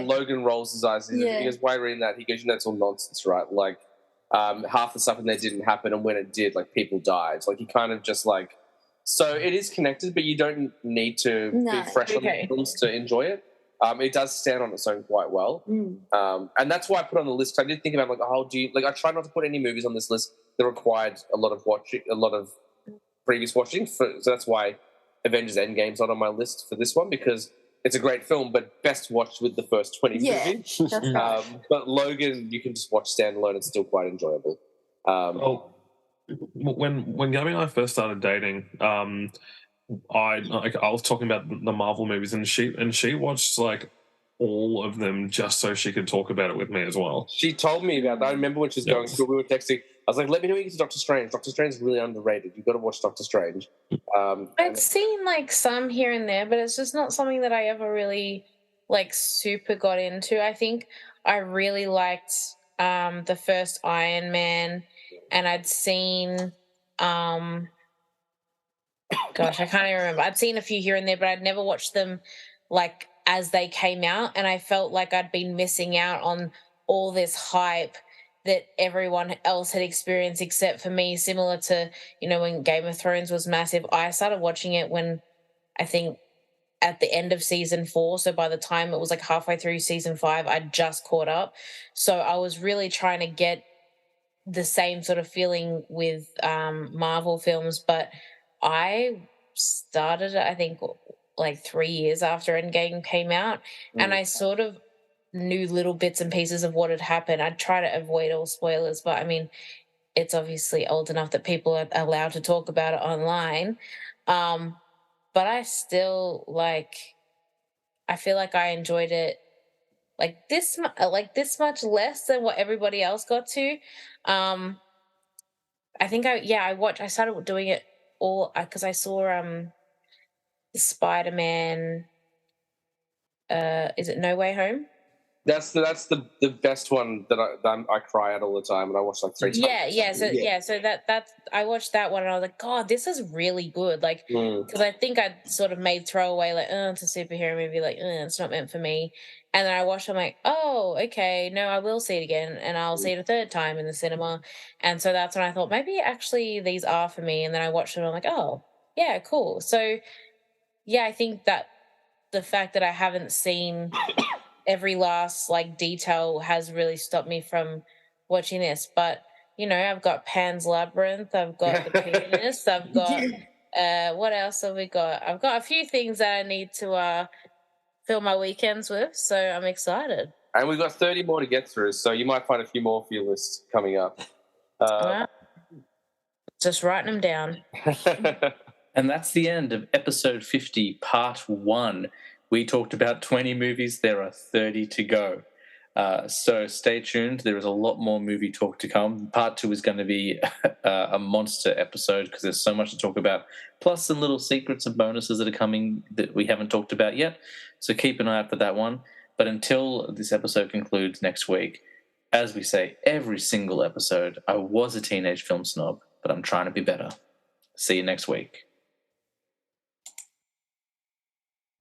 Logan rolls his eyes. He goes, "Why are you reading that?" He goes, "It's all nonsense, right? Like, half the stuff in there didn't happen, and when it did, like, people died." Like, he kind of just like, so it is connected, but you don't need to be fresh on the films to enjoy it. It does stand on its own quite well, and that's why I put it on the list. I did think about I try not to put any movies on this list that required a lot of previous watching, so that's why Avengers Endgame's not on my list for this one, because it's a great film, but best watched with the first 20 movies. But Logan, you can just watch standalone; it's still quite enjoyable. When Gabby and I first started dating, I was talking about the Marvel movies, and she watched like all of them just so she could talk about it with me as well. She told me about that. I remember when she was going through, we were texting. I was like, "Let me know when you get to Doctor Strange. Doctor Strange is really underrated. You've got to watch Doctor Strange." I'd seen like some here and there, but it's just not something that I ever really like super got into. I think I really liked the first Iron Man, and I'd seen gosh, I can't even remember. I'd seen a few here and there, but I'd never watched them like as they came out, and I felt like I'd been missing out on all this hype that everyone else had experienced except for me, similar to, when Game of Thrones was massive. I started watching it when I think at the end of season 4, so by the time it was like halfway through season 5, I'd just caught up. So I was really trying to get the same sort of feeling with Marvel films, but I started, I think, like 3 years after Endgame came out, and I sort of knew little bits and pieces of what had happened. I'd try to avoid all spoilers, but I mean, it's obviously old enough that people are allowed to talk about it online. But I still I feel like I enjoyed it like this much less than what everybody else got to. I think I started doing it all because I saw Spider-Man. Is it No Way Home? That's the best one that I cry at all the time, and I watch like 3 times. So that's I watched that one, and I was like, God, this is really good. Like, because I think I sort of made throwaway it's a superhero movie, it's not meant for me. And then I watched it, I'm like, oh, okay, no, I will see it again, and I'll see it a third time in the cinema. And so that's when I thought, maybe actually these are for me. And then I watched it, and I'm like, oh, yeah, cool. So, yeah, I think that the fact that I haven't seen every last detail has really stopped me from watching this. But I've got Pan's Labyrinth, I've got The Pianist, I've got what else have we got? I've got a few things that I need to fill my weekends with, so I'm excited. And we've got 30 more to get through, so you might find a few more for your list coming up. Just writing them down. And that's the end of episode 50, part 1. We talked about 20 movies. There are 30 to go. So stay tuned. There is a lot more movie talk to come. Part 2 is going to be a monster episode because there's so much to talk about, plus some little secrets and bonuses that are coming that we haven't talked about yet. So keep an eye out for that one. But until this episode concludes next week, as we say every single episode, I was a teenage film snob, but I'm trying to be better. See you next week.